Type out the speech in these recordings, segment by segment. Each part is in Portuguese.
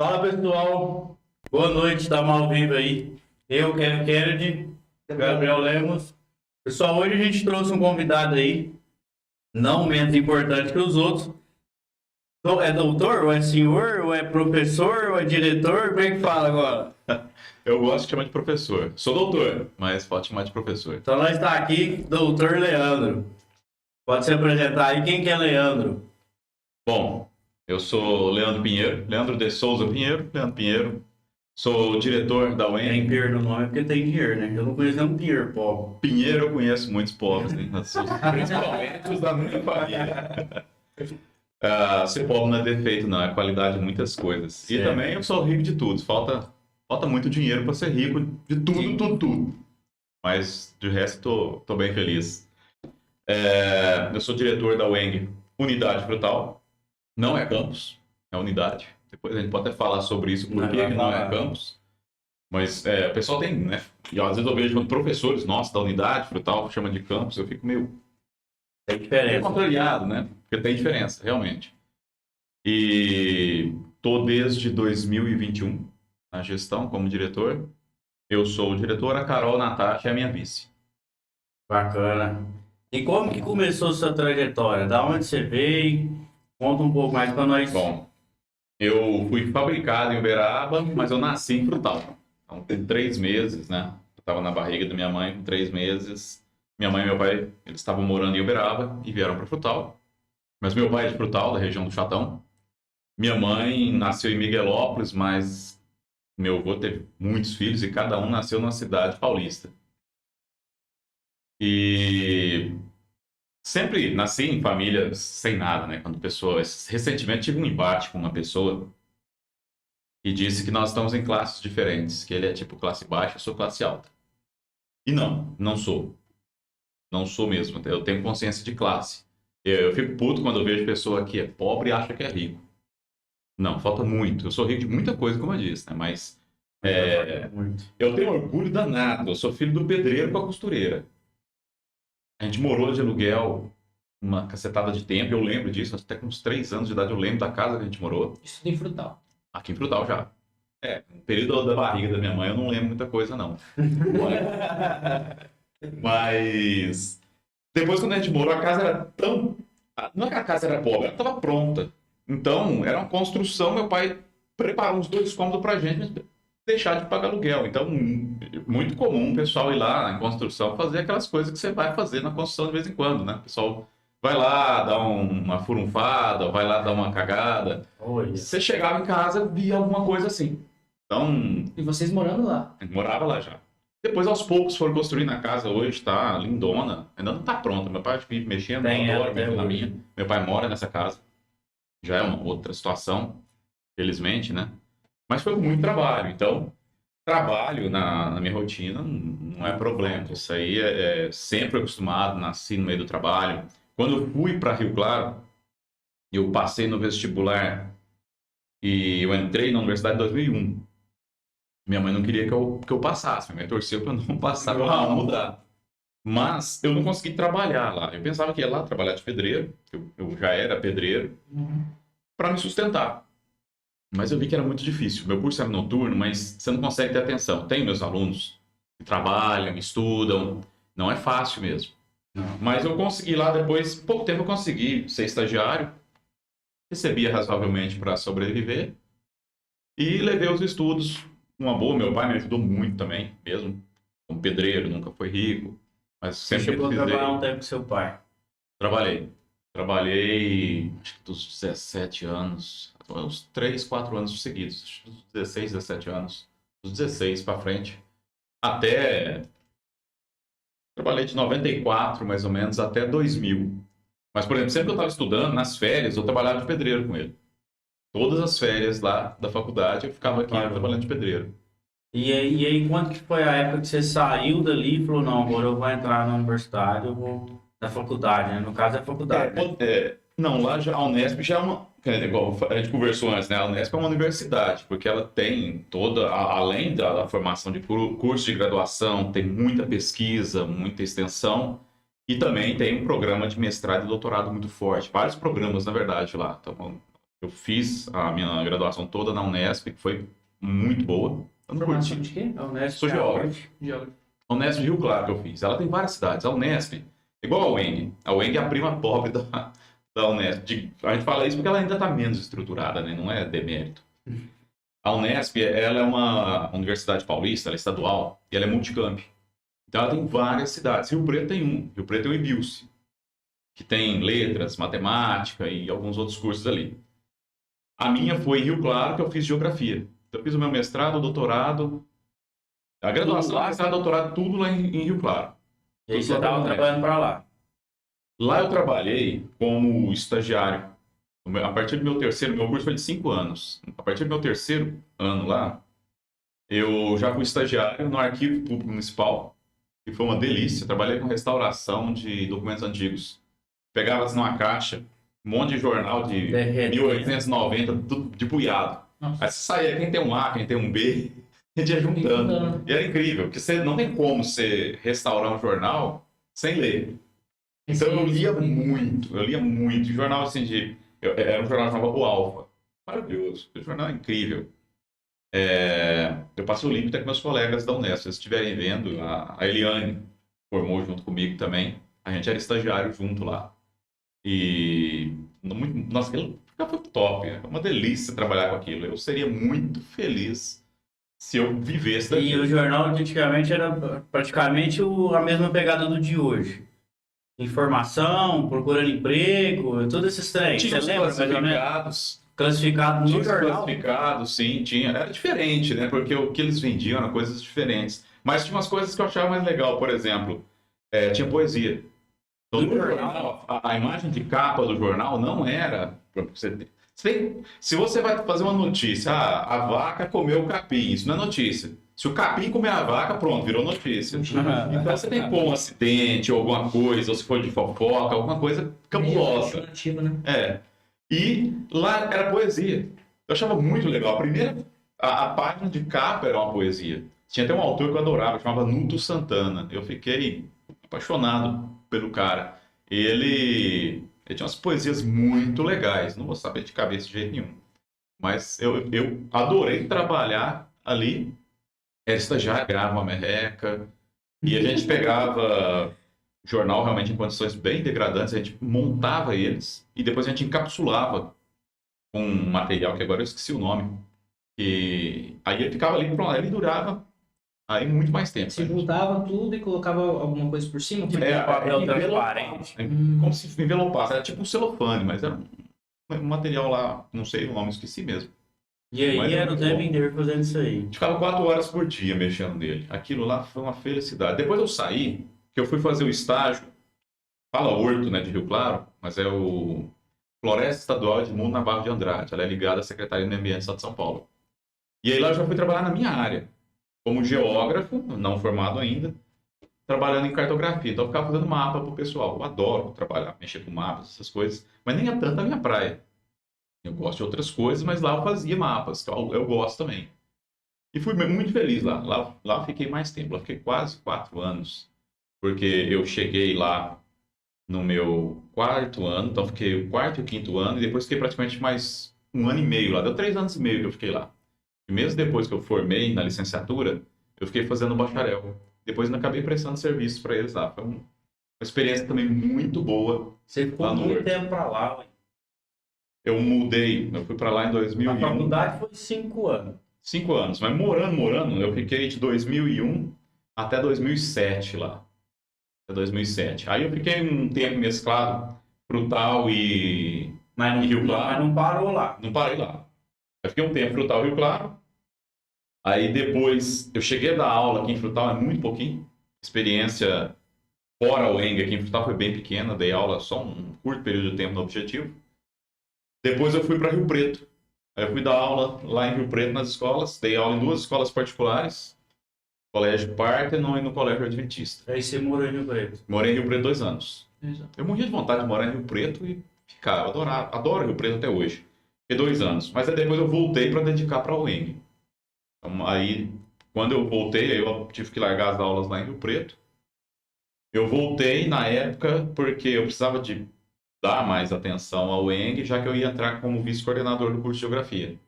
Fala pessoal, boa noite, estamos ao vivo aí. Eu, Kevin Kennedy, Gabriel Lemos. Pessoal, hoje a gente trouxe um convidado aí, não menos importante que os outros. É doutor, ou é senhor, ou é professor, ou é diretor? Como é que fala agora? Eu gosto de chamar de professor. Sou doutor, mas pode chamar de professor. Então nós está aqui, doutor Leandro. Pode se apresentar aí, quem que é Leandro? Bom, eu sou Leandro Pinheiro, Leandro de Souza Pinheiro, Leandro Pinheiro. Sou diretor da Tem UEM. Pinheiro no nome porque tem dinheiro, né? Eu não conheço nenhum Pinheiro, pobre. Pinheiro eu conheço muitos pobres, né? Principalmente os da minha família. Ser pobre não é defeito, não. É qualidade de muitas coisas. Certo. E também eu sou rico de tudo. Falta muito dinheiro para ser rico de tudo, Sim. tudo. Mas, de resto, tô bem feliz. Eu sou diretor da UENG Unidade Frutal. Não é campus, é unidade. Depois a gente pode até falar sobre isso, por que não é campus. Mas o pessoal tem, né? E às vezes eu vejo quando professores nossos da unidade frutal chamam de campus, eu fico meio Tem diferença. contrariado, né? Porque tem diferença, realmente. E tô desde 2021 na gestão como diretor. Eu sou o diretor, a Carol Natasha é a minha vice. Bacana. E como que começou sua trajetória? Da onde você veio? Conta um pouco mais para nós. Bom, eu fui fabricado em Uberaba, mas eu nasci em Frutal. Então, com 3 meses, né? Eu estava na barriga da minha mãe com 3 meses. Minha mãe e meu pai, eles estavam morando em Uberaba e vieram para Frutal. Mas meu pai é de Frutal, da região do Chatão. Minha mãe nasceu em Miguelópolis, mas meu avô teve muitos filhos e cada um nasceu numa cidade paulista. E sempre nasci em família sem nada, né? Quando pessoas... Recentemente tive um embate com uma pessoa e disse que nós estamos em classes diferentes, que ele é tipo classe baixa, eu sou classe alta. E não sou. Não sou mesmo. Eu tenho consciência de classe. Eu fico puto quando eu vejo pessoa que é pobre e acha que é rico. Não, falta muito. Eu sou rico de muita coisa, como eu disse, né? Mas Muito. eu tenho orgulho danado. Eu sou filho do pedreiro com a costureira. A gente morou de aluguel uma cacetada de tempo. Eu lembro disso, até com uns 3 anos de idade eu lembro da casa que a gente morou. Isso em Frutal. Aqui em Frutal já. No período da barriga da minha mãe eu não lembro muita coisa, não. Mas depois, quando a gente morou, a casa era tão... Não é que a casa era pobre, ela estava pronta. Então, era uma construção, meu pai preparou uns 2 cômodos pra gente, mas deixar de pagar aluguel. Então, muito comum o pessoal ir lá na construção fazer aquelas coisas que você vai fazer na construção de vez em quando, né? O pessoal vai lá, dá uma furunfada, vai lá dar uma cagada. Olha. Você chegava em casa, via alguma coisa assim. Então, E vocês morando lá? a gente morava lá já. Depois, aos poucos, foram construindo a casa. Hoje tá lindona. Ainda não tá pronta. Meu pai vive mexendo, Tem eu ela adoro até mexer na hoje. minha. Meu pai mora nessa casa. Já é uma outra situação, felizmente, né? Mas foi muito trabalho. Então, trabalho na minha rotina não é problema. Isso aí é sempre acostumado, nasci no meio do trabalho. Quando eu fui para Rio Claro, eu passei no vestibular e eu entrei na universidade em 2001. Minha mãe não queria que eu passasse, minha mãe torceu para eu não passar, para não mudar. Mas eu não consegui trabalhar lá. Eu pensava que ia lá trabalhar de pedreiro, eu já era pedreiro, para me sustentar. Mas eu vi que era muito difícil. Meu curso era noturno, mas você não consegue ter atenção. Tenho meus alunos que trabalham, estudam, não é fácil mesmo. Não. Mas eu consegui lá depois, pouco tempo eu consegui ser estagiário, recebia razoavelmente para sobreviver e levei os estudos uma boa. Meu pai me ajudou muito também, mesmo como pedreiro, nunca foi rico, mas Você sempre chegou a precisei. trabalhar um tempo com seu pai. Trabalhei, acho que dos 17 anos, uns 3, 4 anos seguidos, acho que dos 16, 17 anos, dos 16 para frente, até... Trabalhei de 94, mais ou menos, até 2000. Mas, por exemplo, sempre que eu estava estudando, nas férias, eu trabalhava de pedreiro com ele. Todas as férias lá da faculdade, eu ficava aqui trabalhando de pedreiro. E aí, quando que foi a época que você saiu dali e falou, não, agora eu vou entrar na universidade, eu vou... Na faculdade, né? No caso é a faculdade. Não, lá já, a Unesp já é uma... Igual a gente conversou antes, né? A Unesp é uma universidade, porque ela tem toda... Além da formação de curso de graduação, tem muita pesquisa, muita extensão, e também tem um programa de mestrado e doutorado muito forte. Vários programas, na verdade, lá. Então, Eu fiz a minha graduação toda na Unesp, que foi muito boa. Eu não Formação curti. de quê? A Unesp Sou é geógrafo. Geógrafo. A Unesp de Rio Claro que eu fiz. Ela tem várias cidades. A Unesp, igual a UENG. A UENG é a prima pobre da Unesp. A gente fala isso porque ela ainda está menos estruturada, né? Não é demérito. A Unesp, ela é uma universidade paulista, ela é estadual, e ela é multicamp. Então ela tem várias cidades. Rio Preto tem um. Rio Preto tem o IBIUSC, que tem letras, matemática e alguns outros cursos ali. A minha foi em Rio Claro, que eu fiz geografia. Então eu fiz o meu mestrado, doutorado, a graduação, lá? mestrado, doutorado, tudo lá em Rio Claro. E aí você estava trabalhando para lá. Lá eu trabalhei como estagiário. A partir do meu curso foi de 5 anos. A partir do meu terceiro ano lá, eu já fui estagiário no Arquivo Público Municipal, que foi uma delícia. Trabalhei com restauração de documentos antigos. Pegava assim numa caixa, um monte de jornal de Derretendo. 1890, tudo de buiado. Nossa. Aí você saía, quem tem um A, quem tem um B, a gente ia juntando. E era incrível, porque você não tem como você restaurar um jornal sem ler. Então eu lia muito. Jornal assim era um jornal chamado O Alfa. Maravilhoso. O jornal é incrível. Eu passei o link até com meus colegas da Unesp. Se vocês estiverem vendo, a Eliane formou junto comigo também. A gente era estagiário junto lá. E nossa, aquilo foi top. É uma delícia trabalhar com aquilo. Eu seria muito feliz se eu vivesse E daquilo. o jornal de antigamente era praticamente a mesma pegada do de hoje. Informação, procurando emprego, todos esses trens. Tinha Você os lembra mais ou menos? classificados. Classificado no Tinha os jornal. classificados, sim, tinha. Era diferente, né? Porque o que eles vendiam eram coisas diferentes. Mas tinha umas coisas que eu achava mais legal. Por exemplo, tinha poesia. Então, no jornal, a imagem de capa do jornal não era... Se você vai fazer uma notícia, a vaca comeu o capim, isso não é notícia. Se o capim comer a vaca, pronto, virou notícia. Então você tem que pôr um acidente ou alguma coisa, ou se for de fofoca, alguma coisa cabulosa. Alternativo, né? E lá era poesia. Eu achava muito legal. A página de capa era uma poesia. Tinha até um autor que eu adorava, chamava Nuto Santana. Eu fiquei apaixonado pelo cara. Ele tinha umas poesias muito legais. Não vou saber de cabeça de jeito nenhum. Mas eu adorei trabalhar ali. Era estagiário, ganhava uma merreca. E a gente pegava jornal realmente em condições bem degradantes. A gente montava eles e depois a gente encapsulava com um material que agora eu esqueci o nome. E aí ele ficava ali, pronto, ele durava aí muito mais tempo. Se juntava tudo e colocava alguma coisa por cima? papel transparente. Como se envelopasse. Era tipo um celofane, mas era um material lá, não sei o nome, esqueci mesmo. E aí Mas era o muito tempo bom. inteiro fazendo isso aí. A gente ficava 4 horas por dia mexendo nele. Aquilo lá foi uma felicidade. Depois eu saí, que eu fui fazer o estágio, fala Horto, né, de Rio Claro, mas é o Floresta Estadual de Mundo Navarro de Andrade. Ela é ligada à Secretaria do Meio Ambiente do Estado de São Paulo. E aí lá eu já fui trabalhar na minha área, como geógrafo, não formado ainda, trabalhando em cartografia. Então eu ficava fazendo mapa pro pessoal. Eu adoro trabalhar, mexer com mapas, essas coisas, mas nem é tanto a minha praia. Eu gosto de outras coisas, mas lá eu fazia mapas, que eu gosto também. E fui muito feliz lá. Lá eu fiquei mais tempo, lá fiquei quase 4 anos. Porque eu cheguei lá no meu 4º ano, então fiquei o 4º e o 5º ano, e depois fiquei praticamente mais 1 ano e meio lá. Deu 3 anos e meio que eu fiquei lá. E mesmo depois que eu formei na licenciatura, eu fiquei fazendo bacharel. Depois ainda acabei prestando serviços para eles lá. Foi uma experiência também muito boa. Você ficou Lá no muito Horto. tempo pra lá, ué. Eu fui para lá em A 2001. faculdade foi 5 anos. 5 anos, mas morando, eu fiquei de 2001 até 2007 lá. Até 2007. Aí eu fiquei um tempo mesclado, Frutal e Mas Rio Claro. não parou lá. Não parei lá. Eu fiquei um tempo Frutal e Rio Claro. Aí depois eu cheguei a dar aula aqui em Frutal, é muito pouquinho. Experiência fora o ENG aqui em Frutal foi bem pequena, dei aula só um curto período de tempo no Objetivo. Depois eu fui para Rio Preto. Aí eu fui dar aula lá em Rio Preto nas escolas, dei aula em 2 escolas particulares, Colégio Partenon e no Colégio Adventista. Aí você morou em Rio Preto. Morei em Rio Preto 2 anos. Exato. Eu morria de vontade de morar em Rio Preto e ficar, eu adoro Rio Preto até hoje. Fiquei 2 anos, mas aí depois eu voltei para dedicar para a UENG. Então, aí, quando eu voltei, eu tive que largar as aulas lá em Rio Preto. Eu voltei na época porque eu precisava de dar mais atenção ao ENG, já que eu ia entrar como vice-coordenador do curso de Geografia.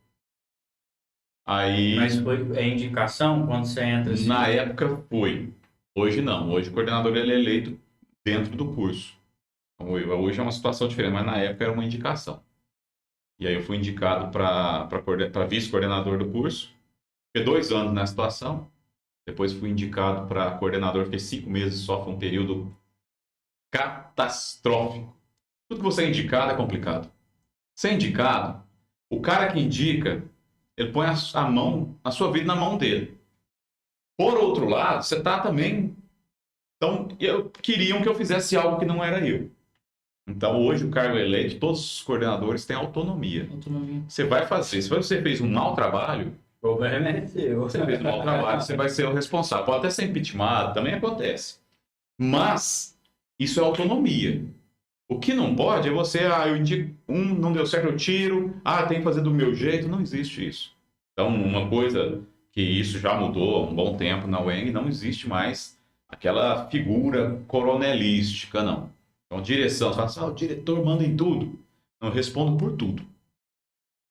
Aí, Mas é indicação quando você entra assim? na época, foi. Hoje não. Hoje o coordenador ele é eleito dentro do curso. Então, hoje é uma situação diferente, mas na época era uma indicação. E aí eu fui indicado para vice-coordenador do curso. Fiquei 2 anos nessa situação. Depois fui indicado para coordenador, fiquei 5 meses só, foi um período catastrófico. Tudo que você é indicado é complicado. Ser indicado, o cara que indica, ele põe a mão, a sua vida na mão dele. Por outro lado, você está também... Então, queriam que eu fizesse algo que não era eu. Então, hoje, o cargo eleito, todos os coordenadores têm autonomia. Você vai fazer. Se você fez um mau trabalho, O problema é seu. você fez um mau trabalho, você vai ser o responsável. Pode até ser impeachmentado, também acontece. Mas, isso é autonomia. O que não pode é você, eu indico, não deu certo, eu tiro, tem que fazer do meu jeito. Não existe isso. Então, uma coisa que isso já mudou há um bom tempo na UENG, não existe mais aquela figura coronelística, não. Então, direção, você fala assim, o diretor manda em tudo. Não, eu respondo por tudo.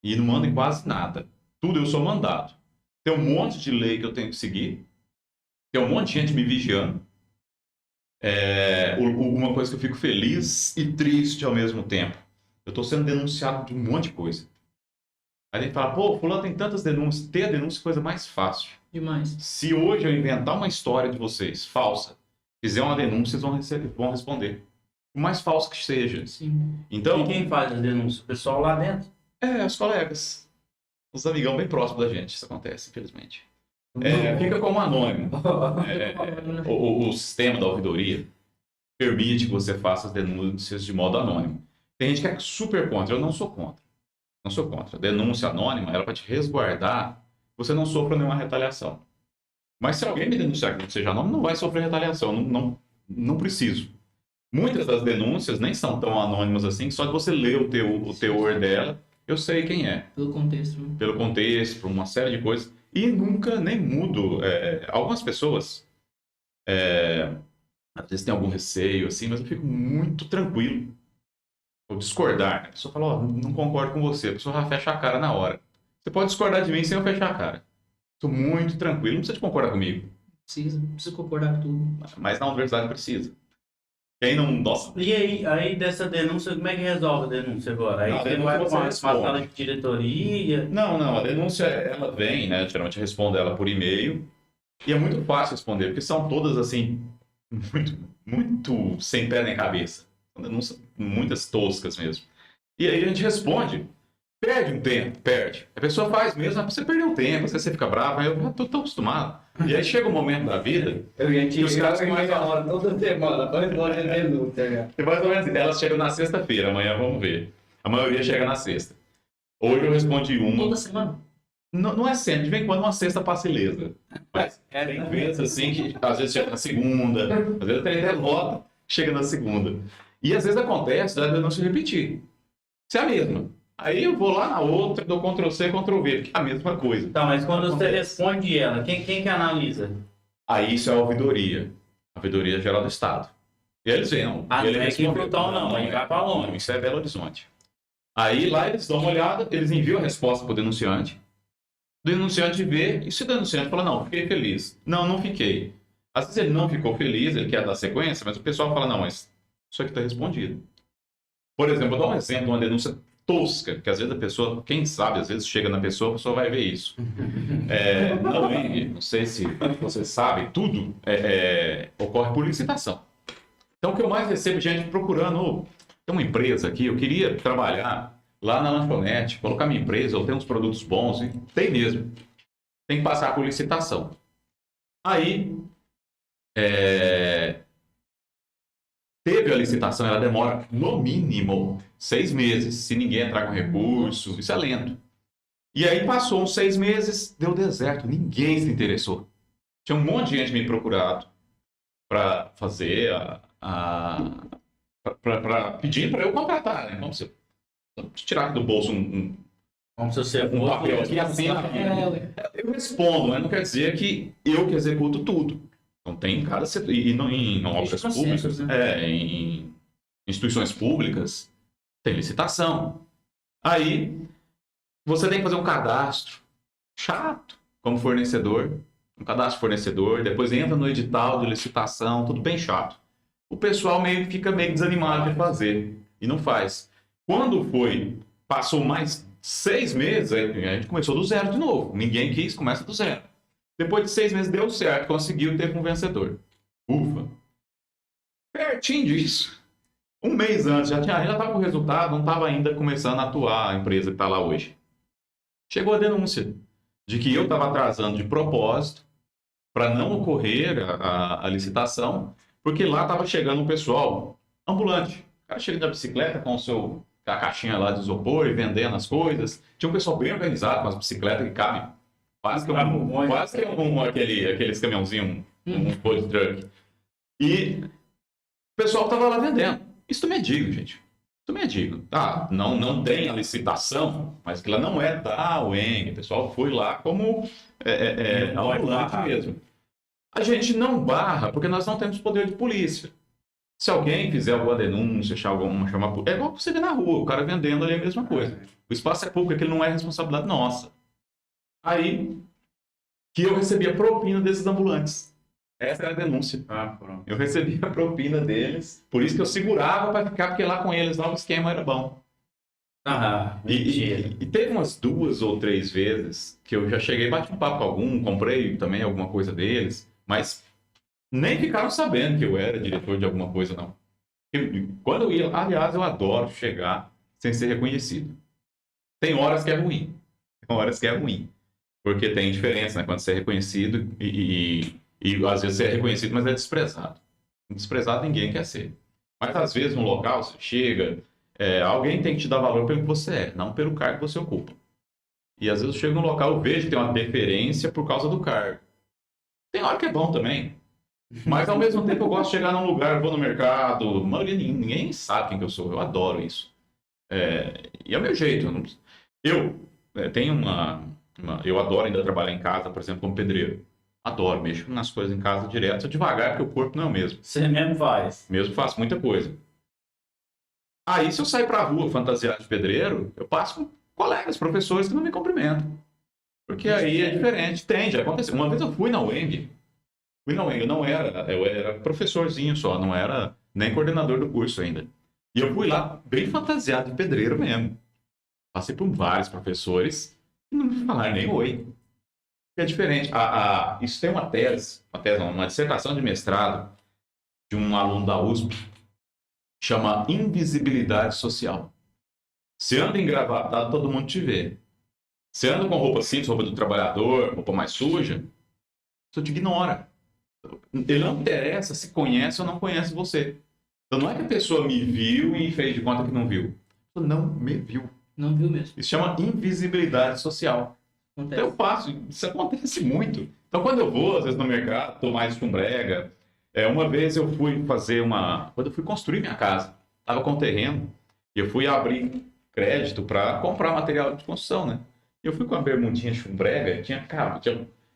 E não mando em quase nada. Tudo eu sou mandado. Tem um monte de lei que eu tenho que seguir. Tem um monte de gente me vigiando. Uma coisa que eu fico feliz e triste ao mesmo tempo. Eu estou sendo denunciado de um monte de coisa. Aí a gente fala, fulano tem tantas denúncias. Ter a denúncia é a coisa mais fácil. Demais. Se hoje eu inventar uma história de vocês, falsa, fizer uma denúncia, vocês vão responder. O mais falso que seja. Sim. Então, e quem faz a denúncia? O pessoal lá dentro? Os colegas. Os amigão bem próximos da gente. Isso acontece, infelizmente. Fica como anônimo. O sistema da ouvidoria permite que você faça as denúncias de modo anônimo. Tem gente que é super contra. Eu não sou contra. Não sou contra. A denúncia anônima ela vai te resguardar que você não sofra nenhuma retaliação. Mas se alguém me denunciar que não seja anônimo, não vai sofrer retaliação. Não preciso. Muitas das denúncias nem são tão anônimas assim, só de você ler o teor dela, eu sei quem é. Pelo contexto. Né? Pelo contexto, por uma série de coisas. E nunca nem mudo. Algumas pessoas, às vezes tem algum receio, assim, mas eu fico muito tranquilo. Ou discordar. A pessoa fala, não concordo com você. A pessoa já fecha a cara na hora. Você pode discordar de mim sem eu fechar a cara. Estou muito tranquilo, não precisa concordar comigo. Precisa concordar com tudo. Mas na universidade precisa. Quem não... Nossa. E aí dessa denúncia, como é que resolve a denúncia agora? Aí você vai para uma sala de diretoria? Não. A denúncia, ela vem, né? Geralmente responde ela por e-mail. E é muito fácil responder, porque são todas, assim, muito sem pé nem cabeça. São denúncias muitas toscas mesmo. E aí a gente responde. Perde um tempo, perde. A pessoa faz mesmo, você perdeu tempo, às vezes você fica bravo, eu já tô tão acostumado. E aí chega um momento da vida que os caras começam a hora toda semana, 2 horas de denúncia. E mais ou menos, elas chegam na sexta-feira, amanhã vamos ver. A maioria chega na sexta. Hoje eu respondi uma. Toda semana? Não é sempre, de vez em quando uma sexta passa ilesa. Mas tem vezes assim que às vezes chega na segunda, às vezes até derrota, chega na segunda. E às vezes acontece da denúncia repetir. Isso é a mesma. Aí eu vou lá na outra, dou Ctrl+C, Ctrl+V, que é a mesma coisa. Tá, mas quando você responde ela, quem que analisa? Aí isso é a ouvidoria. A ouvidoria geral do Estado. E eles vêm. Não é aqui em Frutal não, aí vai para longe. Não, isso é Belo Horizonte. Aí lá eles dão uma olhada, eles enviam a resposta para o denunciante. O denunciante vê, e se o denunciante fala, não, fiquei feliz. Não fiquei. Às vezes ele não ficou feliz, ele quer dar sequência, mas o pessoal fala, não, mas isso aqui está respondido. Por exemplo, eu dou um exemplo, uma denúncia tosca, que às vezes a pessoa, quem sabe, às vezes chega na pessoa, a pessoa vai ver isso. Não sei se você sabe, tudo ocorre por licitação. Então o que eu mais recebo gente procurando, tem uma empresa aqui, eu queria trabalhar lá na lanchonete, colocar minha empresa, eu tenho uns produtos bons, e tem mesmo. Tem que passar por licitação. Aí, teve a licitação, ela demora no mínimo 6 meses, se ninguém entrar com recurso, isso é lento. E aí passou uns 6 meses, deu deserto, ninguém se interessou. Tinha um monte de gente me procurado para fazer para pedir para eu contratar, né? Vamos tirar aqui do bolso um papel aqui assim. Eu respondo, mas não quer dizer que eu que executo tudo. Então tem em cada setor, e não em obras públicas, né? em instituições públicas, Tem licitação. Aí, você tem que fazer um cadastro chato como fornecedor. Um cadastro fornecedor, depois entra no edital de licitação, tudo bem chato. O pessoal fica meio desanimado de fazer e não faz. Quando passou mais 6 meses, a gente começou do zero de novo. Ninguém quis, começa do zero. Depois de 6 meses deu certo, conseguiu ter um vencedor. Ufa! Pertinho disso. Um mês antes, já estava com o resultado, não estava ainda começando a atuar a empresa que está lá hoje. Chegou a denúncia de que eu estava atrasando de propósito para não ocorrer a licitação, porque lá estava chegando um pessoal ambulante. O cara chega da bicicleta com a caixinha lá de isopor e vendendo as coisas. Tinha um pessoal bem organizado com as bicicletas que cabem. Quase que aqueles caminhãozinhos, um food truck. E o pessoal estava lá vendendo. Isso também é digno, gente. Isso também é digno. Tá, não tem a licitação, mas que ela não é da UENG. O pessoal foi lá como ambulante mesmo. A gente não barra porque nós não temos poder de polícia. Se alguém fizer alguma denúncia, chamar... É igual você vê na rua, o cara vendendo ali a mesma coisa. O espaço é público, aquilo não é responsabilidade nossa. Aí, que eu recebia propina desses ambulantes. Essa era a denúncia. Pronto. Eu recebia a propina deles, por isso que eu segurava para ficar, porque lá com eles lá o esquema era bom. E teve umas 2 ou 3 vezes que eu já cheguei, bati um papo com algum, comprei também alguma coisa deles, mas nem ficaram sabendo que eu era diretor de alguma coisa, não. Quando eu ia, aliás, eu adoro chegar sem ser reconhecido. Tem horas que é ruim. Porque tem diferença, né? Quando você é reconhecido e às vezes você é reconhecido, mas é desprezado. Desprezado ninguém quer ser. Mas às vezes no local você chega, alguém tem que te dar valor pelo que você é, não pelo cargo que você ocupa. E às vezes eu chego no local, eu vejo que tem uma deferência por causa do cargo. Tem hora que é bom também. Mas ao mesmo tempo eu gosto de chegar num lugar, vou no mercado, a maioria, ninguém sabe quem que eu sou, eu adoro isso. E é o meu jeito. Eu tenho eu adoro ainda trabalhar em casa, por exemplo, como pedreiro. Adoro, mexo nas coisas em casa direto, devagar, porque o corpo não é o mesmo. Você mesmo faz. Mesmo faço muita coisa. Aí, se eu sair pra rua fantasiado de pedreiro, eu passo com colegas, professores que não me cumprimentam. Porque aí é diferente. Já aconteceu. Uma vez eu fui na UENG. Eu era professorzinho só, não era nem coordenador do curso ainda. E eu fui lá bem fantasiado de pedreiro mesmo. Passei por vários professores e não me falaram nem oi. É diferente. Isso tem uma dissertação de mestrado de um aluno da USP, chama invisibilidade social. Você anda engravatado, todo mundo te vê. Você anda com roupa simples, roupa do trabalhador, roupa mais suja, você te ignora. Ele não interessa se conhece ou não conhece você. Então não é que a pessoa me viu e fez de conta que não viu. Ela não me viu. Não viu mesmo. Isso chama invisibilidade social. Acontece. Então eu faço, isso acontece muito. Então quando eu vou, às vezes no mercado, tô mais chumbrega. Uma vez eu fui quando eu fui construir minha casa, tava com terreno, e eu fui abrir crédito para comprar material de construção, né? Eu fui com a bermudinha chumbrega, tinha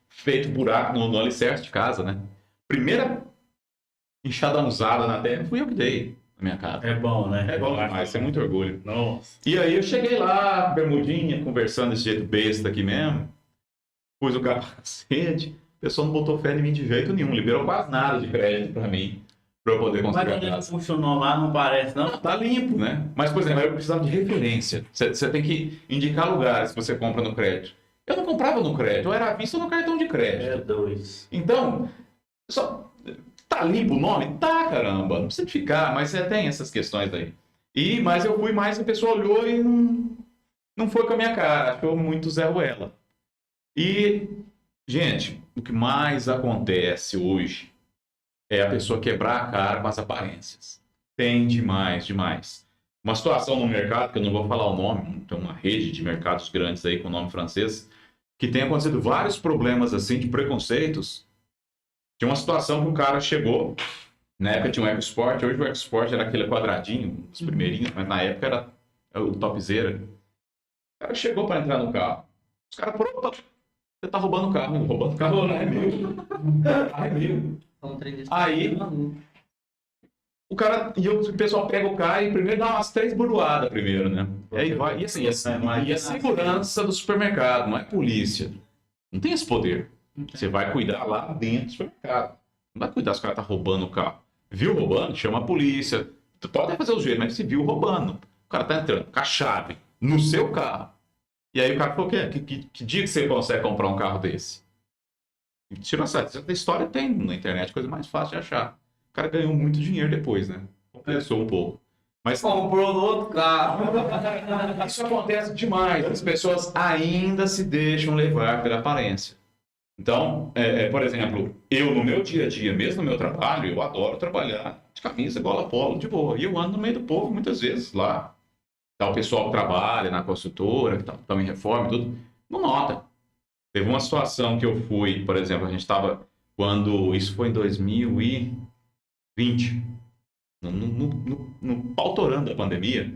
feito buraco no alicerce de casa, né? Primeira enxadãozada na terra fui eu que dei na minha casa. É bom, né? É bom demais, isso é muito orgulho. Nossa. E aí eu cheguei lá, bermudinha, conversando desse jeito besta aqui mesmo. Pus o capacete, o pessoal não botou fé em mim de jeito nenhum, liberou quase nada de crédito pra mim, pra eu poder construir Mas a quando ele casa. funcionou lá, não parece, não? Tá limpo, né? Mas, por exemplo, eu precisava de referência. Você tem que indicar lugares que você compra no crédito. Eu não comprava no crédito, eu era à vista no cartão de crédito. É dois. Então, tá limpo o nome? Tá, caramba, não precisa ficar, mas tem essas questões aí. Mas eu fui mais que a pessoa olhou e não foi com a minha cara, achou muito Zé Ruela. E, gente, o que mais acontece hoje é a pessoa quebrar a cara com as aparências. Tem demais. Uma situação no mercado, que eu não vou falar o nome, tem uma rede de mercados grandes aí com nome francês, que tem acontecido vários problemas assim de preconceitos. Tinha uma situação que o cara chegou, na época tinha um EcoSport, hoje o EcoSport era aquele quadradinho, os primeirinhos, mas na época era o topzera. O cara chegou para entrar no carro. Os caras, opa, você tá roubando o carro. Não, roubando o carro não é meu. É meu. Aí, o pessoal pega o cara e primeiro dá umas 3 burdoadas primeiro, né? E aí vai, e assim, e a segurança do supermercado, não é polícia. Não tem esse poder. Você vai cuidar lá dentro do supermercado. Não vai cuidar se o cara tá roubando o carro. Viu roubando? Chama a polícia. Tu pode até fazer o jeito, mas se viu roubando. O cara tá entrando com a chave no seu carro. E aí o cara falou, que dia que você consegue comprar um carro desse? Tira essa história, tem na internet, coisa mais fácil de achar. O cara ganhou muito dinheiro depois, né? Compensou um pouco. Mas Comprou outro carro. isso acontece demais. As pessoas ainda se deixam levar pela aparência. Então, por exemplo, eu no meu dia a dia, mesmo no meu trabalho, eu adoro trabalhar de camisa, gola polo, de boa. E eu ando no meio do povo muitas vezes lá. Tá o pessoal que trabalha na construtora, que tá em reforma e tudo, não nota. Teve uma situação que eu fui, por exemplo, a gente estava, isso foi em 2020, no pautorando da pandemia,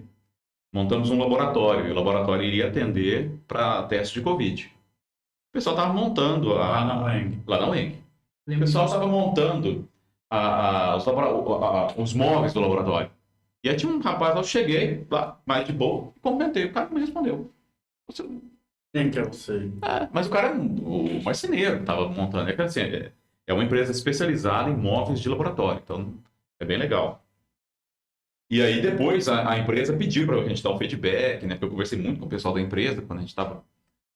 montamos um laboratório, e o laboratório iria atender para teste de Covid. O pessoal estava montando Lá na UENG. lá na UENG. O pessoal estava montando os móveis do laboratório. E aí tinha um rapaz, eu cheguei lá, mais de boa, e comentei, o cara me respondeu. Quem que eu sei? Mas o cara é o marceneiro, estava montando. É que assim, é uma empresa especializada em móveis de laboratório, então é bem legal. E aí depois a empresa pediu para a gente dar um feedback, né? Porque eu conversei muito com o pessoal da empresa quando a gente estava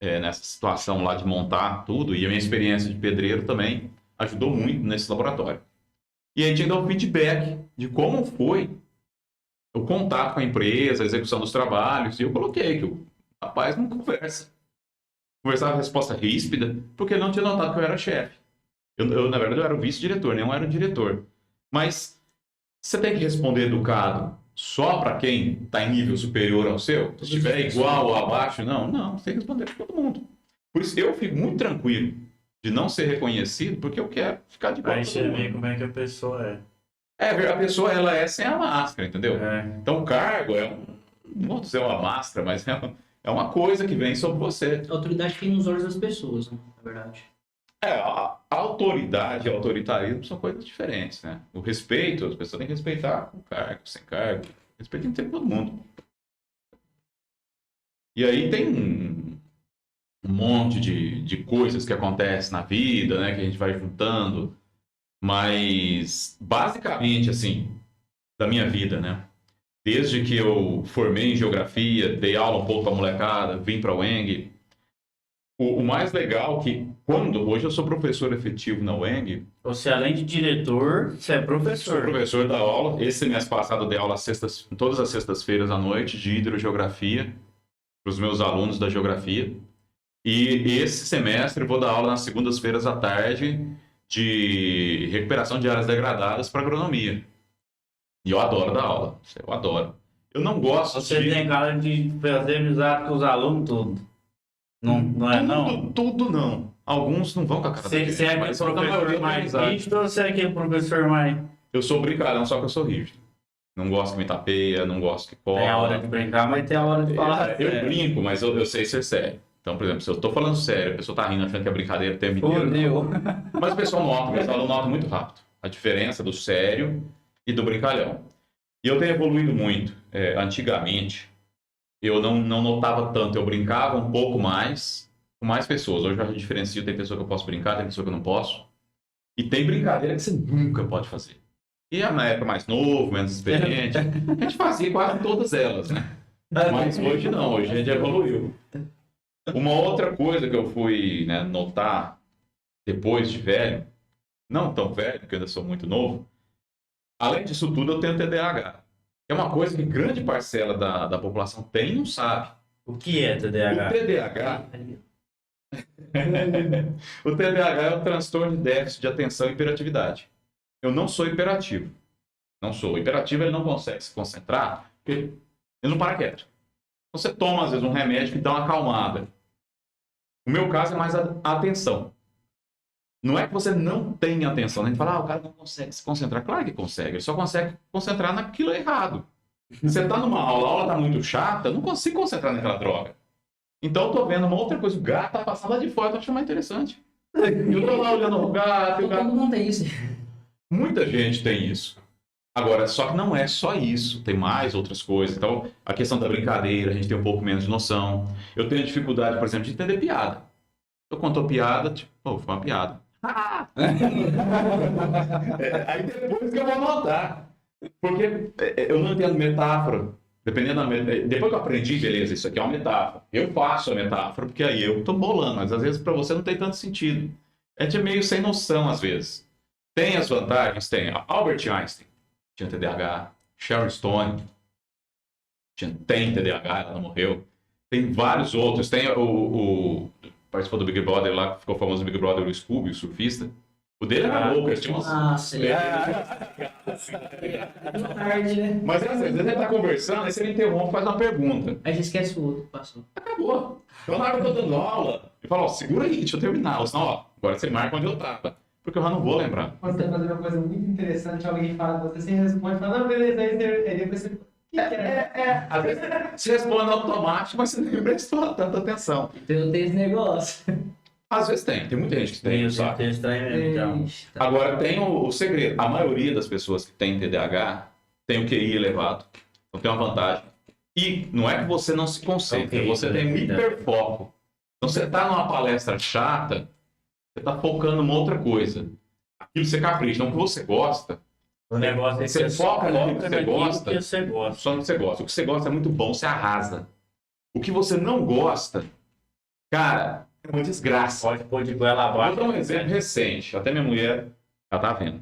nessa situação lá de montar tudo, e a minha experiência de pedreiro também ajudou muito nesse laboratório. E aí tinha que dar um feedback de como foi o contato com a empresa, a execução dos trabalhos, e eu coloquei que o rapaz não conversa. Conversava a resposta ríspida, porque não tinha notado que eu era chefe. Na verdade, eu era o vice-diretor, não era o diretor. Mas você tem que responder educado só para quem está em nível superior ao seu? Se estiver igual ou abaixo, não, você tem que responder para todo mundo. Por isso, eu fico muito tranquilo de não ser reconhecido, porque eu quero ficar de boa. Aí você vê como é que a pessoa é. A pessoa, ela é sem a máscara, entendeu? Então, o cargo não vou dizer uma máscara, mas é uma coisa que vem sobre você. A autoridade tem nos olhos das pessoas, né? Na verdade. A autoridade e autoritarismo são coisas diferentes, né? O respeito, as pessoas têm que respeitar com cargo, sem cargo. Respeito tem que ter com todo mundo. E aí tem um monte de coisas que acontecem na vida, né? Que a gente vai juntando. Mas, basicamente, assim, da minha vida, né? Desde que eu formei em geografia, dei aula um pouco para molecada, vim para a UENG. O mais legal que, hoje eu sou professor efetivo na UENG. Você, além de diretor, você é professor. Sou professor da aula. Esse semestre passado eu dei aula todas as sextas-feiras à noite de hidrogeografia para os meus alunos da geografia. E esse semestre eu vou dar aula nas segundas-feiras à tarde de recuperação de áreas degradadas para agronomia. E eu adoro dar aula. Eu adoro. Eu não gosto Você tem cara de fazer amizade com os alunos, tudo. Não é, não? Tudo não. Alguns não vão com a cara da gente, Você é aquele mas a maioria professor tem mais amizade. rígido ou você é aquele professor mais... Eu sou brincalhão, só que eu sou rígido. Não gosto que me tapeia, não gosto que cola. Tem a hora de brincar, mas tem a hora de falar. Eu brinco, mas eu sei ser sério. Então, por exemplo, se eu tô falando sério, a pessoa tá rindo achando que é brincadeira, tem Fudeu. Mas o pessoal nota, o pessoal nota muito rápido a diferença do sério e do brincalhão. E eu tenho evoluído muito. Antigamente, eu não notava tanto, eu brincava um pouco mais com mais pessoas. Hoje eu já diferencio, tem pessoa que eu posso brincar, tem pessoa que eu não posso. E tem brincadeira que você nunca pode fazer. E na época mais novo, menos experiente, a gente fazia quase todas elas, né? Mas hoje não, hoje a gente evoluiu. Uma outra coisa que eu fui, né, notar depois de velho, não tão velho, porque eu ainda sou muito novo, além disso tudo eu tenho TDAH. É uma coisa que grande parcela da população tem e não sabe. O que é TDAH? O TDAH... o TDAH é o transtorno de déficit de atenção e hiperatividade. Eu não sou hiperativo. Não sou. O hiperativo ele não consegue se concentrar porque ele não para quieto. Você toma, às vezes, um remédio que dá uma acalmada. O meu caso é mais a atenção. Não é que você não tem atenção. A gente fala, o cara não consegue se concentrar. Claro que consegue. Ele só consegue concentrar naquilo errado. Você está numa aula, a aula está muito chata, não consigo concentrar naquela droga. Então eu tô vendo uma outra coisa. O gato tá passando lá de fora, eu tô achando mais interessante. Eu tô lá olhando o gato, e o gato... Todo mundo tem isso. Muita gente tem isso. Agora, só que não é só isso, tem mais outras coisas. Então, a questão da brincadeira, a gente tem um pouco menos de noção. Eu tenho dificuldade, por exemplo, de entender piada. Eu conto a piada, tipo, pô, foi uma piada. Aí depois que eu vou notar. Porque eu não entendo metáfora. Dependendo depois que eu aprendi, beleza, isso aqui é uma metáfora. Eu faço a metáfora, porque aí eu tô bolando, mas às vezes para você não tem tanto sentido. A gente é meio sem noção, às vezes. Tem as vantagens? Tem. Albert Einstein tinha TDAH. Sharon Stone tem TDAH, ela não morreu. Tem vários outros. Tem participou do Big Brother lá, que ficou famoso no Big Brother, o Scooby, o surfista. O dele era louco, eles tinham Nossa, tarde, né? Mas às vezes ele tá conversando, aí você me interrompe, faz uma pergunta. A gente esquece o outro, passou. Acabou. Então na hora que eu tô dando aula, eu falo, ó, segura aí, deixa eu terminar. Ou senão, ó, agora você marca onde eu tava. Porque eu já não vou lembrar. Quando você tá fazendo uma coisa muito interessante, alguém fala, você responde, fala, não, beleza, aí depois você... Às vezes você responde automático, mas você nem prestou tanta atenção. Então tem esse negócio. Às vezes tem muita gente que tem, Meio sabe? tem estranho mesmo, então. Ixi, tá. Agora tem o segredo. A maioria das pessoas que tem TDAH tem o QI elevado. Então tem uma vantagem. E não é que você não se concentra, Ok, você tem um hiperfoco. Então você tá numa palestra chata, você tá focando numa outra coisa. Aquilo você capricha. Então o que você gosta, O negócio é que Você foca naquilo que você naquilo gosta. que você gosta. só no que você gosta. O que você gosta é muito bom, você arrasa. O que você não gosta, cara, é uma desgraça. Pode pôr de goela abaixo. Vou dar um exemplo recente. Até minha mulher, ela tá vendo.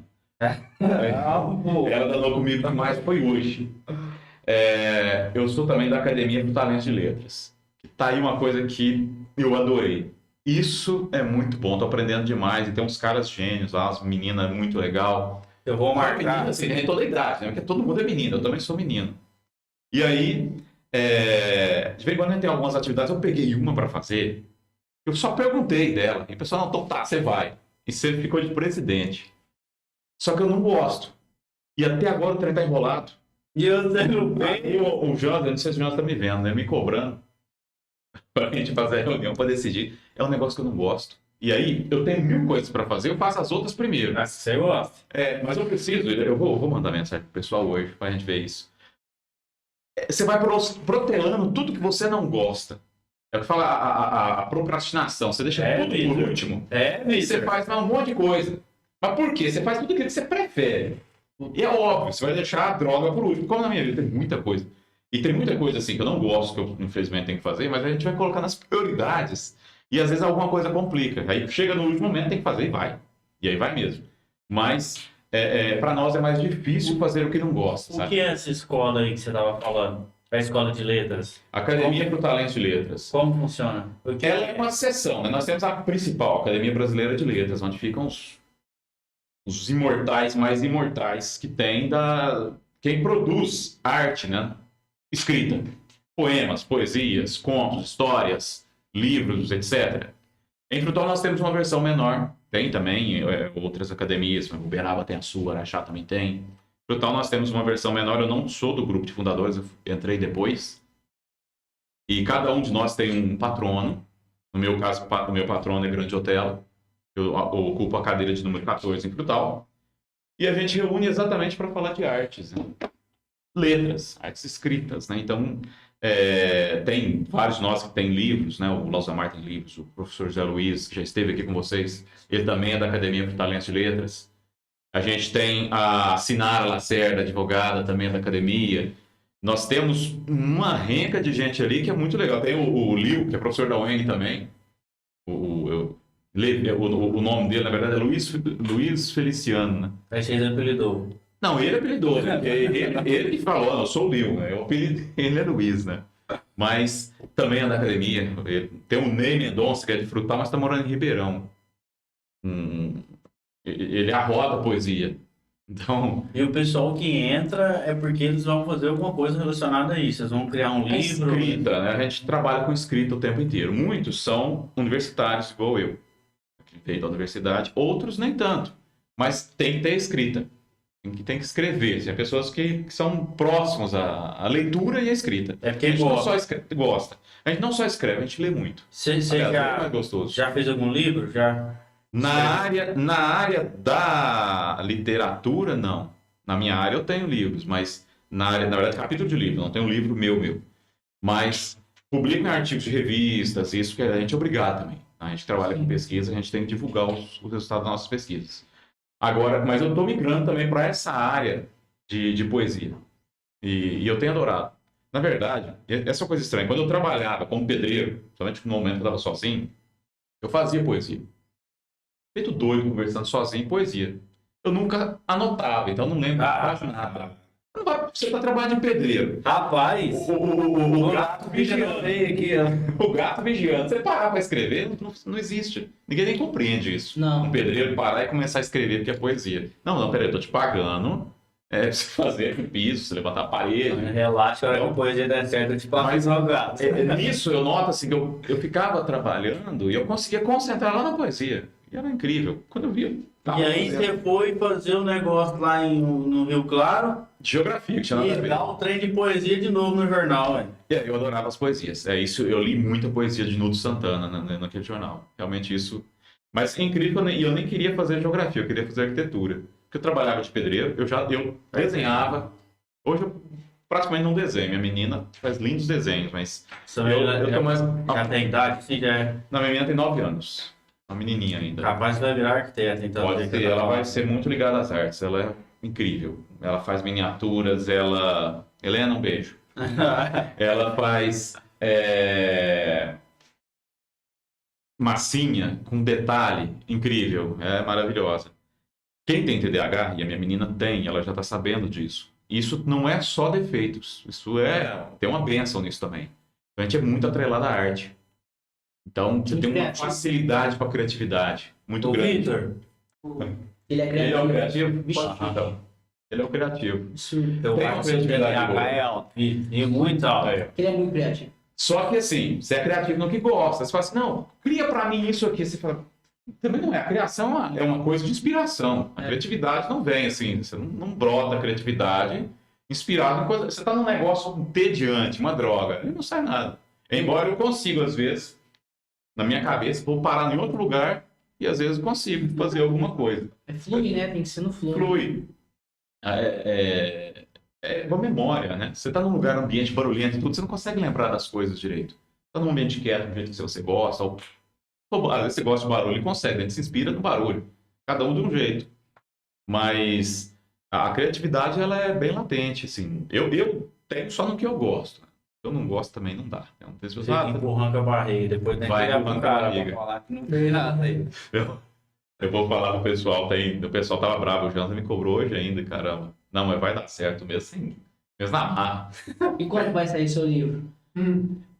Ela danou comigo demais, foi hoje. Eu sou também da Academia do Talento de Letras. Tá aí uma coisa que eu adorei. Isso é muito bom, tô aprendendo demais. E tem uns caras gênios lá, umas meninas muito legal. Eu vou Uma menina, marcar. assim, tem toda a idade, né? Porque todo mundo é menino, eu também sou menino. E aí, de vez em quando a gente tem algumas atividades, eu peguei uma para fazer, eu só perguntei dela. E o pessoal, não, então tá, você vai. E você ficou de presidente. Só que eu não gosto. E até agora o trem tá enrolado. E eu não Aí o Jordan, não sei se o Jordan tá me vendo, né? Me cobrando pra gente fazer a reunião para decidir. É um negócio que eu não gosto. E aí, eu tenho 1000 coisas para fazer, eu faço as outras primeiro. Mas você gosta. Mas eu preciso, eu vou mandar mensagem pro pessoal hoje pra gente ver isso. Você vai protelando tudo que você não gosta. É o que fala a procrastinação. Você deixa tudo por Vitor. último. É, E você Vitor. faz um monte de coisa. Mas por quê? Você faz tudo aquilo que você prefere. E é óbvio, você vai deixar a droga por último. Como na minha vida tem muita coisa. E tem muita coisa assim que eu não gosto, que eu infelizmente tenho que fazer, mas a gente vai colocar nas prioridades. E às vezes alguma coisa complica. Aí chega no último momento, tem que fazer e vai. E aí vai mesmo. Mas para nós é mais difícil fazer o que não gosta, O sabe? que é essa escola aí que você estava falando? É a escola de letras. Academia para o Talento de Letras. Como funciona? Porque Ela é uma seção, né? Nós temos a principal, Academia Brasileira de Letras, onde ficam os imortais mais imortais que tem quem produz arte, né? Escrita. Poemas, poesias, contos, histórias, livros, etc. Em Frutal nós temos uma versão menor, tem também outras academias, Uberaba tem a sua, Araxá também tem. Em Frutal nós temos uma versão menor, eu não sou do grupo de fundadores, eu entrei depois. E cada um de nós tem um patrono, no meu caso o meu patrono é Grande Otelo, eu ocupo a cadeira de número 14 em Frutal. E a gente reúne exatamente para falar de artes, né? Letras, artes escritas, né? Então, tem vários de nós que tem livros, né? O Lausamar tem livros, o professor José Luiz, que já esteve aqui com vocês, ele também é da Academia para Talentos de Letras. A gente tem a Sinara Lacerda, advogada, também é da Academia. Nós temos uma renca de gente ali que é muito legal. Tem o Lil, que é professor da UENG também. O nome dele, na verdade, é Luiz Feliciano, né? aí vocês apelidou. Não, ele apelidou, né? Ele que falou, eu sou o Lil, né? O apelido dele é Luiz, né? Mas também é da academia. Tem o Ney Mendonça, que é de Frutal, mas está morando em Ribeirão. Ele arroda a poesia. Então, E o pessoal que entra é porque eles vão fazer alguma coisa relacionada a isso. Eles vão criar um a livro. escrita, né? A gente trabalha com escrita o tempo inteiro. Muitos são universitários, igual eu, que veio da universidade. Outros nem tanto. Mas tem que ter escrita. Tem que escrever. Tem pessoas que são próximos à leitura e à escrita. É porque A gente não gosta. só gosta. A gente não só escreve, a gente lê muito. Você Aliás, é mais gostoso. já fez algum livro? Já? Na área da literatura, não. Na minha área eu tenho livros, mas na área, na verdade, capítulo de livro, não tem um livro meu. Mas publico em artigos de revistas, isso que a gente é obrigado também. A gente trabalha com pesquisa, a gente tem que divulgar os resultados das nossas pesquisas. Agora, mas eu estou migrando também para essa área de poesia. E eu tenho adorado. Na verdade, essa é uma coisa estranha. Quando eu trabalhava como pedreiro, somente no momento que eu estava sozinho, eu fazia poesia. Feito doido, conversando sozinho, poesia. Eu nunca anotava, então eu não lembro quase nada. Você está trabalhando de pedreiro. Rapaz, O gato vigiando. aqui, ó. O gato vigiando. Você parar para escrever, não existe. Ninguém nem compreende isso. Não. Um pedreiro parar e começar a escrever porque é poesia. Não, peraí, eu tô te pagando. Pra você fazer o piso, você levantar a parede. Relaxa, a hora que a poesia der certo, eu te passo no gato. Nisso eu noto assim que eu ficava trabalhando e eu conseguia concentrar lá na poesia. E era incrível. Quando eu via. E aí você foi fazer um negócio lá no Rio Claro Geografia, que tinha nada a e ver. dar um trem de poesia de novo no jornal, velho. Eu adorava as poesias. É isso, eu li muita poesia de Nudo Santana naquele jornal. Realmente isso. Mas é incrível, e eu nem queria fazer geografia, eu queria fazer arquitetura. Porque eu trabalhava de pedreiro, eu desenhava. Hoje eu praticamente não desenho. Minha menina faz lindos desenhos, mas eu tô mais. Já tem idade, assim, já é. Não, minha menina tem 9 anos. Uma menininha ainda. Capaz vai virar arquiteta, então. Pode ser, ela vai ser muito ligada às artes. Ela é incrível. Ela faz miniaturas, Helena, um beijo. Ela faz massinha com detalhe incrível, é maravilhosa. Quem tem TDAH, e a minha menina tem, ela já está sabendo disso. Isso não é só defeitos, tem uma bênção nisso também. A gente é muito atrelado à arte. Então, você tem uma facilidade para a criatividade muito O grande. Vitor, Ele é Ele é o criativo? Vixe. Então, ele é o criativo. eu Tem acho uma que o criatividade TDAH boa. é alto. E muito alto. Ele é muito criativo. Só que assim, você é criativo no que gosta. Você fala assim, não, cria pra mim isso aqui. Você fala, também não é. A criação é uma coisa de inspiração. A criatividade não vem assim, você não brota a criatividade inspirado em coisa. Você tá num negócio entediante, uma droga, e não sai nada. Embora eu consiga, às vezes, na minha cabeça, vou parar em outro lugar e às vezes consigo fazer alguma coisa. Flui, né? Tem que ser no flow. Flui. É uma memória, né? Você está num lugar, ambiente barulhento e tudo, você não consegue lembrar das coisas direito. Está num ambiente quieto, do jeito que você gosta, ou às vezes você gosta de barulho e consegue, a gente se inspira no barulho. Cada um de um jeito. Mas a criatividade, ela é bem latente, assim. Eu tenho só no que eu gosto. Eu não gosto também, não dá. Eu não sei se você... Você empurrando com a barriga, depois tem que Vai chegar pro empurrando com a cara barriga. pra falar que não fez nada aí. Eu vou falar pro pessoal, o pessoal tava bravo, o Janta me cobrou hoje ainda, caramba. Não, mas vai dar certo mesmo, assim, mesmo na marra. E quando vai sair seu livro?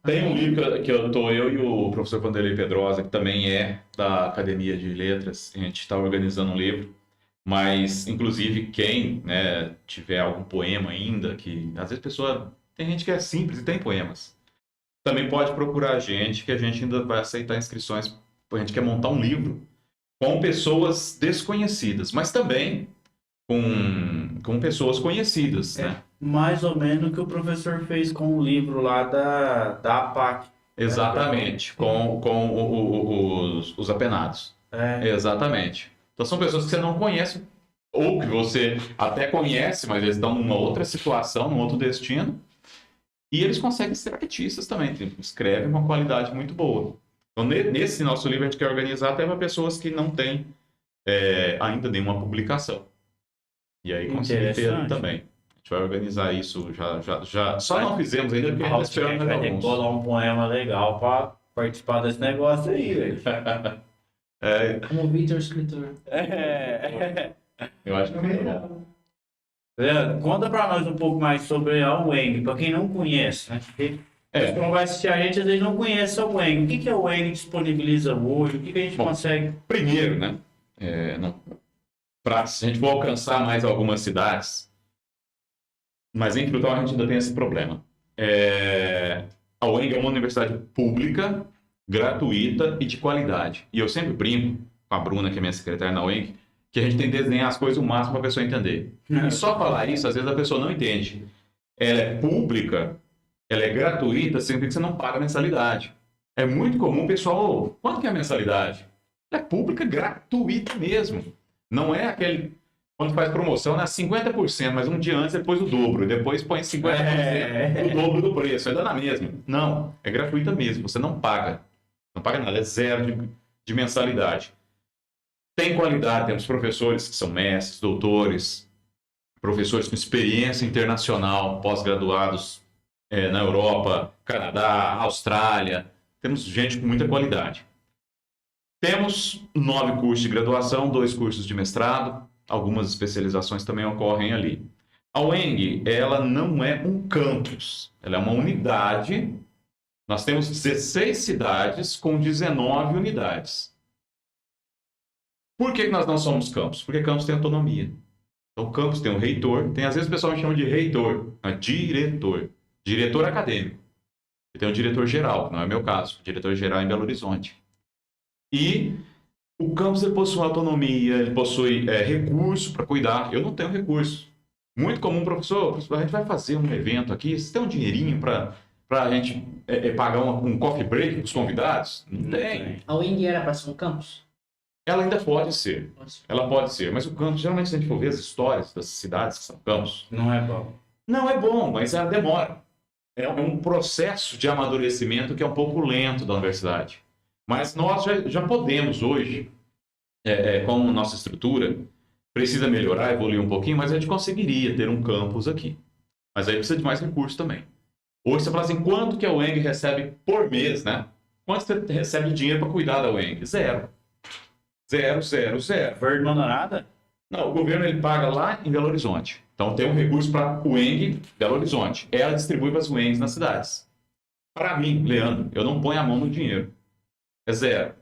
Tem um livro que eu e o professor Vanderlei Pedrosa, que também é da Academia de Letras, a gente está organizando um livro, mas, inclusive, quem, né, tiver algum poema ainda, que às vezes a pessoa, tem gente que é simples e tem poemas, também pode procurar a gente, que a gente ainda vai aceitar inscrições, a gente quer montar um livro com pessoas desconhecidas, mas também com pessoas conhecidas, né? Mais ou menos o que o professor fez com o livro lá da APAC. Exatamente, com os apenados. Exatamente. Então são pessoas que você não conhece, ou que você até conhece, mas eles estão numa outra situação, num outro destino, e eles conseguem ser artistas também, escrevem com uma qualidade muito boa. Então, nesse nosso livro, a gente quer organizar até para pessoas que não têm ainda nenhuma publicação. E aí conseguir ter ali também. A gente vai organizar isso já. Só não fizemos ainda porque a gente está esperando mais vai ter que alguns. bolar um poema legal para participar desse negócio aí, velho. Como o Vitor, escritor. Eu acho que é bom. Leandro, conta para nós um pouco mais sobre a Weng, para quem não conhece, né? Porque o pessoal vai assistir a gente, às vezes não conhece a Weng. O que a Weng disponibiliza hoje? O que a gente consegue? Primeiro, né? Se a gente for alcançar mais algumas cidades, mas em Frutal a gente ainda tem esse problema. A UENG é uma universidade pública, gratuita e de qualidade. E eu sempre brinco com a Bruna, que é minha secretária na UENG, que a gente tem que desenhar as coisas o máximo para a pessoa entender. E só falar isso, às vezes a pessoa não entende. Ela é pública, ela é gratuita, significa que você não paga mensalidade. É muito comum o pessoal, quanto que é a mensalidade? Ela é pública, gratuita mesmo. Não é aquele Quando faz promoção, é 50%, mas um dia antes depois o dobro. Depois põe 50%, o dobro do preço. É dá na mesma. Não, é gratuita mesmo. Você não paga. Não paga nada, é zero de mensalidade. Tem qualidade, temos professores que são mestres, doutores, professores com experiência internacional, pós-graduados na Europa, Canadá, Austrália. Temos gente com muita qualidade. Temos 9 cursos de graduação, 2 cursos de mestrado, algumas especializações também ocorrem ali. A UENG, ela não é um campus, ela é uma unidade. Nós temos 16 cidades com 19 unidades. Por que nós não somos campus? Porque campus tem autonomia. Então, o campus tem um reitor, às vezes o pessoal me chama de reitor, não é diretor. Diretor acadêmico. E tem um diretor geral, que não é o meu caso. O diretor geral é em Belo Horizonte. E o campus ele possui autonomia, ele possui recurso para cuidar. Eu não tenho recurso. Muito comum, professor, a gente vai fazer um evento aqui, você tem um dinheirinho para a gente pagar um coffee break para os convidados? Não tem. A UENG era para ser um campus? Ela ainda pode ser. Ela pode ser. Mas o campus, geralmente, se a gente for ver as histórias das cidades que são campus... Não é bom. Não é bom, mas ela demora. É um processo de amadurecimento que é um pouco lento da universidade. Mas nós já podemos hoje, com nossa estrutura, precisa melhorar, evoluir um pouquinho, mas a gente conseguiria ter um campus aqui. Mas aí precisa de mais recursos também. Hoje você fala assim, quanto que a UENG recebe por mês, né? Quanto você recebe de dinheiro para cuidar da UENG? Zero. Zero, zero, zero. O governo não dá nada? Não, o governo ele paga lá em Belo Horizonte. Então tem um recurso para a UENG Belo Horizonte. Ela distribui para as UENGs nas cidades. Para mim, Leandro, eu não ponho a mão no dinheiro. É zero.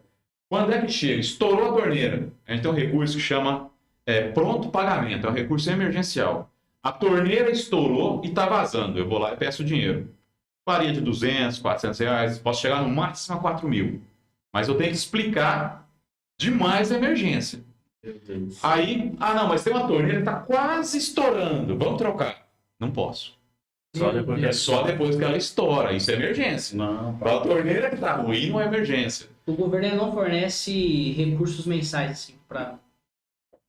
Quando é que chega? Estourou a torneira. A gente tem um recurso que chama pronto pagamento. É um recurso emergencial. A torneira estourou e está vazando. Eu vou lá e peço o dinheiro. Varia de 200, 400 reais. Posso chegar no máximo a 4 mil. Mas eu tenho que explicar demais a emergência. Meu Deus. Aí, não, mas tem uma torneira que está quase estourando. Vamos trocar. Não posso. Só depois que É só depois que ela estoura. Isso é emergência. Não, A torneira que está ruim não é emergência. O governo ele não fornece recursos mensais, assim, para...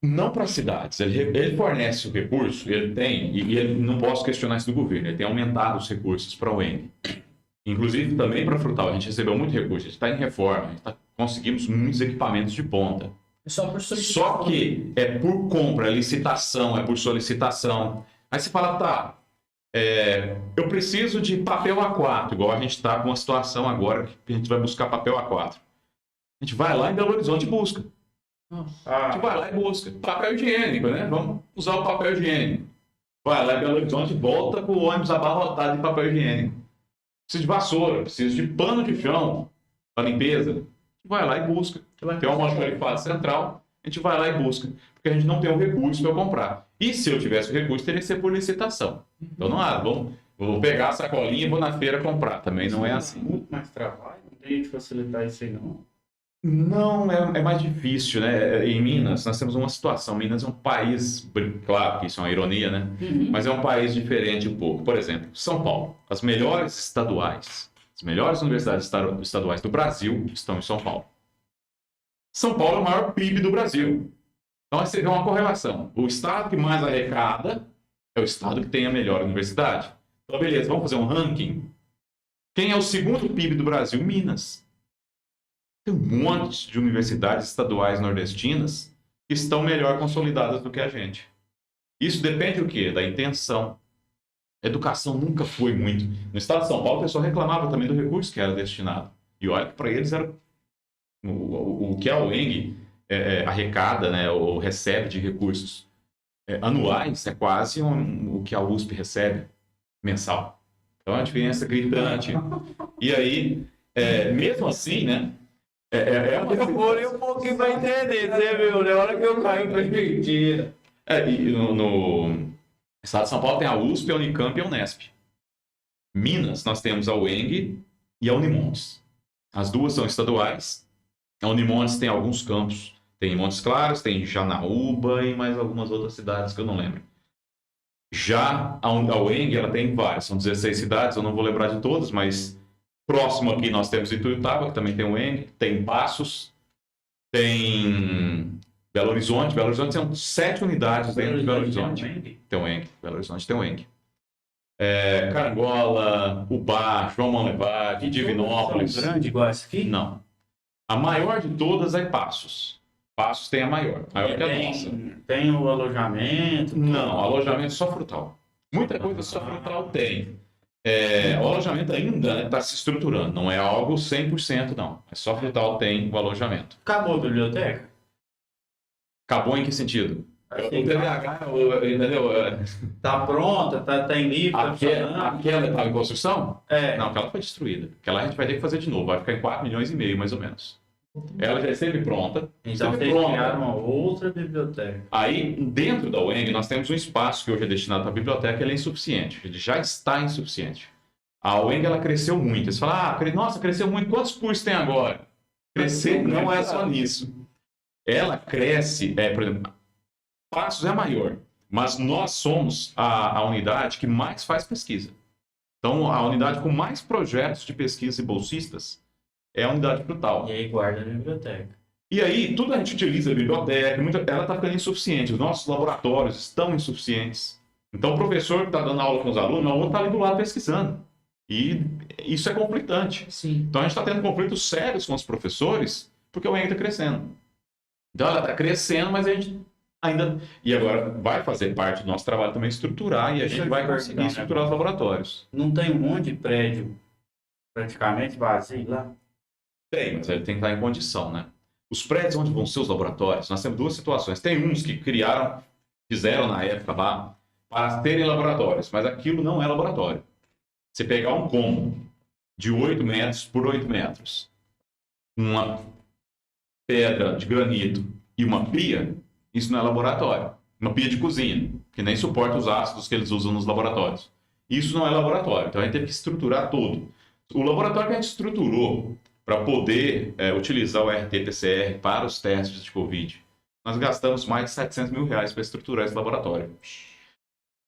Não para cidades. Ele fornece o recurso, ele tem, e ele não posso questionar isso do governo, ele tem aumentado os recursos para a UENG. Inclusive também para a Frutal. A gente recebeu muito recurso, a gente está em reforma, conseguimos muitos equipamentos de ponta. Só por solicitação. Só que é por compra, é licitação, é por solicitação. Aí você fala, tá, eu preciso de papel A4, igual a gente está com uma situação agora que a gente vai buscar papel A4. A gente vai lá em Belo Horizonte e busca. A gente vai lá e busca. Papel higiênico, né? Vamos usar o papel higiênico. Vai lá em Belo Horizonte e volta com o ônibus abarrotado de papel higiênico. Preciso de vassoura, preciso de pano de chão para limpeza. Vai lá e busca. Tem uma almoxarifada central, a gente vai lá e busca. Porque a gente não tem o recurso para eu comprar. E se eu tivesse o recurso, teria que ser por licitação. Então não vou pegar a sacolinha e vou na feira comprar. Também não é assim. Muito mais trabalho, não tem jeito de facilitar isso aí não. Não, é mais difícil, né? Em Minas, nós temos uma situação. Minas é um país, claro que isso é uma ironia, né? Mas é um país diferente um pouco. Por exemplo, São Paulo. As melhores estaduais, as melhores universidades estaduais do Brasil estão em São Paulo. São Paulo é o maior PIB do Brasil. Então, aí você vê uma correlação. O estado que mais arrecada é o estado que tem a melhor universidade. Então, beleza, vamos fazer um ranking. Quem é o segundo PIB do Brasil? Minas. Tem um monte de universidades estaduais nordestinas que estão melhor consolidadas do que a gente. Isso depende do quê? Da intenção. A educação nunca foi muito. No estado de São Paulo, o pessoal reclamava também do recurso que era destinado. E olha que para eles era o que a UENG arrecada, né, ou recebe de recursos anuais, é quase o que a USP recebe mensal. Então é uma diferença gritante. E aí, mesmo assim, né? Demorei um pouquinho pra entender, você viu? Na hora que eu caio, foi mentira. E no estado de São Paulo tem a USP, a Unicamp e a Unesp. Minas, nós temos a UENG e a Unimontes. As duas são estaduais. A Unimontes tem alguns campos. Tem em Montes Claros, tem em Janaúba e mais algumas outras cidades que eu não lembro. Já a UENG, ela tem várias. São 16 cidades, eu não vou lembrar de todas, mas... Próximo aqui nós temos Ituiutaba, que também tem o UENG, tem Passos, tem Belo Horizonte são 7 unidades dentro de Belo Horizonte. Também. Tem o ENG. Belo Horizonte tem o ENG. Carangola, Ubá, João Monlevade, Divinópolis. São grande igual essa aqui? Não. A maior de todas é Passos. Passos tem a maior. Maior que a nossa. Tem o alojamento? Não, alojamento só frutal. Muita coisa só frutal tem. O alojamento ainda está se estruturando. Não é algo 100%, não. É só frutal tem o alojamento. Acabou a biblioteca? Acabou em que sentido? Assim, O TDAH, entendeu? tá pronta, tá em livro, tá funcionando? Aquela estava em construção? É. Não, aquela foi destruída. Aquela a gente vai ter que fazer de novo. Vai ficar em 4,5 milhões, mais ou menos. Ela já esteve pronta. Então esteve vocês pronta. criaram uma outra biblioteca. Aí, dentro da UENG, nós temos um espaço que hoje é destinado para a biblioteca, ele é insuficiente. Ele já está insuficiente. A UENG, ela cresceu muito. Você fala, nossa, cresceu muito. Quantos cursos tem agora? Crescer não é só nisso. Ela cresce, por exemplo, Passos é a maior, mas nós somos a unidade que mais faz pesquisa. Então, a unidade com mais projetos de pesquisa e bolsistas é a unidade frutal. E aí guarda a biblioteca. E aí, tudo a gente utiliza a biblioteca, ela está ficando insuficiente, os nossos laboratórios estão insuficientes. Então, o professor que está dando aula com os alunos, o aluno está ali do lado pesquisando. E isso é conflitante. Sim. Então, a gente está tendo conflitos sérios com os professores, porque o ENG está crescendo. Então, ela está crescendo, mas a gente ainda... E agora vai fazer parte do nosso trabalho também estruturar, e a Deixa gente eu vai te conseguir perguntar, estruturar os laboratórios. Não tem um monte de prédio praticamente vazio lá? Tem, mas ele tem que estar em condição, né? Os prédios onde vão ser os laboratórios, nós temos duas situações. Tem uns que fizeram na época lá, para terem laboratórios, mas aquilo não é laboratório. Você pegar um cômodo de 8 metros por 8 metros, uma pedra de granito e uma pia, isso não é laboratório. Uma pia de cozinha, que nem suporta os ácidos que eles usam nos laboratórios. Isso não é laboratório, então a gente teve que estruturar tudo. O laboratório que a gente estruturou para poder utilizar o RT-PCR para os testes de Covid, nós gastamos mais de R$700 mil para estruturar esse laboratório.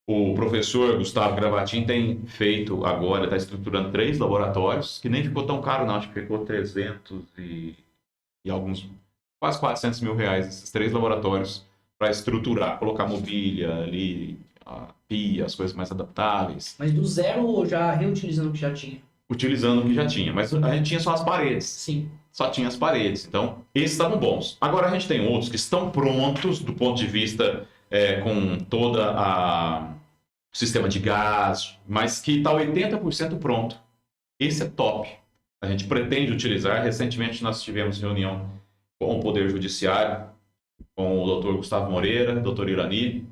O professor Gustavo Gravatin tem feito agora, está estruturando 3 laboratórios, que nem ficou tão caro não, acho que ficou 300 e alguns, quase R$400 mil esses 3 laboratórios para estruturar, colocar mobília ali, a pia, as coisas mais adaptáveis. Mas do zero ou já reutilizando o que já tinha? Utilizando o que já tinha, mas a gente tinha só as paredes. Sim. Só tinha as paredes, então esses estavam bons. Agora a gente tem outros que estão prontos do ponto de vista com toda o sistema de gás, mas que está 80% pronto. Esse é top. A gente pretende utilizar. Recentemente nós tivemos reunião com o Poder Judiciário, com o Dr. Gustavo Moreira, Dr. Irani,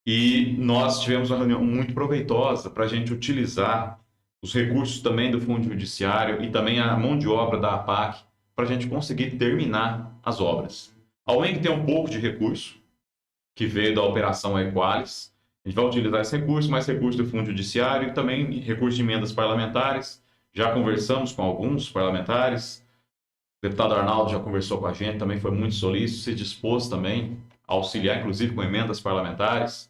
e nós tivemos uma reunião muito proveitosa para a gente utilizar os recursos também do Fundo Judiciário e também a mão de obra da APAC para a gente conseguir terminar as obras. A UENG tem um pouco de recurso que veio da Operação Equalis. A gente vai utilizar esse recurso, mais recurso do Fundo Judiciário e também recurso de emendas parlamentares. Já conversamos com alguns parlamentares. O deputado Arnaldo já conversou com a gente, também foi muito solícito, se dispôs também a auxiliar, inclusive com emendas parlamentares.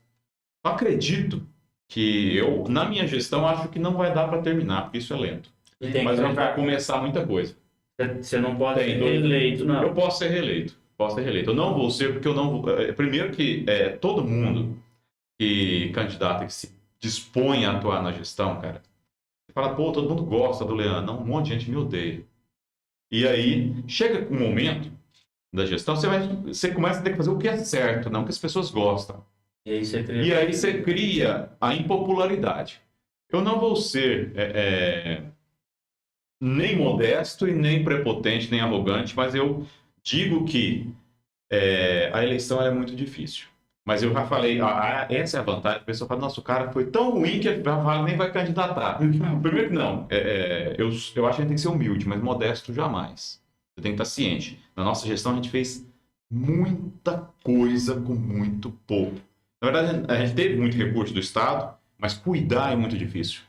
Eu acredito que na minha gestão, acho que não vai dar para terminar, porque isso é lento. Mas a gente vai começar muita coisa. Você não pode ser reeleito, não. Eu posso ser reeleito. Eu não vou ser, porque eu não vou... Primeiro que todo mundo que candidata, que se dispõe a atuar na gestão, cara, você fala, pô, todo mundo gosta do Leandro. Não, um monte de gente me odeia. E aí, chega um momento da gestão, você começa a ter que fazer o que é certo, não o que as pessoas gostam. E aí você cria a impopularidade. Eu não vou ser nem modesto e nem prepotente, nem arrogante, mas eu digo que a eleição é muito difícil. Mas eu já falei, essa é a vantagem. A pessoa fala, nossa, o cara foi tão ruim que nem vai candidatar. Primeiro que não, eu acho que a gente tem que ser humilde, mas modesto jamais. Você tem que estar ciente. Na nossa gestão a gente fez muita coisa com muito pouco. Na verdade, a gente teve muito recurso do Estado, mas cuidar é muito difícil.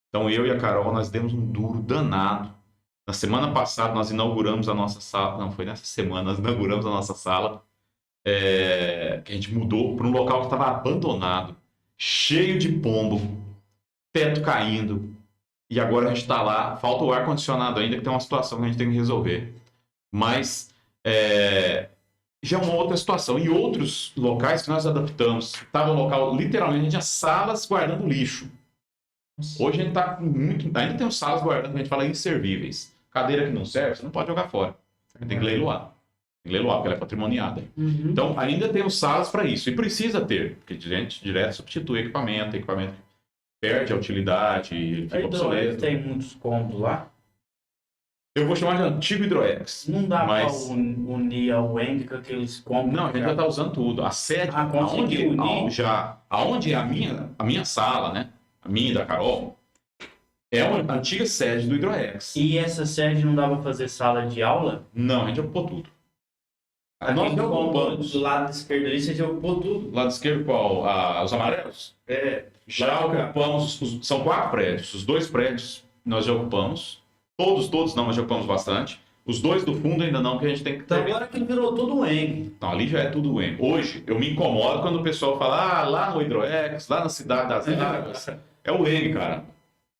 Então, eu e a Carol, nós demos um duro danado. Na semana passada, nós inauguramos a nossa sala. Não, foi nessa semana, nós inauguramos a nossa sala. Que a gente mudou para um local que estava abandonado, cheio de pombo, teto caindo. E agora a gente está lá. Falta o ar-condicionado ainda, que tem uma situação que a gente tem que resolver. Mas já é uma outra situação. E outros locais que nós adaptamos, estava no local, literalmente, tinha salas guardando lixo. Hoje a gente está com muito. Ainda tem salas guardando, que a gente fala inservíveis. Cadeira que não serve, você não pode jogar fora. Você tem que leiloar. Tem que leiloar, porque ela é patrimoniada. Uhum. Então, ainda temos salas para isso. E precisa ter, porque a gente direto substitui equipamento perde a utilidade, ele fica obsoleto. Tem muitos cômodos lá. Eu vou chamar de antigo Hidroex. Não dá Mas- pra unir a Weng com aqueles cômodos. Não, a gente já está usando tudo. A sede, conseguiu unir? aonde é a minha sala, né? A minha e da Carol, é uma antiga sede do Hidroex. E essa sede não dá pra fazer sala de aula? Não, a gente ocupou tudo. Nós Aquele não cômodo ocupamos. do lado esquerdo ali, você já ocupou tudo. Lado esquerdo, qual? Os amarelos? Já ocupamos, são 4 prédios. Os 2 prédios nós já ocupamos. Todos não, nós já ocupamos bastante. Os 2 do fundo ainda não, que a gente tem que Então terminar. agora que virou tudo Weng. Não, ali já é tudo Weng. Hoje, eu me incomodo quando o pessoal fala, lá no Hidroex, lá na Cidade das Águas, é o Weng, cara.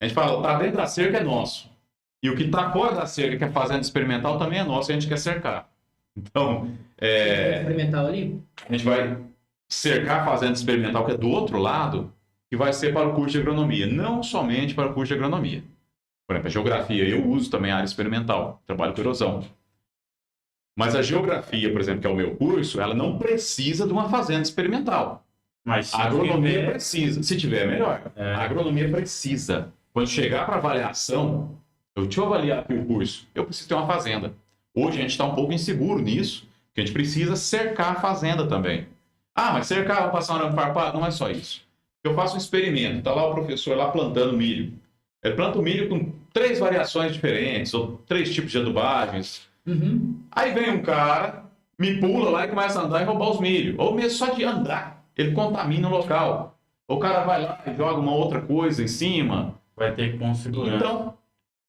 A gente fala, tá dentro da cerca é nosso. E o que tá fora da cerca, que é fazenda experimental, também é nosso, e a gente quer cercar. Então, Experimental ali? a gente vai cercar a fazenda experimental, que é do outro lado, que vai ser para o curso de agronomia, não somente para o curso de agronomia. Por exemplo, a geografia, eu uso também a área experimental, trabalho com erosão. Mas a geografia, por exemplo, que é o meu curso, ela não precisa de uma fazenda experimental. Mas A agronomia precisa, se tiver, melhor. É. A agronomia precisa. Quando chegar para avaliação, deixa eu avaliar aqui o curso, eu preciso ter uma fazenda. Hoje a gente está um pouco inseguro nisso, porque a gente precisa cercar a fazenda também. Ah, mas cercar, vou passar um arame farpado? Não é só isso. Eu faço um experimento, está lá o professor lá plantando milho. Ele planta o milho com 3 variações diferentes, ou 3 tipos de adubagens. Uhum. Aí vem um cara, me pula lá e começa a andar e roubar os milho. Ou mesmo só de andar, ele contamina o local. O cara vai lá e joga uma outra coisa em cima. vai ter que pôr um segurança. Então,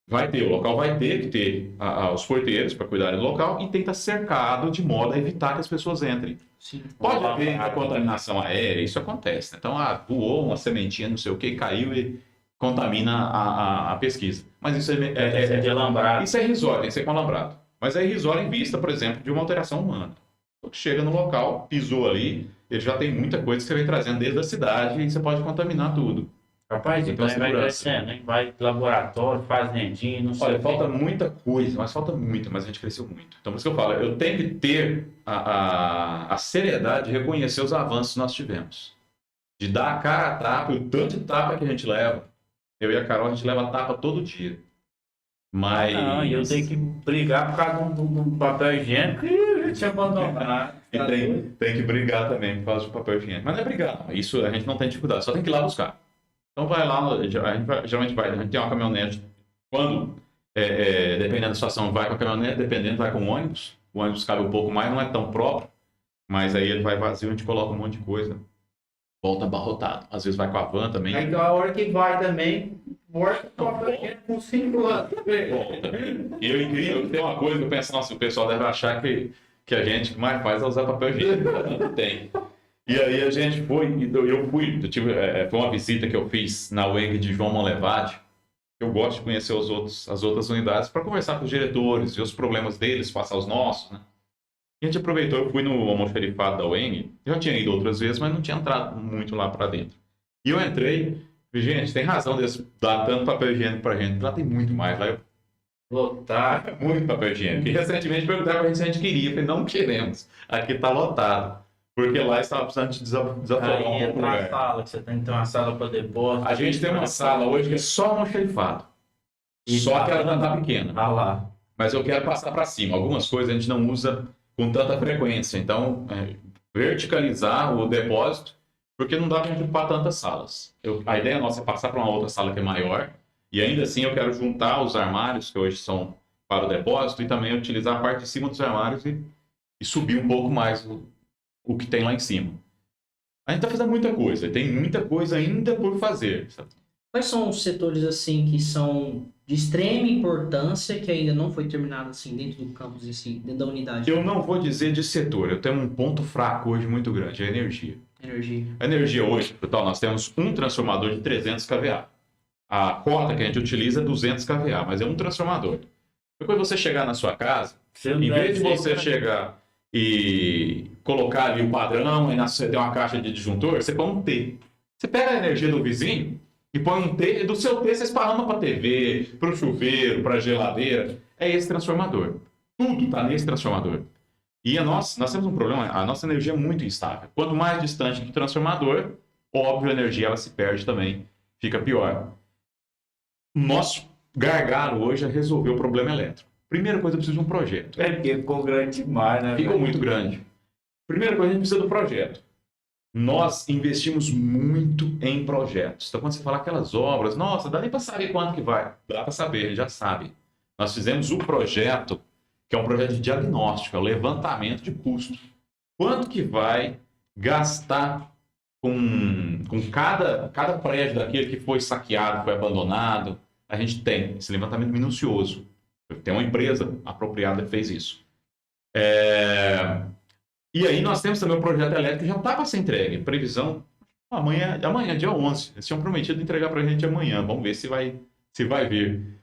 o local vai ter que ter os porteiros para cuidar do local e tem que estar cercado de modo a evitar que as pessoas entrem. Sim. Pode haver a contaminação aérea, isso acontece. Né? Então, voou uma sementinha, não sei o que, caiu e contamina a pesquisa. Mas isso Deve ser de alambrado. isso é irrisório, tem que ser com alambrado. Mas é irrisório em vista, por exemplo, de uma alteração humana. Então, chega no local, pisou ali, ele já tem muita coisa que você vem trazendo desde a cidade e você pode contaminar tudo. Rapaz, Então, então vai segurança. crescendo, hein? Vai laboratório, fazendinha, não sei Olha, o falta quê. muita coisa, mas falta muita, mas a gente cresceu muito. Então, por isso que eu falo, eu tenho que ter a seriedade de reconhecer os avanços que nós tivemos. De dar a cara a tapa, e o tanto de tapa que a gente leva. Eu e a Carol, a gente leva tapa todo dia. Mas... Não, e eu tenho que brigar por causa do papel higiênico e a gente abandonar. E tem que brigar também por causa do papel higiênico. Mas não é brigar, não. Isso a gente não tem dificuldade, só tem que ir lá buscar. Então vai lá, geralmente a gente tem uma caminhonete. Quando, dependendo da situação, vai com a caminhonete, dependendo, vai com o ônibus. O ônibus cabe um pouco mais, não é tão próprio, mas aí ele vai vazio, a gente coloca um monte de coisa. Volta abarrotado. Às vezes vai com a van também. Aí a hora que vai também, volta com papel higiênico com 5 anos. E o incrível que tem uma coisa que eu penso, nossa, o pessoal deve achar que a gente que mais faz é usar papel higiênico. Não tem. E aí a gente foi, foi uma visita que eu fiz na UENG de João Monlevade. Eu gosto de conhecer as outras unidades para conversar com os diretores, ver os problemas deles, passar os nossos, né? E a gente aproveitou, eu fui no almoxarifado da UENG, eu já tinha ido outras vezes, mas não tinha entrado muito lá para dentro. E eu entrei, gente, tem razão de dar tanto papel higiênico pra gente, lá tem muito mais, lá eu Lotar. muito papel higiênico. E recentemente perguntaram pra gente se a gente queria. Eu falei, não queremos. Aqui tá lotado. Porque lá estava precisando de desafogar Aí um pouco o entra na lugar. sala, que você tem que ter uma sala para depósito. A gente tem uma sala hoje que é só almoxarifado. Só que ela tá pequena. Ah lá. Mas eu quero passar para cima. Algumas coisas a gente não usa com tanta frequência. Então, verticalizar o depósito, porque não dá para ocupar tantas salas. A ideia nossa é passar para uma outra sala que é maior. E ainda assim eu quero juntar os armários, que hoje são para o depósito, e também utilizar a parte de cima dos armários e subir um pouco mais o que tem lá em cima. A gente está fazendo muita coisa, tem muita coisa ainda por fazer. Sabe? Quais são os setores assim que são de extrema importância que ainda não foi terminado assim dentro do campus em si, dentro da unidade? Eu não vou dizer de setor, eu tenho um ponto fraco hoje muito grande, é a energia. Energia. A energia hoje, total, nós temos um transformador de 300 kVA. A cota que a gente utiliza é 200 kVA, mas é um transformador. Depois você chegar na sua casa, em vez de você chegar e colocar ali o padrão, e você tem uma caixa de disjuntor, você põe um T. Você pega a energia do vizinho e põe um T, e do seu T você esparrama para a TV, para o chuveiro, para a geladeira. É esse transformador. Tudo está nesse transformador. E nós temos um problema, a nossa energia é muito instável. Quanto mais distante do transformador, óbvio, a energia ela se perde também, fica pior. Nosso gargalo hoje é resolver o problema elétrico. Primeira coisa, eu preciso de um projeto. É porque ficou grande demais, né? Ficou muito grande. Primeira coisa, a gente precisa do projeto. Nós investimos muito em projetos. Então, quando você fala aquelas obras, nossa, dá nem para saber quanto que vai. Dá para saber, a gente já sabe. Nós fizemos o projeto, que é um projeto de diagnóstico, é o levantamento de custo. Quanto que vai gastar com cada prédio daquele que foi saqueado, foi abandonado? A gente tem esse levantamento minucioso. Tem uma empresa apropriada que fez isso. E aí nós temos também o projeto elétrico que já está para ser entregue. Previsão amanhã, dia 11. Eles tinham prometido entregar para a gente amanhã. Vamos ver se vai vir.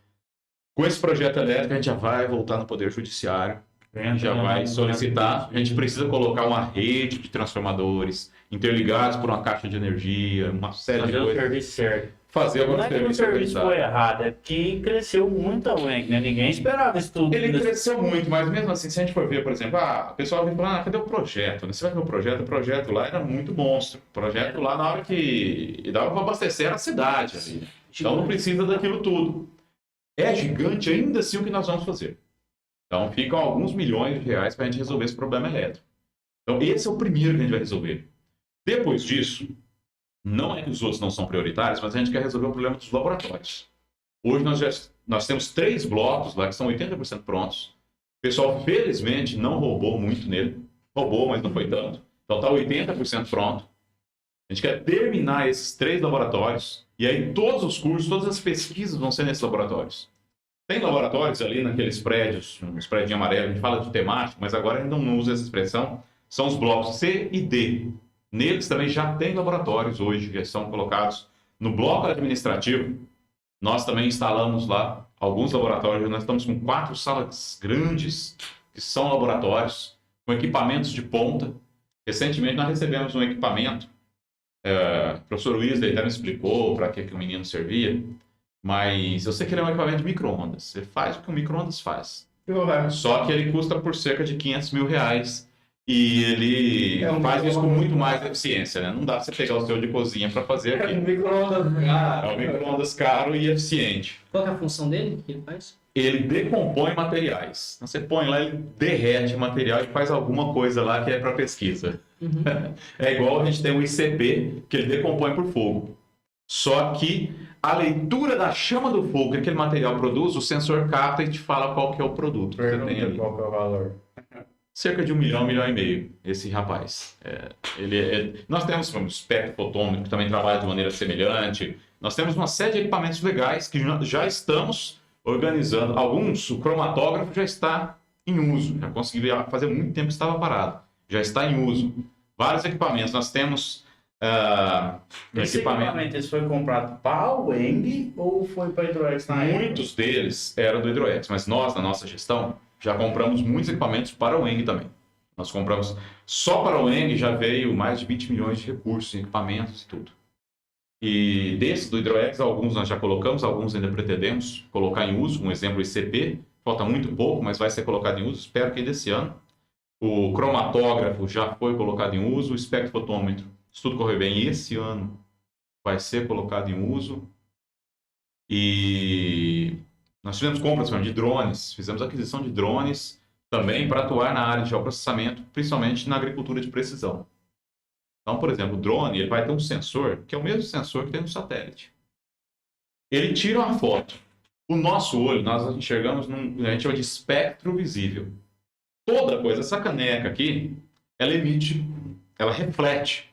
Com esse projeto elétrico, a gente já vai voltar no Poder Judiciário. A gente já vai solicitar. A gente precisa colocar uma rede de transformadores interligados por uma caixa de energia, uma série de Fazer o coisas. serviço certo. Fazer Não é que o serviço foi errado, é que cresceu muito a UENG, né? Ninguém esperava isso tudo. Ele cresceu muito, mas mesmo assim, se a gente for ver, por exemplo, o pessoal vem falar, cadê o projeto? Você vai ver o projeto lá era muito monstro. O projeto lá, na hora que dava para abastecer a cidade ali. Então não precisa daquilo tudo. É gigante ainda assim o que nós vamos fazer. Então ficam alguns milhões de reais para a gente resolver esse problema elétrico. Então esse é o primeiro que a gente vai resolver. Depois disso, não é que os outros não são prioritários, mas a gente quer resolver o problema dos laboratórios. Hoje nós temos 3 blocos lá que são 80% prontos. O pessoal, felizmente, não roubou muito nele. Roubou, mas não foi tanto. Então está 80% pronto. A gente quer terminar esses 3 laboratórios. E aí todos os cursos, todas as pesquisas vão ser nesses laboratórios. Tem laboratórios ali naqueles prédios, uns prédios amarelos, a gente fala de temático, mas agora a gente não usa essa expressão. São os blocos C e D. Neles também já tem laboratórios hoje, que são colocados no bloco administrativo. Nós também instalamos lá alguns laboratórios. Nós estamos com 4 salas grandes, que são laboratórios, com equipamentos de ponta. Recentemente nós recebemos um equipamento. O professor Wesley até me explicou para que o menino servia. Mas eu sei que ele é um equipamento de micro-ondas. Você faz o que o micro-ondas faz. Só que ele custa por cerca de R$500 mil. E ele faz isso com muito mais eficiência, né? Não dá pra você pegar o seu de cozinha para fazer aqui. É um micro-ondas caro e eficiente. Qual que é a função dele que ele faz? Ele decompõe materiais. Então, você põe lá, ele derrete o material e faz alguma coisa lá que é para pesquisa. Uhum. É igual a gente tem o ICP, que ele decompõe por fogo. Só que a leitura da chama do fogo que aquele material produz, o sensor capta e te fala qual que é o produto que você tem ali. Qual que é o valor? Cerca de 1 milhão, 1,5 milhão, esse rapaz. Nós temos o espectro fotômetro, que também trabalha de maneira semelhante. Nós temos uma série de equipamentos legais que já estamos organizando. Alguns, o cromatógrafo já está em uso. Já consegui fazer muito tempo que estava parado. Já está em uso. Vários equipamentos. Nós temos Esse equipamento esse foi comprado para a UENG ou foi para a Hidroex na época? Muitos deles eram do Hidroex, mas nós, na nossa gestão, já compramos muitos equipamentos para o ENG também. Nós compramos só para o ENG, já veio mais de 20 milhões de recursos em equipamentos e tudo. E desses do Hidroex, alguns nós já colocamos, alguns ainda pretendemos colocar em uso. Um exemplo, o ICP, falta muito pouco, mas vai ser colocado em uso, espero que desse ano. O cromatógrafo já foi colocado em uso, o espectrofotômetro, se tudo correr bem, esse ano vai ser colocado em uso. E nós fizemos compras de drones, fizemos aquisição de drones também para atuar na área de geoprocessamento, principalmente na agricultura de precisão. Então, por exemplo, o drone ele vai ter um sensor, que é o mesmo sensor que tem no satélite. Ele tira uma foto. O nosso olho, nós enxergamos, a gente chama de espectro visível. Toda coisa, essa caneca aqui, ela emite, ela reflete.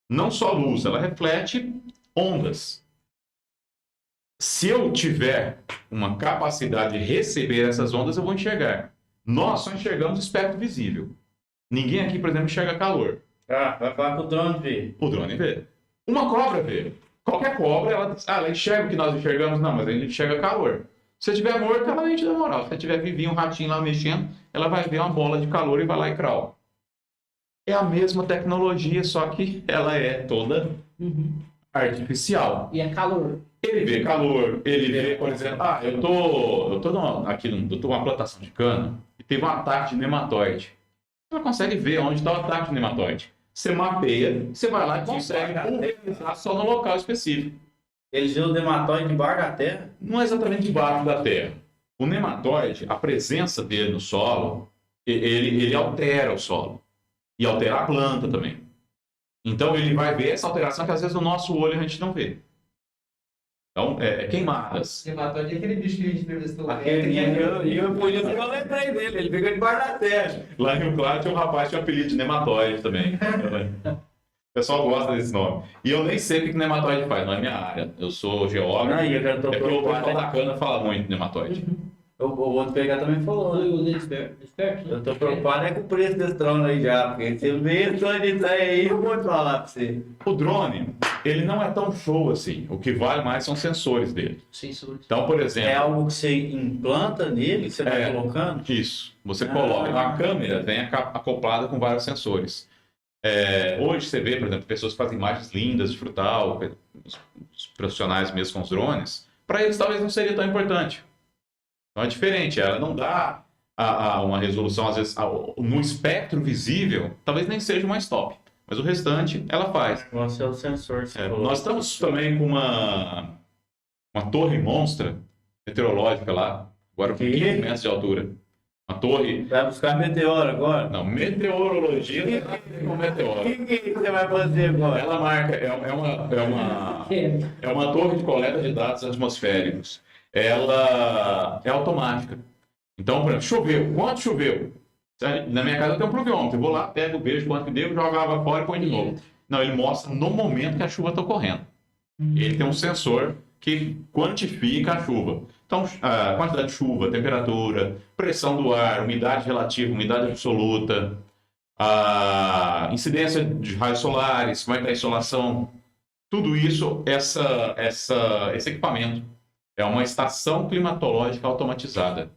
Não só luz, ela reflete ondas. Se eu tiver uma capacidade de receber essas ondas, eu vou enxergar. Nós só enxergamos espectro visível. Ninguém aqui, por exemplo, enxerga calor. Vai falar que o drone vê. O drone vê. Uma cobra vê. Qualquer cobra, ela enxerga o que nós enxergamos. Não, mas a gente enxerga calor. Se estiver morto, ela nem te dá moral. Se tiver vivinho, um ratinho lá mexendo, ela vai ver uma bola de calor e vai lá e crau. É a mesma tecnologia, só que ela é toda artificial. E é calor. Ele vê calor, ele vê, por exemplo, eu tô numa plantação de cana e teve um ataque de nematóide. Você consegue ver onde está o ataque de nematóide. Você mapeia, você vai lá e consegue pulverizar só no local específico. Eles viram o nematóide debaixo da terra? Não é exatamente debaixo da terra. O nematóide, a presença dele no solo, ele altera o solo. E altera a planta também. Então ele vai ver essa alteração que às vezes no nosso olho a gente não vê. Então, queimadas. Nematóide é aquele bicho que a gente entrevistou. Eu lembrei dele, ele fica debaixo da terra. Lá em Rio Claro tinha um rapaz que tinha um apelido de nematóide também. O pessoal gosta desse nome. E eu nem sei o que que nematóide faz, não é minha área. Eu sou geógrafo. Aí, eu tô É que o pessoal preocupado. da cana fala muito de nematóide. O outro pegar também falou, Foi né? o desperto, Eu tô preocupado com o preço desse drone aí já, porque se eu ver esse drone aí, eu vou te falar pra você. O drone, ele não é tão show assim. O que vale mais são os sensores dele. Sensores. Então, por É exemplo, algo que você implanta nele, que você vai É. colocando? isso. Você coloca. A câmera vem acoplada com vários sensores. Hoje você vê, por exemplo, pessoas que fazem imagens lindas de frutal, os profissionais mesmo com os drones. Para eles talvez não seria tão importante. Então é diferente, ela não dá uma resolução, às vezes, no espectro visível, talvez nem seja mais top. Mas o restante, ela faz. O negócio é o sensor que você coloca. Nós estamos também com uma torre monstra meteorológica lá, agora com 15 metros de altura. Uma torre... Vai buscar meteoro agora? Não, meteorologia não tem nada a ver com O meteoro. que você vai fazer agora? Ela marca, é uma torre de coleta de dados atmosféricos. Ela é automática. Então, por exemplo, choveu. Quanto choveu? Na minha casa tem um pluviômetro. Eu vou lá, pego, vejo quanto que deu, jogo a água fora e põe de novo. Não, ele mostra no momento que a chuva está ocorrendo. Ele tem um sensor que quantifica a chuva. Então, a quantidade de chuva, temperatura, pressão do ar, umidade relativa, umidade absoluta, a incidência de raios solares, como é que está a insolação. Tudo isso, esse equipamento é uma estação climatológica automatizada.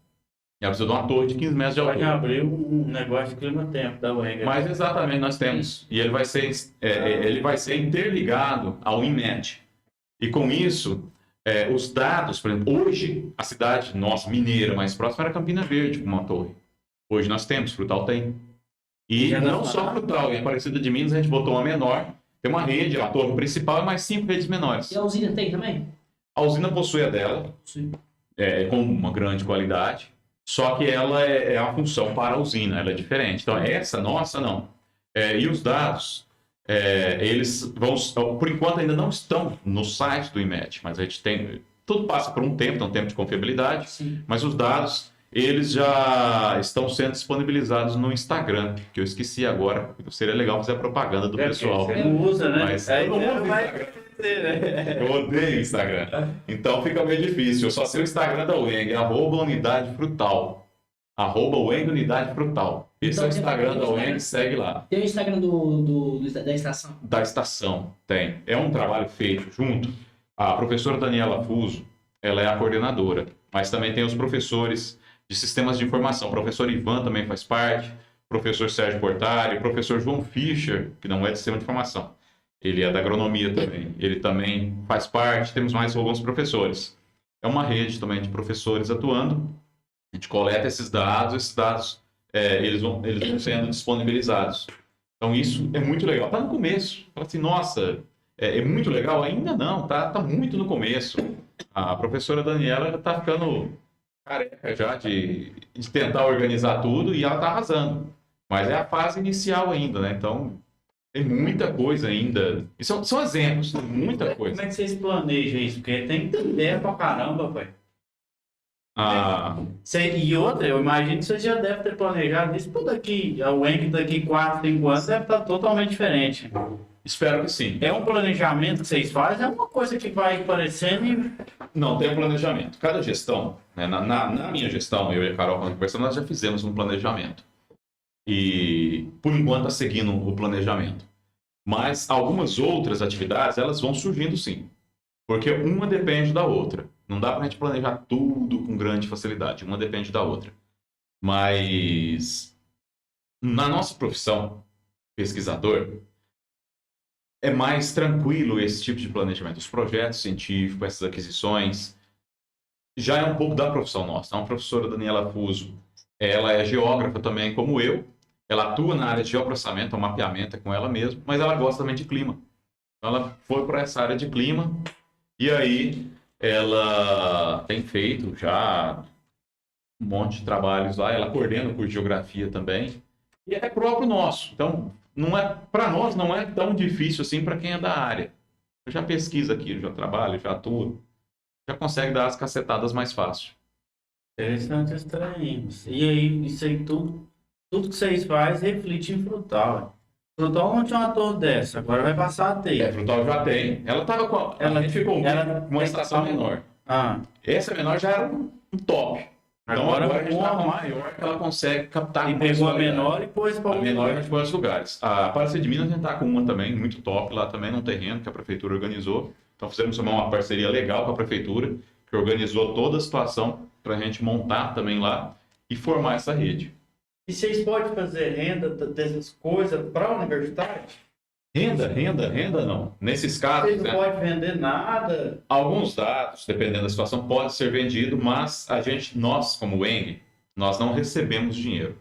E ela precisa de uma torre de 15 metros de Pode altura. abrir um negócio de clima-tempo da UENG. Mas exatamente, nós temos. E ele vai ser interligado ao INMET. E com isso, os dados, por exemplo, hoje, a cidade nossa, mineira, mais próxima era Campina Verde, com uma torre. Hoje nós temos, Frutal tem. E Já não dá só pra- Frutal, em Aparecida de Minas a gente botou uma menor, tem uma rede, a torre principal e mais 5 redes menores. E a usina tem também? A usina possui a dela, Sim. com uma grande qualidade, só que ela é a função para a usina, ela é diferente. Então, essa nossa, não. E os dados, eles vão, por enquanto, ainda não estão no site do IMET, mas a gente tem, tudo passa por um tempo de confiabilidade, Sim. mas os dados, eles já estão sendo disponibilizados no Instagram, que eu esqueci agora, seria legal fazer a propaganda do pessoal. Você não usa, né? Mas Aí todo mundo você usa vai Instagram. crescer, né? Eu odeio Instagram. Então fica meio difícil. Eu só sei o Instagram da UENG, @unidade frutal. @UENG unidade frutal. Esse Então, é o Instagram da tem- UENG, segue lá. Tem o Instagram da estação. Da estação, tem. É um trabalho feito junto. A professora Daniela Fuso, ela é a coordenadora, mas também tem os professores de sistemas de informação. O professor Ivan também faz parte, o professor Sérgio Portari, o professor João Fischer, que não é de sistema de informação. Ele é da agronomia também. Ele também faz parte. Temos mais alguns professores. É uma rede também de professores atuando. A gente coleta esses dados eles vão sendo disponibilizados. Então isso é muito legal. Está no começo. Fala assim, nossa, é muito legal? Ainda não, tá muito no começo. A professora Daniela já está ficando careca já de tentar organizar tudo e ela está arrasando. Mas é a fase inicial ainda, né? Então tem muita coisa ainda. E são exemplos, tem muita coisa. Como é que vocês planejam isso? Porque tem ideia pra caramba, velho. E outra, eu imagino que você já deve ter planejado isso por daqui. A UENG daqui 4, 5 anos deve estar totalmente diferente. Espero que sim. É um planejamento que vocês fazem, é uma coisa que vai aparecendo e... Não, tem um planejamento. Cada gestão, né, na minha gestão, eu e a Carol, quando conversamos, nós já fizemos um planejamento. E, por enquanto, está seguindo o planejamento. Mas algumas outras atividades, elas vão surgindo sim. Porque uma depende da outra. Não dá para a gente planejar tudo com grande facilidade, uma depende da outra. Mas na nossa profissão, pesquisador, é mais tranquilo esse tipo de planejamento. Os projetos científicos, essas aquisições, já é um pouco da profissão nossa. A professora Daniela Fuso, ela é geógrafa também, como eu. Ela atua na área de geoprocessamento, o mapeamento é com ela mesma, mas ela gosta também de clima. Então, ela foi para essa área de clima e aí ela tem feito já um monte de trabalhos lá. Ela coordena o curso de geografia também e é próprio nosso. Então, não é, para nós não é tão difícil assim para quem é da área. Eu já pesquiso aqui, já trabalho, já atuo, já consegue dar as cacetadas mais fácil. Interessante esse trem. E aí, isso aí tudo que vocês fazem reflete em Frutal. Ué. Frutal não tinha uma torre dessa, agora vai passar a ter. Frutal já tem. Ela tava com a gente ficou com uma estação menor. Ah, Essa menor já era um top. Então agora a gente está com a maior que ela consegue captar. e pegou a menor e pôs para a menor em vários lugares. A Aparecida de Minas a gente está com uma também, muito top, lá também num terreno que a prefeitura organizou. Então fizemos uma parceria legal com a prefeitura, que organizou toda a situação para a gente montar também lá e formar essa rede. e vocês podem fazer renda dessas coisas para a universidade? Renda não. Nesses casos, Vocês não podem vender nada. alguns dados, dependendo da situação, pode ser vendido, mas nós como ENG, nós não recebemos dinheiro.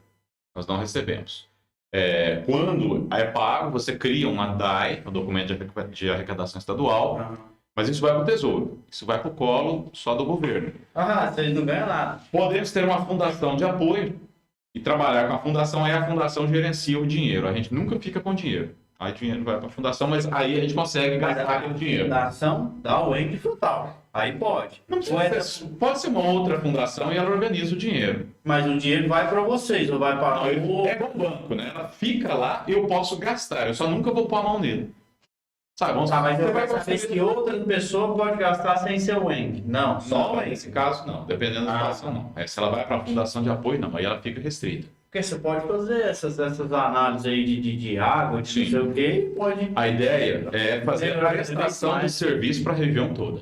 Nós não recebemos. Quando é pago, você cria uma DAI, um documento de arrecadação estadual, mas isso vai para o Tesouro. Isso vai para o colo só do governo. Ah, vocês não ganham nada. Podemos ter uma fundação de apoio e trabalhar com a fundação, aí a fundação gerencia o dinheiro. A gente nunca fica com dinheiro. Aí o dinheiro vai para a fundação, mas aí a gente consegue gastar aquele dinheiro. Fundação dá o ENG Frutal. Aí pode. Não precisa pode ser uma outra fundação e ela organiza o dinheiro. Mas o dinheiro vai para vocês, ou vai para o... É igual banco, né? Ela fica lá e eu posso gastar. Eu só nunca vou pôr a mão nele. Sabe? Vamos Mas você você vai vai saber que outra pessoa pode gastar sem ser o ENG. Não, só o Não, ENG. nesse caso não. Dependendo da situação, não. Se ela vai para a fundação de apoio, não. Aí ela fica restrita. Porque você pode fazer essas análises aí de água, de Sim. não sei o quê, pode... A ideia é fazer a prestação de serviço para a região toda.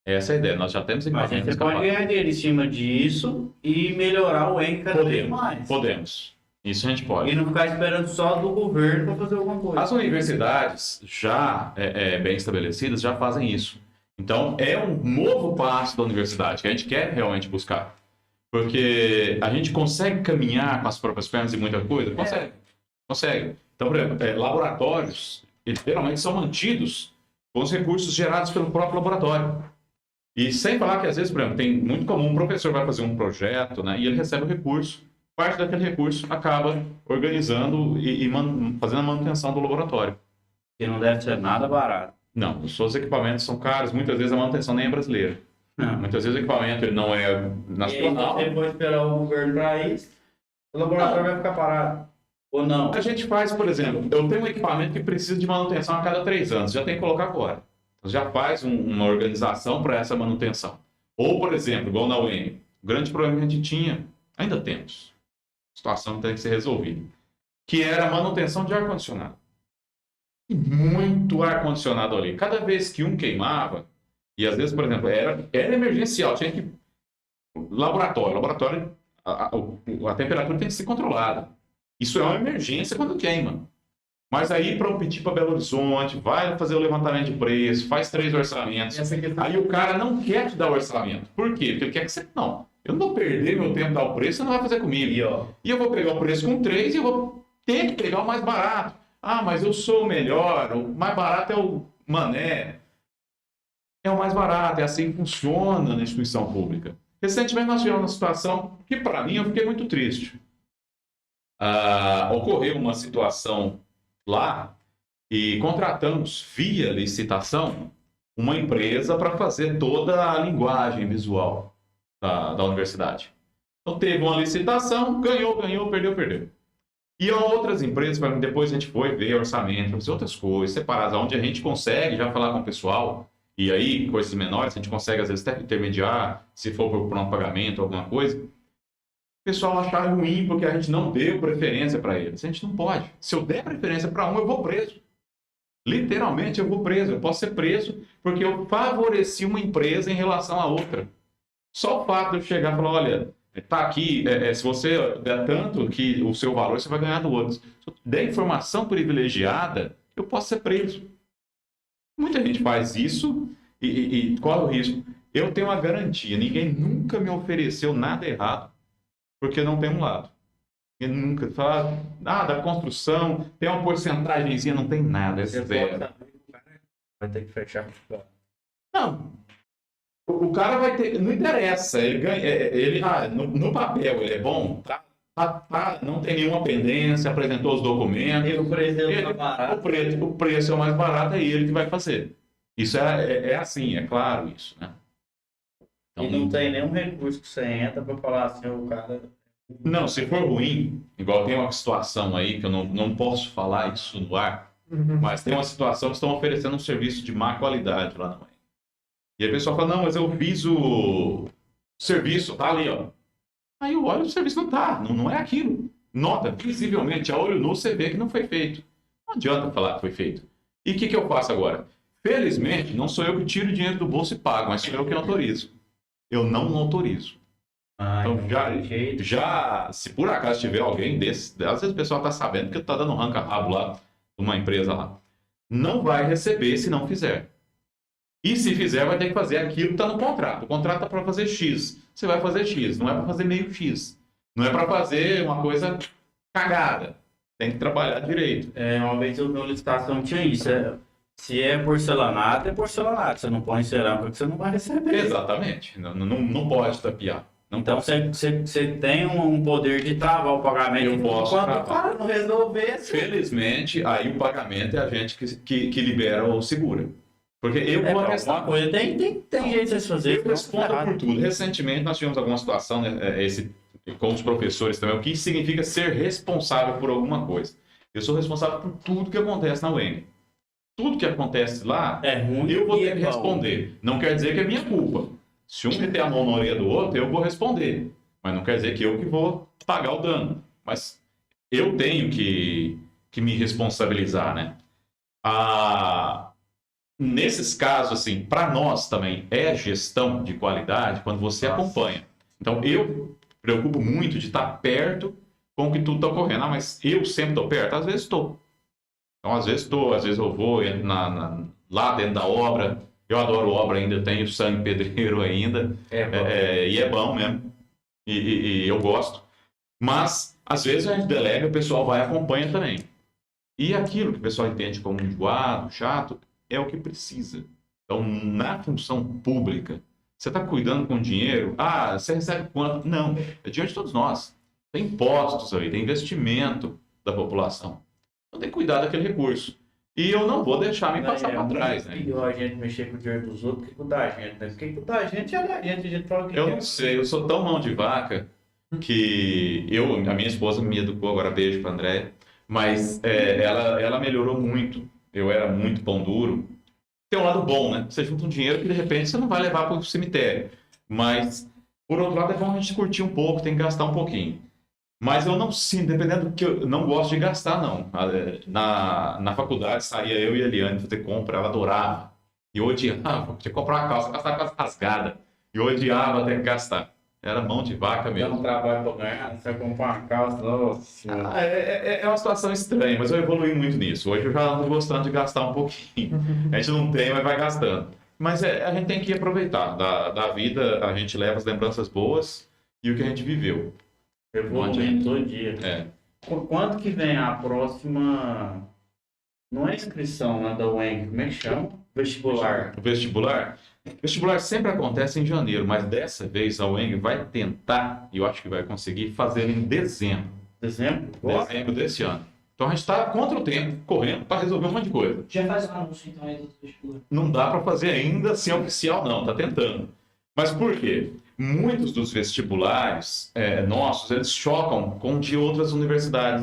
Essa é a ideia. Nós já temos Mas equipamentos você pode capazes. ganhar dinheiro em cima disso e melhorar o ENG cada vez mais. Podemos. Isso a gente pode. E não ficar esperando só do governo para fazer alguma coisa. As universidades já bem estabelecidas já fazem isso. Então, é um novo passo da universidade que a gente quer realmente buscar. Porque a gente consegue caminhar com as próprias pernas e muita coisa? Consegue. Então, por exemplo, laboratórios, eles geralmente são mantidos com os recursos gerados pelo próprio laboratório. E sem falar que, às vezes, por exemplo, tem muito comum, um professor vai fazer um projeto, né, e ele recebe o recurso, parte daquele recurso acaba organizando e fazendo a manutenção do laboratório. Que não deve ser nada barato. Não, os seus equipamentos são caros, muitas vezes a manutenção nem é brasileira. Não. Muitas vezes o equipamento ele não é nacional. E aí, você pode esperar o governo para isso, o laboratório vai ficar parado. Ou não? A gente faz, por exemplo, eu tenho um equipamento que precisa de manutenção a cada 3 anos, já tem que colocar agora. Então, já faz uma organização para essa manutenção. Ou, por exemplo, igual na UEM, o grande problema que a gente tinha, ainda temos, situação que tem que ser resolvida, que era a manutenção de ar-condicionado. Muito ar-condicionado ali. Cada vez que um queimava, e às vezes, por exemplo, era emergencial, tinha que... Laboratório, a temperatura tem que ser controlada. Isso é uma emergência quando queima. Mas aí, para pedir para Belo Horizonte, vai fazer o levantamento de preço, faz 3 orçamentos. Aí o cara não quer te dar o orçamento. Por quê? Porque ele quer que você... Não, eu não vou perder meu tempo dar o preço, você não vai fazer comigo. E eu vou pegar o preço com 3 e eu vou ter que pegar o mais barato. Ah, mas eu sou o melhor, o mais barato é o mané. É o mais barato, é assim que funciona na instituição pública. Recentemente nós tivemos uma situação que, para mim, eu fiquei muito triste. Ocorreu uma situação lá e contratamos, via licitação, uma empresa para fazer toda a linguagem visual da universidade. Então, teve uma licitação, ganhou, perdeu. E outras empresas, depois a gente foi ver orçamento, fazer outras coisas, separadas, onde a gente consegue já falar com o pessoal, e aí, coisas menores, a gente consegue, às vezes, até intermediar, se for por pronto pagamento, alguma coisa. O pessoal achar ruim porque a gente não deu preferência para eles. A gente não pode. Se eu der preferência para um, eu vou preso. Literalmente, eu vou preso. Eu posso ser preso porque eu favoreci uma empresa em relação a outra. Só o fato de eu chegar e falar, olha, tá aqui, se você der tanto que o seu valor, você vai ganhar do outro. Se eu der informação privilegiada, eu posso ser preso. Muita gente faz isso e corre o risco. Eu tenho uma garantia, ninguém nunca me ofereceu nada errado porque não tem um lado. Ele nunca fala, da construção, tem uma porcentagemzinha, não tem nada, é zero. Vai ter que fechar. Não, o cara vai ter, não interessa, ele ganha, no papel ele é bom, não tem nenhuma pendência, apresentou os documentos, E o preço dele tá barato. o preço é o mais barato, é ele que vai fazer. Isso é assim, é claro isso, né? E não tem nenhum recurso que você entra para falar assim, o cara. Não, se for ruim, igual tem uma situação aí, que eu não posso falar isso no ar, mas tem uma situação que estão oferecendo um serviço de má qualidade lá no. E a pessoa fala, não, mas eu fiz o serviço, tá ali, ó. Aí eu olho, o serviço não tá, não é aquilo. Nota, visivelmente, a olho nu, você vê que não foi feito. Não adianta falar que foi feito. E o que eu faço agora? Felizmente, não sou eu que tiro o dinheiro do bolso e pago, mas sou eu que autorizo. Eu não autorizo. Então, se por acaso tiver alguém desse, às vezes o pessoal está sabendo que está dando um ranca-rabo lá, de uma empresa lá, não vai receber se não fizer. E se fizer, vai ter que fazer aquilo que está no contrato. O contrato está para fazer X. Você vai fazer X, não é para fazer meio X. Não é para fazer uma coisa cagada. Tem que trabalhar direito. Uma vez eu vi uma licitação tinha isso. Se é porcelanato, é porcelanato. Você não põe cerâmica que você não vai receber. Exatamente. Não pode tapear. Então você tem um poder de travar o pagamento. Eu posso quando travar. o cara não resolver. Felizmente, aí o pagamento é a gente que libera ou segura. Porque eu vou alguma coisa tem jeito de você fazer. Eu respondo por tudo. Recentemente nós tivemos alguma situação, né, com os professores também, o que significa ser responsável por alguma coisa. Eu sou responsável por tudo que acontece na UENG. Tudo que acontece lá, ruim, eu vou ter que responder. Não quer dizer que é minha culpa. Se um meter a mão na orelha do outro, eu vou responder. Mas não quer dizer que eu que vou pagar o dano. Mas eu tenho que me responsabilizar, né? Nesses casos, assim, para nós também é gestão de qualidade quando você acompanha. Então, eu preocupo muito de estar perto com o que tudo está ocorrendo. Mas eu sempre estou perto? Às vezes estou. Então, às vezes estou, às vezes eu vou, entro lá dentro da obra. Eu adoro obra ainda, tenho sangue pedreiro ainda. E é bom mesmo. E eu gosto. Mas, às vezes a gente delega, o pessoal vai e acompanha também. E aquilo que o pessoal entende como enjoado, chato, é o que precisa. Então, na função pública, você está cuidando com dinheiro? Você recebe quanto? Não, é diante de todos nós. Tem impostos aí, tem investimento da população. Então, tem que cuidar daquele recurso. E eu não vou deixar me passar para trás, né? É pior a gente mexer com o dinheiro dos outros que com o da gente, né? Porque com o da gente é da gente, a gente fala que eu não sei, eu sou tão mão de vaca que a minha esposa me educou, agora beijo para André, mas ela melhorou muito. Eu era muito pão duro. Tem um lado bom, né? Você junta um dinheiro que de repente você não vai levar para o cemitério. Mas, por outro lado, é bom a gente curtir um pouco, tem que gastar um pouquinho. Mas eu não sinto, dependendo do que eu não gosto de gastar, não. Na faculdade saía eu e a Eliane fazer compra, ela adorava. E eu odiava, tinha que comprar uma calça, gastar com as rasgadas. E eu odiava ter que gastar. Era mão de vaca mesmo. Dá um trabalho para ganhar, você comprar uma calça, nossa. É uma situação estranha, mas eu evolui muito nisso. Hoje eu já ando gostando de gastar um pouquinho. A gente não tem, mas vai gastando. Mas a gente tem que aproveitar. Da vida, a gente leva as lembranças boas e o que a gente viveu. Evoluindo todo dia. Quanto que vem a próxima... Não é inscrição, né, da UENG, como é que chama? Vestibular. O vestibular? O vestibular sempre acontece em janeiro, mas dessa vez a UENG vai tentar, e eu acho que vai conseguir, fazer em dezembro. Dezembro? Dezembro desse ano. Então a gente está contra o tempo, correndo para resolver um monte de coisa. Já faz um anúncio então aí do vestibular. Não dá para fazer ainda sem oficial, não, tá tentando. Mas por quê? Muitos dos vestibulares nossos, eles chocam com de outras universidades.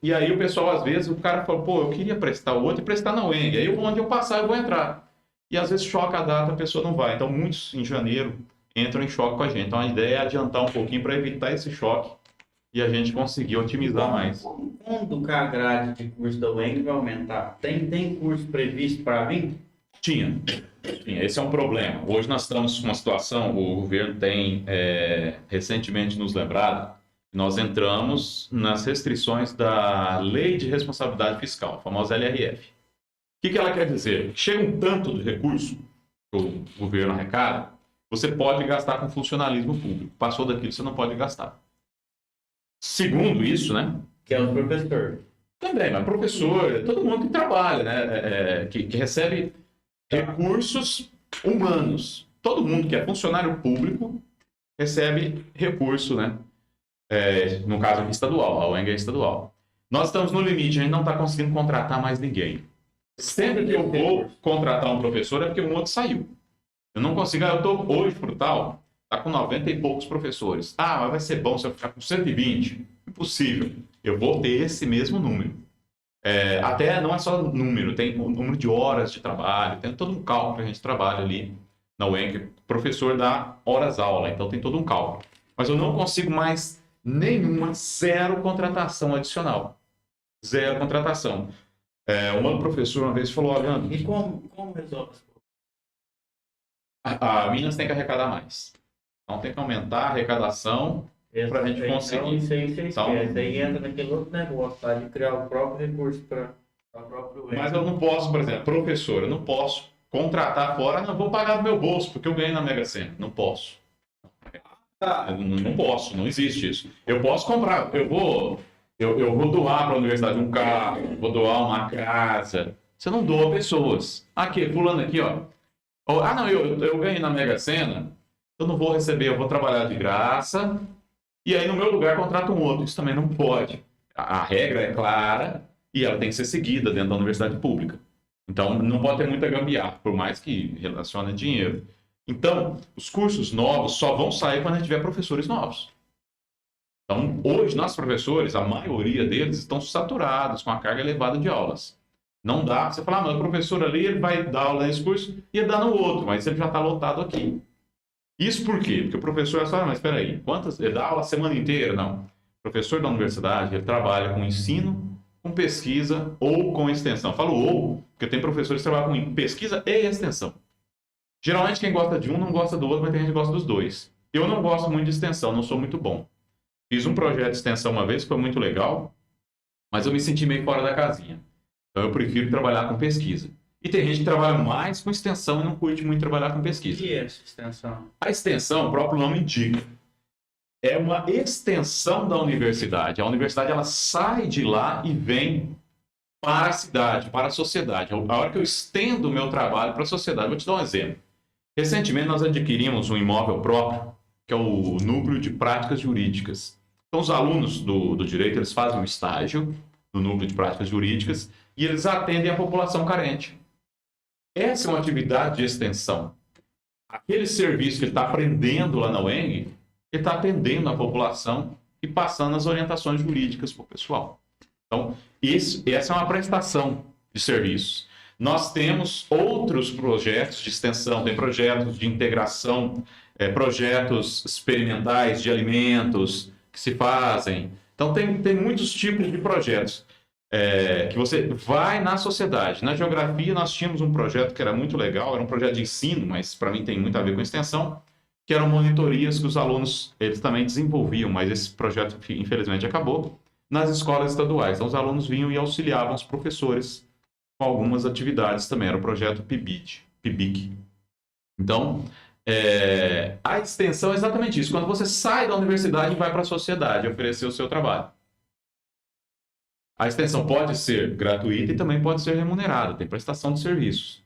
E aí o pessoal, às vezes, o cara fala, eu queria prestar o outro e prestar na UENG. Aí onde eu passar, eu vou entrar. E às vezes choca a data, a pessoa não vai. Então muitos em janeiro entram em choque com a gente. Então a ideia é adiantar um pouquinho para evitar esse choque e a gente conseguir otimizar mais. Quando que a grade de curso da UENG vai aumentar? Tem curso previsto para vir? Tinha. Esse é um problema. Hoje nós estamos com uma situação, o governo tem recentemente nos lembrado, que nós entramos nas restrições da Lei de Responsabilidade Fiscal, a famosa LRF. O que ela quer dizer? Chega um tanto de recurso que o governo arrecada, você pode gastar com funcionalismo público. Passou daquilo, você não pode gastar. Segundo isso, né? Que é o professor. Também, mas professor, todo mundo que trabalha, né? Que recebe recursos humanos. Todo mundo que é funcionário público recebe recurso, né? No caso aqui estadual, a UENG é estadual. Nós estamos no limite, a gente não está conseguindo contratar mais ninguém. Sempre que eu vou contratar um professor é porque um outro saiu. Eu não consigo, eu estou hoje pro tal, está com 90 e poucos professores. Ah, mas vai ser bom se eu ficar com 120? Impossível. Eu vou ter esse mesmo número. Até não é só número, tem o número de horas de trabalho, tem todo um cálculo que a gente trabalha ali na UENG. O professor dá horas-aula, então tem todo um cálculo. Mas eu não consigo mais nenhuma, zero contratação adicional. Zero contratação. Um outro professor uma vez falou, olha, E como resolve isso? a Minas tem que arrecadar mais. Então tem que aumentar a arrecadação para a gente conseguir. Então, isso aí você Então, esquece. Aí entra naquele outro negócio, tá? De criar o próprio recurso para a própria UENG. mas eu não posso, por exemplo, professor, eu não posso contratar fora, não vou pagar do meu bolso, porque eu ganhei na Mega Sena. Não posso. Não posso, não existe isso. Eu posso comprar, eu vou doar para a universidade um carro, vou doar uma casa. Você não doa pessoas. Aqui, fulano aqui, ó. Não, eu ganhei na Mega Sena, eu não vou receber, eu vou trabalhar de graça, e aí no meu lugar contrato um outro. Isso também não pode. A regra é clara e ela tem que ser seguida dentro da universidade pública. Então, não pode ter muita gambiarra, por mais que relacione dinheiro. Então, os cursos novos só vão sair quando a gente tiver professores novos. Então, hoje, nossos professores, a maioria deles, estão saturados com a carga elevada de aulas. Não dá pra você falar, mas o professor ali ele vai dar aula nesse curso e ia dar no outro, mas ele já está lotado aqui. Isso por quê? Porque o professor é só, mas espera aí, ele dá aula a semana inteira? Não. O professor da universidade, ele trabalha com ensino, com pesquisa ou com extensão. Falo ou, porque tem professores que trabalham com pesquisa e extensão. Geralmente quem gosta de um não gosta do outro, mas tem gente que gosta dos dois. Eu não gosto muito de extensão, não sou muito bom. Fiz um projeto de extensão uma vez, foi muito legal, mas eu me senti meio fora da casinha. Então eu prefiro trabalhar com pesquisa. E tem gente que trabalha mais com extensão e não curte muito trabalhar com O pesquisa. que é essa extensão? A extensão, o próprio nome indica, é uma extensão da universidade. A universidade ela sai de lá e vem para a cidade, para a sociedade. A hora que eu estendo o meu trabalho para a sociedade, vou te dar um exemplo. Recentemente nós adquirimos um imóvel próprio, que é o Núcleo de Práticas Jurídicas. Então os alunos do direito, eles fazem um estágio no Núcleo de Práticas Jurídicas e eles atendem a população carente. Essa é uma atividade de extensão. Aquele serviço que ele está aprendendo lá na UENG, ele está atendendo a população e passando as orientações jurídicas para o pessoal. Então, essa é uma prestação de serviços. Nós temos outros projetos de extensão, tem projetos de integração, projetos experimentais de alimentos que se fazem. Então, tem muitos tipos de projetos que você vai na sociedade. Na geografia, nós tínhamos um projeto que era muito legal, era um projeto de ensino, mas para mim tem muito a ver com extensão, que eram monitorias que os alunos eles também desenvolviam, mas esse projeto, infelizmente, acabou nas escolas estaduais. Então, os alunos vinham e auxiliavam os professores com algumas atividades também. Era o projeto PIBIC. Então, a extensão é exatamente isso. Quando você sai da universidade e vai para a sociedade oferecer o seu trabalho. A extensão pode ser gratuita e também pode ser remunerada. Tem prestação de serviços.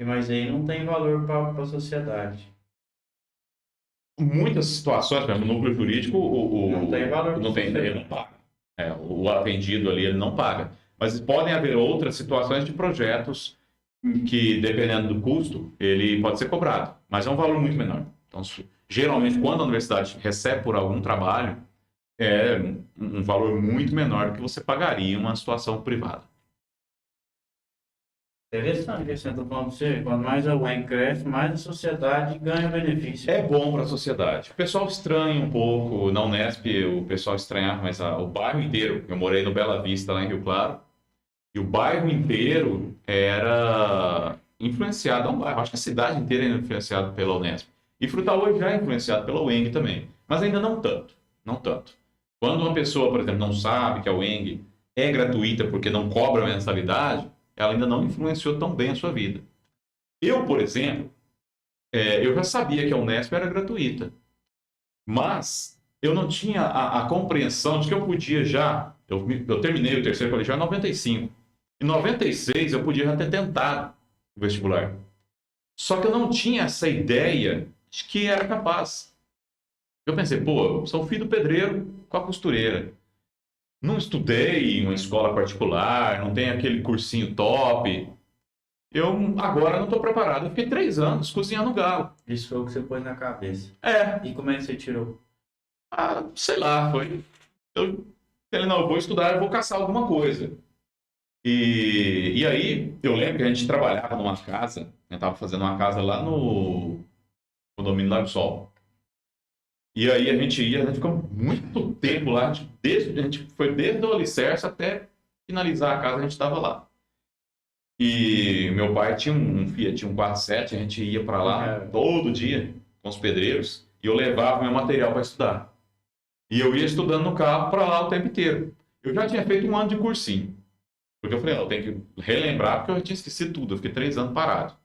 Mas aí não tem valor para a sociedade. Muitas situações, por exemplo, no núcleo jurídico, Não tem valor. não tem, ele não paga. O atendido ali, ele não paga. Mas podem haver outras situações de projetos que, dependendo do custo, ele pode ser cobrado. Mas é um valor muito menor. Então, geralmente, quando a universidade recebe por algum trabalho, é um valor muito menor do que você pagaria em uma situação privada. Interessante isso que eu tô falando pra você. Quanto mais a UEM cresce, mais a sociedade ganha benefício. É bom para a sociedade. O pessoal estranha um pouco, na Unesp o pessoal estranhava, mas o bairro inteiro, eu morei no Bela Vista, lá em Rio Claro, e o bairro inteiro era influenciado, é um bairro, acho que a cidade inteira era influenciada pela Unesp. E Frutal hoje já é influenciado pela UENG também, mas ainda não tanto, não tanto. Quando uma pessoa, por exemplo, não sabe que a UENG é gratuita porque não cobra mensalidade, ela ainda não influenciou tão bem a sua vida. Eu, por exemplo, eu já sabia que a Unesp era gratuita, mas eu não tinha a compreensão de que eu podia já. Eu terminei o terceiro colegial em 95. Em 96 eu podia já ter tentado o vestibular. Só que eu não tinha essa ideia de que era capaz. Eu pensei, pô, eu sou filho do pedreiro com a costureira. Não estudei em uma escola particular, não tenho aquele cursinho top. Eu agora não estou preparado. Eu fiquei 3 anos cozinhando galo. Isso foi o que você pôs na cabeça. E como é que você tirou? Sei lá, foi. Eu falei, não, eu vou estudar, eu vou caçar alguma coisa. E aí, eu lembro que a gente trabalhava numa casa, a gente estava fazendo uma casa lá no condomínio Lago Sol. E aí a gente ficou muito tempo lá, a gente foi desde o alicerce até finalizar a casa, a gente estava lá. E meu pai tinha um Fiat, um 47, a gente ia para lá todo dia com os pedreiros e eu levava meu material para estudar. E eu ia estudando no carro para lá o tempo inteiro. Eu já tinha feito 1 ano de cursinho, porque eu falei, eu tenho que relembrar porque eu tinha esquecido tudo, eu fiquei 3 anos parado.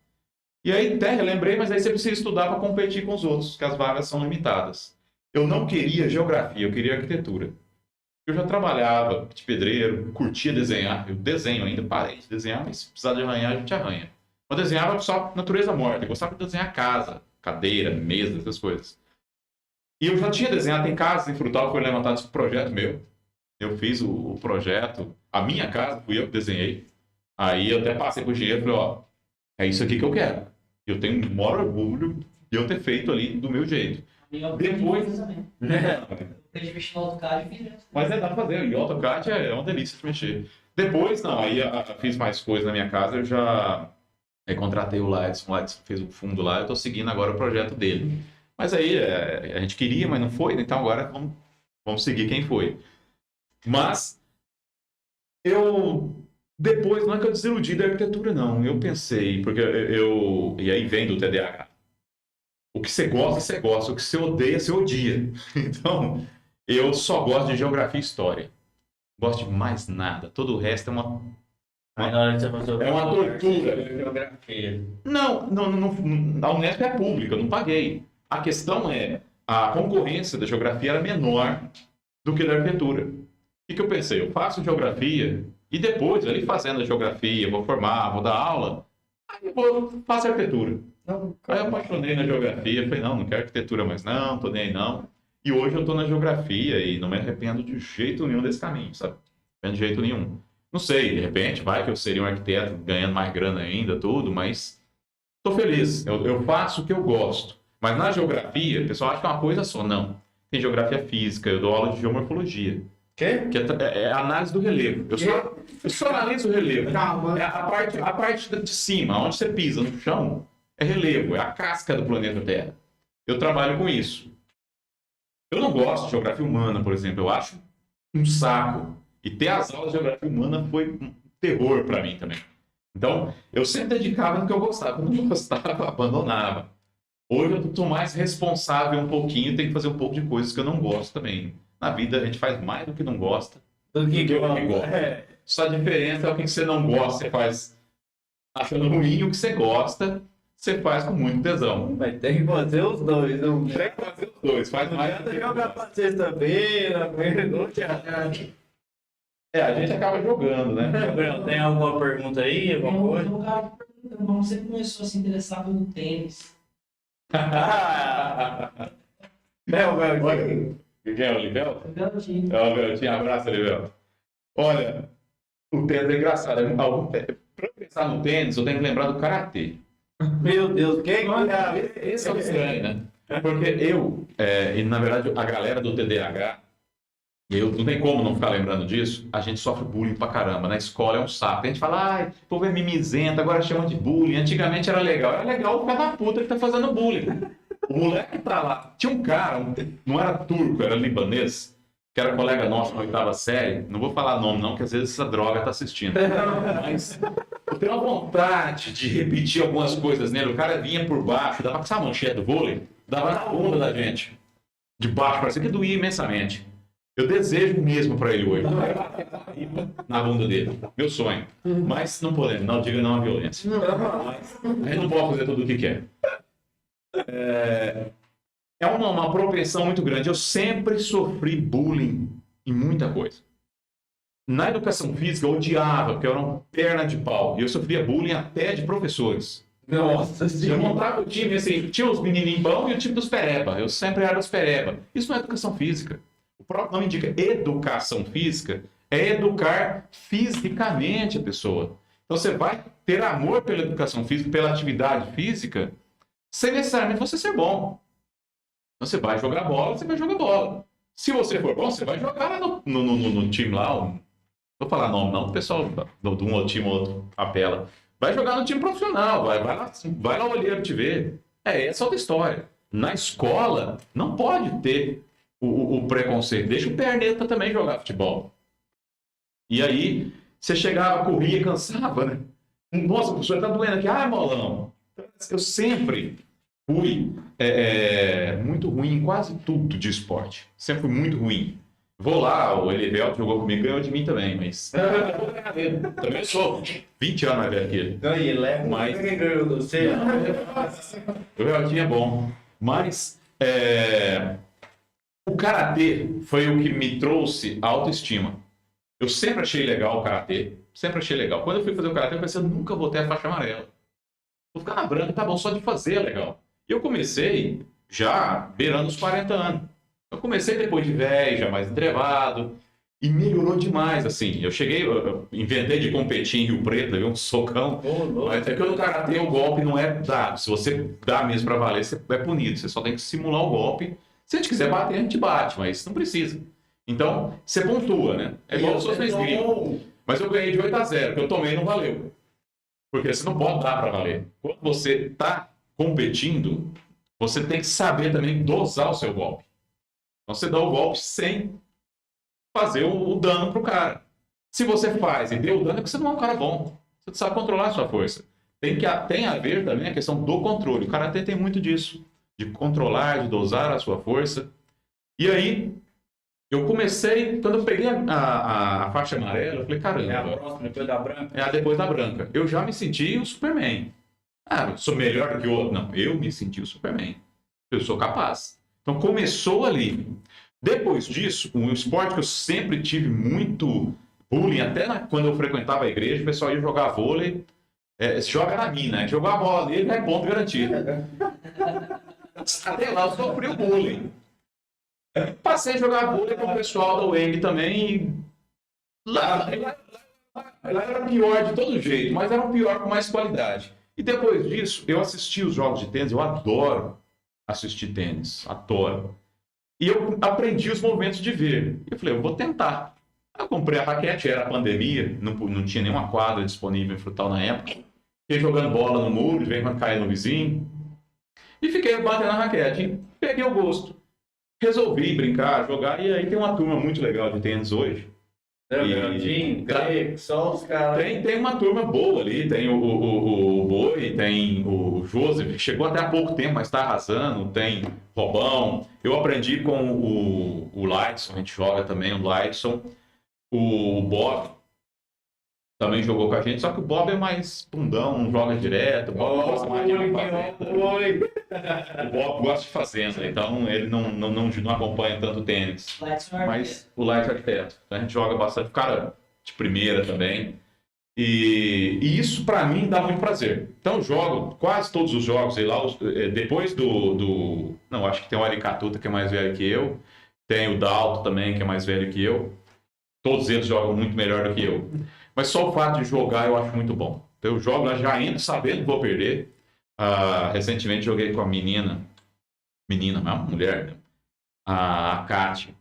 E aí até relembrei, mas aí você precisa estudar para competir com os outros, porque as vagas são limitadas. Eu não queria geografia, eu queria arquitetura. Eu já trabalhava de pedreiro, curtia desenhar. Eu desenho ainda, parei de desenhar, mas se precisar de arranhar, a gente arranha. Eu desenhava só natureza morta. Eu gostava de desenhar casa, cadeira, mesa, essas coisas. E eu já tinha desenhado em casa, em Frutal, foi levantado esse projeto meu. Eu fiz o projeto, a minha casa, fui eu que desenhei. Aí eu até passei pro engenheiro e falei, ó, é isso aqui que eu quero. Eu tenho o maior orgulho de eu ter feito ali do meu jeito. Depois... de mexer no AutoCAD e fiz. Mas dá pra fazer, e o AutoCAD é uma delícia de mexer. Depois, não, aí fiz mais coisas na minha casa, eu já contratei o Lights fez o fundo lá, eu tô seguindo agora o projeto dele. Mas aí, a gente queria, mas não foi, então agora vamos seguir quem foi. Mas, depois, não é que eu desiludi da arquitetura, não, eu pensei, porque e aí vem do TDAH. O que você gosta, o que você odeia, você odia. Então, eu só gosto de geografia e história. Não gosto de mais nada. Todo o resto é uma tortura. Geografia. Não, a Unesp é pública, eu não paguei. A questão é, a concorrência da geografia era menor do que da arquitetura. O que eu pensei? Eu faço geografia e depois, ali fazendo a geografia, vou formar, vou dar aula, aí eu faço arquitetura. Aí eu apaixonei na geografia, falei, não quero arquitetura mais não, tô nem aí não. E hoje eu tô na geografia e não me arrependo de jeito nenhum desse caminho, sabe? Não de jeito nenhum. Não sei, de repente, vai que eu seria um arquiteto ganhando mais grana ainda, tudo, mas tô feliz. Eu faço o que eu gosto. Mas na geografia, o pessoal acha que é uma coisa só. Não. Tem geografia física, eu dou aula de geomorfologia. Quê? Que é análise do relevo. Eu só analiso o relevo. Calma. A parte de cima, onde você pisa no chão, é relevo, é a casca do planeta Terra. Eu trabalho com isso. Eu não gosto de geografia humana, por exemplo. Eu acho um saco. E ter as aulas de geografia humana foi um terror para mim também. Então, eu sempre dedicava no que eu gostava. Quando eu não gostava, abandonava. Hoje eu estou mais responsável um pouquinho, tenho que fazer um pouco de coisas que eu não gosto também. Na vida a gente faz mais do que não gosta Do que eu gosta. Só a diferença é o que você não gosta, você faz achando ruim, o que você gosta, você faz com muito tesão. Vai ter que fazer os dois. Não Tem que fazer os dois, faz mais. adianta jogar pra sexta-feira, A gente acaba jogando, né? Gabriel, tem alguma pergunta aí? Alguma coisa? Um cara perguntando como você começou a se interessar pelo tênis. Quem é o Livel? Garotinho. Abraço, Livel. Olha, o tênis é engraçado. Para pensar no tênis, eu tenho que lembrar do karatê. Meu Deus, quem Esse é o estranho, né? Porque e na verdade, a galera do TDAH, E eu não tem como não ficar lembrando disso. A gente sofre bullying pra caramba. Na escola é um saco. A gente fala, ai, o povo é mimizento, agora chama de bullying. Antigamente era legal. Era legal o pé da puta que tá fazendo bullying. O moleque tá lá. Tinha um cara, não era turco, era libanês, que era colega nosso na 8ª série. Não vou falar nome não, que às vezes essa droga tá assistindo. Mas eu tenho uma vontade de repetir algumas coisas nele. O cara vinha por baixo, dava com essa manchete do vôlei, dava na bunda da gente. De baixo, parecia que doía imensamente. Eu desejo mesmo pra ele hoje. Na bunda dele. Meu sonho. Mas não podemos, não diga não à violência. Mas a gente não pode fazer tudo o que quer. É uma propensão muito grande. Eu sempre sofri bullying em muita coisa. Na educação física, eu odiava, porque eu era uma perna de pau. E eu sofria bullying até de professores. Nossa Eu senhora. montava o time, assim, tinha os menininhos bons e o time dos pereba. Eu sempre era dos pereba. Isso não é educação física. O próprio nome indica educação física. É educar fisicamente a pessoa. Então você vai ter amor pela educação física, pela atividade física, sem necessariamente você ser bom. Então você vai jogar bola, você vai jogar bola. Se você for bom, você vai jogar lá no time lá. Não vou falar nome não, o pessoal de um outro time ou outro apela. Vai jogar no time profissional, vai lá o olheiro te ver. Essa é outra história. Na escola, não pode ter o preconceito. Deixa o perneta também jogar futebol. E aí, você chegava, corria, cansava, né? Nossa, o professor tá doendo aqui. Ah, molão. Eu sempre fui muito ruim em quase tudo de esporte. Sempre fui muito ruim. Vou lá, o Elivelto jogou comigo, ganhou de mim também, mas... também sou 20 anos mais velho que ele. Aí, leva Mas- quem ganhou você. O Eliveltinho é bom. Mas o Karatê foi o que me trouxe autoestima. Eu sempre achei legal o Karatê. Sempre achei legal. Quando eu fui fazer o Karatê, eu pensei, eu nunca vou ter a faixa amarela. Vou ficar na branca, tá bom, só de fazer é legal. E eu comecei já beirando os 40 anos. Eu comecei depois de velho, já mais entrevado, e melhorou demais, assim. Eu inventei de competir em Rio Preto, levei um socão, mas é que no Karatê o golpe não é dado. Se você dá mesmo pra valer, você é punido. Você só tem que simular o golpe. Se a gente quiser bater, a gente bate, mas não precisa. Então, você pontua, né? É igual se fosse na esgrima. Mas eu ganhei de 8-0, que eu tomei e não valeu. Porque você não pode dar pra valer. Quando você tá competindo, você tem que saber também dosar o seu golpe. Então você dá o golpe sem fazer o dano pro cara. Se você faz e deu o dano, é porque você não é um cara bom. Você não sabe controlar a sua força. Tem a ver também a questão do controle. O karatê tem muito disso. De controlar, de dosar a sua força. E aí, eu comecei, quando eu peguei a faixa amarela, eu falei, caramba. É a próxima, depois da branca. É a depois da branca. Eu já me senti o Superman. Ah, eu sou melhor que o outro. Não, eu me senti o Superman. Eu sou capaz. Então começou ali. Depois disso, um esporte que eu sempre tive muito bullying, até quando eu frequentava a igreja, o pessoal ia jogar vôlei, joga na mina, né? Jogar a bola nele é ponto garantido. Até lá eu sofri o bullying. Passei a jogar vôlei com o pessoal da UENG também. E lá era pior de todo jeito, mas era um pior com mais qualidade. E depois disso, eu assisti os jogos de tênis, eu adoro assistir tênis, adoro. E eu aprendi os movimentos de ver. Eu falei, eu vou tentar. Eu comprei a raquete, era a pandemia, não tinha nenhuma quadra disponível em Frutal na época. Fiquei jogando bola no muro, de vez em quando caía no vizinho. E fiquei batendo a raquete. E peguei o gosto. Resolvi brincar, jogar, e aí tem uma turma muito legal de tênis hoje. Só os caras. Tem uma turma boa ali, tem o Boi, tem o Joseph, que chegou até há pouco tempo, mas está arrasando, tem Robão. Eu aprendi com o Lightson, a gente joga também, o Lightson. O Bob também jogou com a gente, só que o Bob é mais bundão, não joga direto. O Bob gosta mais de fazer. O Bob gosta de fazenda, então ele não acompanha tanto tênis. Mas o Light arquiteto. Então a gente joga bastante. Cara de primeira também. E isso pra mim dá muito prazer. Então eu jogo quase todos os jogos aí lá. Depois Não, acho que tem o Aricatuta que é mais velho que eu. Tem o Dalto também que é mais velho que eu. Todos eles jogam muito melhor do que eu. Mas só o fato de jogar eu acho muito bom. Então eu jogo, eu já entro sabendo que vou perder. Recentemente joguei com a menina, mas uma mulher, né? A Kátia.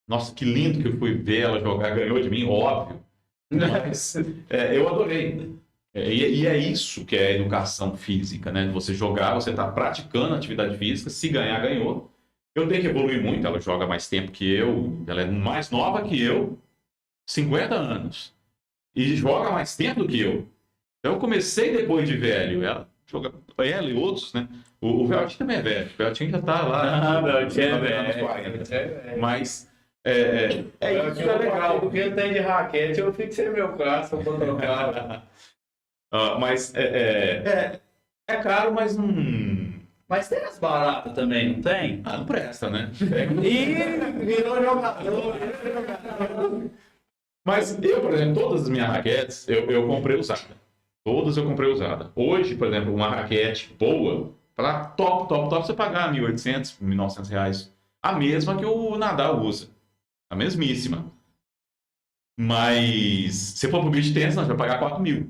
Nossa, que lindo que eu fui ver ela jogar, ganhou de mim, óbvio. Mas eu adorei. E é isso que é a educação física, né? Você jogar, você está praticando atividade física, se ganhar, ganhou. Eu tenho que evoluir muito, ela joga mais tempo que eu, ela é mais nova que eu, 50 anos. E joga mais tempo do que eu. Então eu comecei depois de velho. Ela e outros, né? O Veltinho também é velho. O Veltinho já tá lá. Ah, Veltinho é nos velho. 40. Mas Eu isso é legal. O que eu tenho de raquete, eu fixei meu braço pra trocar. Mas é caro, mas não. Mas tem as baratas também, não tem? Não presta, né? Ih, virou jogador. Mas eu, por exemplo, todas as minhas raquetes eu comprei usada. Todas eu comprei usada. Hoje, por exemplo, uma raquete boa, para top, você pagar R$1.800, R$1.900. A mesma que o Nadal usa. A mesmíssima. Mas se for pro beach tennis, não, você vai pagar 4.000.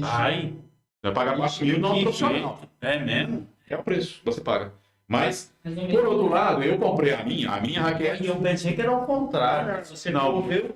Ai, Vai pagar 4.000 não que profissional. jeito. É mesmo? É o preço que você paga. Mas, por outro lado, eu comprei a minha raquete. Eu pensei que era o contrário. Se você Não. for ver,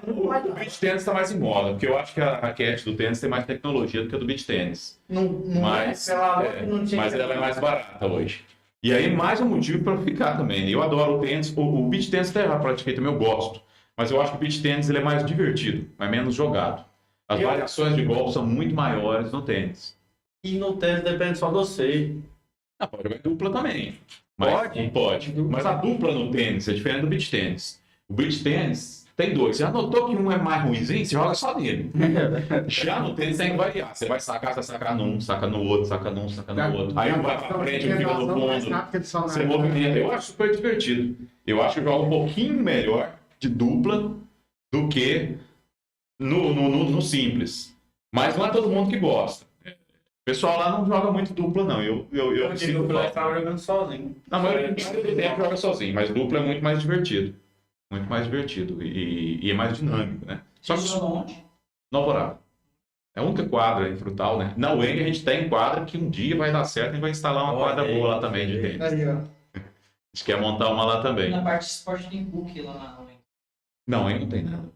O beach tênis está mais em moda, porque eu acho que a raquete do tênis tem mais tecnologia do que a do beach tênis. não Mas, pela hora que não tinha. mas ela é mais barata hoje. E aí, mais um motivo para ficar também. Eu adoro o tênis. O beach tênis até já pratiquei também, eu gosto. Mas eu acho que o beach tênis ele é mais divertido, é menos jogado. As variações de golpe são muito maiores no tênis. E no tênis depende só de você. Pode jogar em dupla também. Mas, Pode? Pode. Mas a dupla no tênis é diferente do beach tênis. O beach tênis tem dois. Você já notou que um é mais ruimzinho? Você joga só nele. Já no tênis tem que variar. Você vai sacar, você saca num, saca no outro, saca num, saca no outro. Aí um vai pra frente, um fica no fundo. Você movimenta. Eu acho super divertido. Eu acho que joga um pouquinho melhor de dupla do que no simples. Mas não é todo mundo que gosta. O pessoal lá não joga muito dupla, não. Eu sinto dupla falta. estava jogando sozinho. Na maioria do tempo joga sozinho, mas dupla é muito mais divertido. Muito mais divertido. E é mais dinâmico, né? Só que onde? no Alvorada. É a única quadra em Frutal, né? Na UENG a gente tem quadra que um dia vai dar certo e vai instalar uma quadra boa lá também de tênis. Aí, ó. A gente quer montar uma lá também. Na parte de esporte tem PUC lá na UENG. Não, aí não tem nada.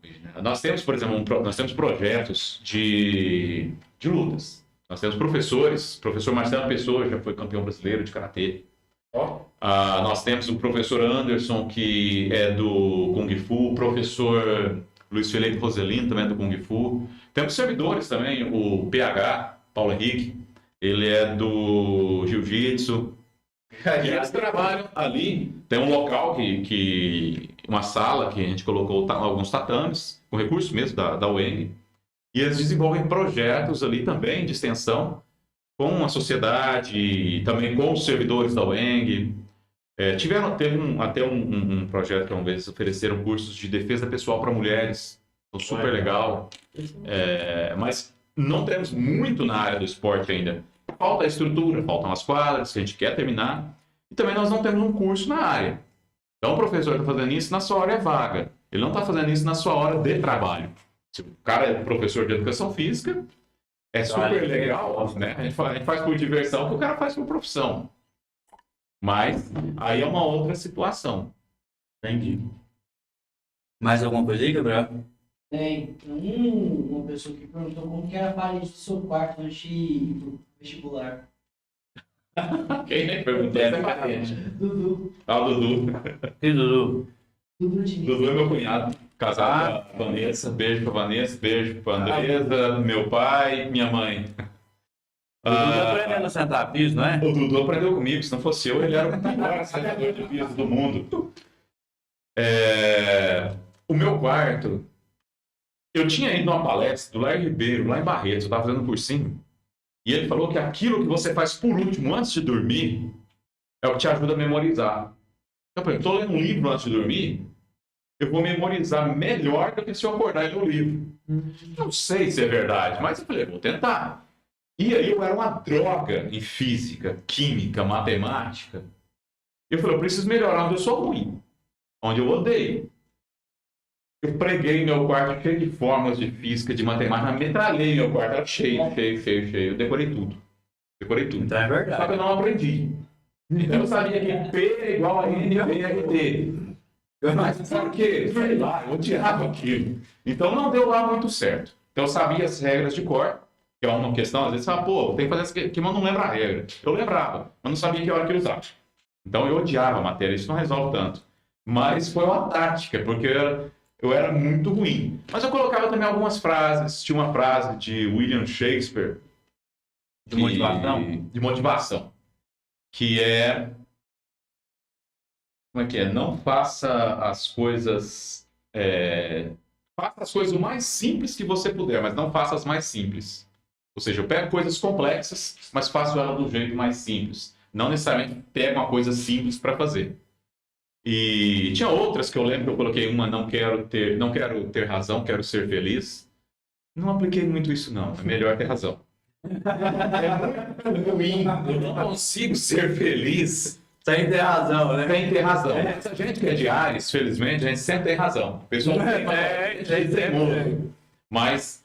Nós temos, por exemplo, nós temos projetos de lutas. Nós temos professores. O professor Marcelo Pessoa já foi campeão brasileiro de karatê. Nós temos o professor Anderson, que é do Kung Fu. O professor Luiz Felipe Roselino, também é do Kung Fu. Temos servidores também. O PH, Paulo Henrique, ele é do Jiu-Jitsu. E eles trabalham ali. Tem um local uma sala que a gente colocou alguns tatames, com recursos mesmo da UENG. E eles desenvolvem projetos ali também de extensão com a sociedade, também com os servidores da UENG. Teve até um projeto que uma vez ofereceram cursos de defesa pessoal para mulheres. Então, super legal. Mas não temos muito na área do esporte ainda. Falta a estrutura, faltam as quadras que a gente quer terminar. E também nós não temos um curso na área. Então o professor está fazendo isso na sua hora vaga. Ele não está fazendo isso na sua hora de trabalho. Se o cara é professor de educação física, é super legal, né? A gente faz por diversão, que o cara faz por profissão. Mas aí é uma outra situação. Entendi. Mais alguma coisa aí, Gabriel? Tem uma pessoa que perguntou como que era a parede do seu quarto antes de ir pro vestibular. Quem perguntou essa parede? Dudu. O Dudu. E Dudu? Dudu de Dudu é meu cunhado, casado com a Vanessa. Beijo pra Vanessa, beijo pra Andresa, meu pai, minha mãe. Dudu tá aprendendo a sentar piso, não é? O Dudu aprendeu comigo, se não fosse eu, ele era o melhor sentador de piso do mundo. O meu quarto, eu tinha ido numa palestra do Lair Ribeiro, lá em Barretos, eu estava fazendo um cursinho, e ele falou que aquilo que você faz por último, antes de dormir, é o que te ajuda a memorizar. Então, por exemplo, estou lendo um livro antes de dormir, eu vou memorizar melhor do que se eu acordar e ler o livro. Não sei se é verdade, mas eu falei, vou tentar. E aí eu era uma droga em física, química, matemática. Eu falei, eu preciso melhorar onde eu sou ruim, onde eu odeio. Eu preguei meu quarto cheio de fórmulas de física, de matemática, metralhei meu quarto, era cheio. Eu decorei tudo. Então é Só que verdade. eu não aprendi. Eu sabia que P é igual a N, V é T. Mas sabe o quê? Sei lá, eu odiava aquilo. Então não deu lá muito certo. Então eu sabia as regras de cor, que é uma questão, às vezes você fala, pô, tem que fazer essa aqui, mas não lembra a regra. Eu lembrava, mas não sabia que hora que eu usava. Então eu odiava a matéria, isso não resolve tanto. Mas foi uma tática, porque eu era muito ruim. Mas eu colocava também algumas frases. Tinha uma frase de William Shakespeare. De motivação? De motivação. Que é... Como é que é? Não faça as coisas... faça as coisas o mais simples que você puder, mas não faça as mais simples. Ou seja, eu pego coisas complexas, mas faço ela do jeito mais simples. Não necessariamente pego uma coisa simples para fazer. E tinha outras que eu lembro que eu coloquei uma, não quero ter razão, quero ser feliz. Não apliquei muito isso não, é melhor ter razão. É muito ruim, eu não consigo ser feliz Sem ter razão, né? sem ter razão. Essa gente que é de Ares, felizmente, a gente sempre tem razão. O pessoal tem teimoso. Mas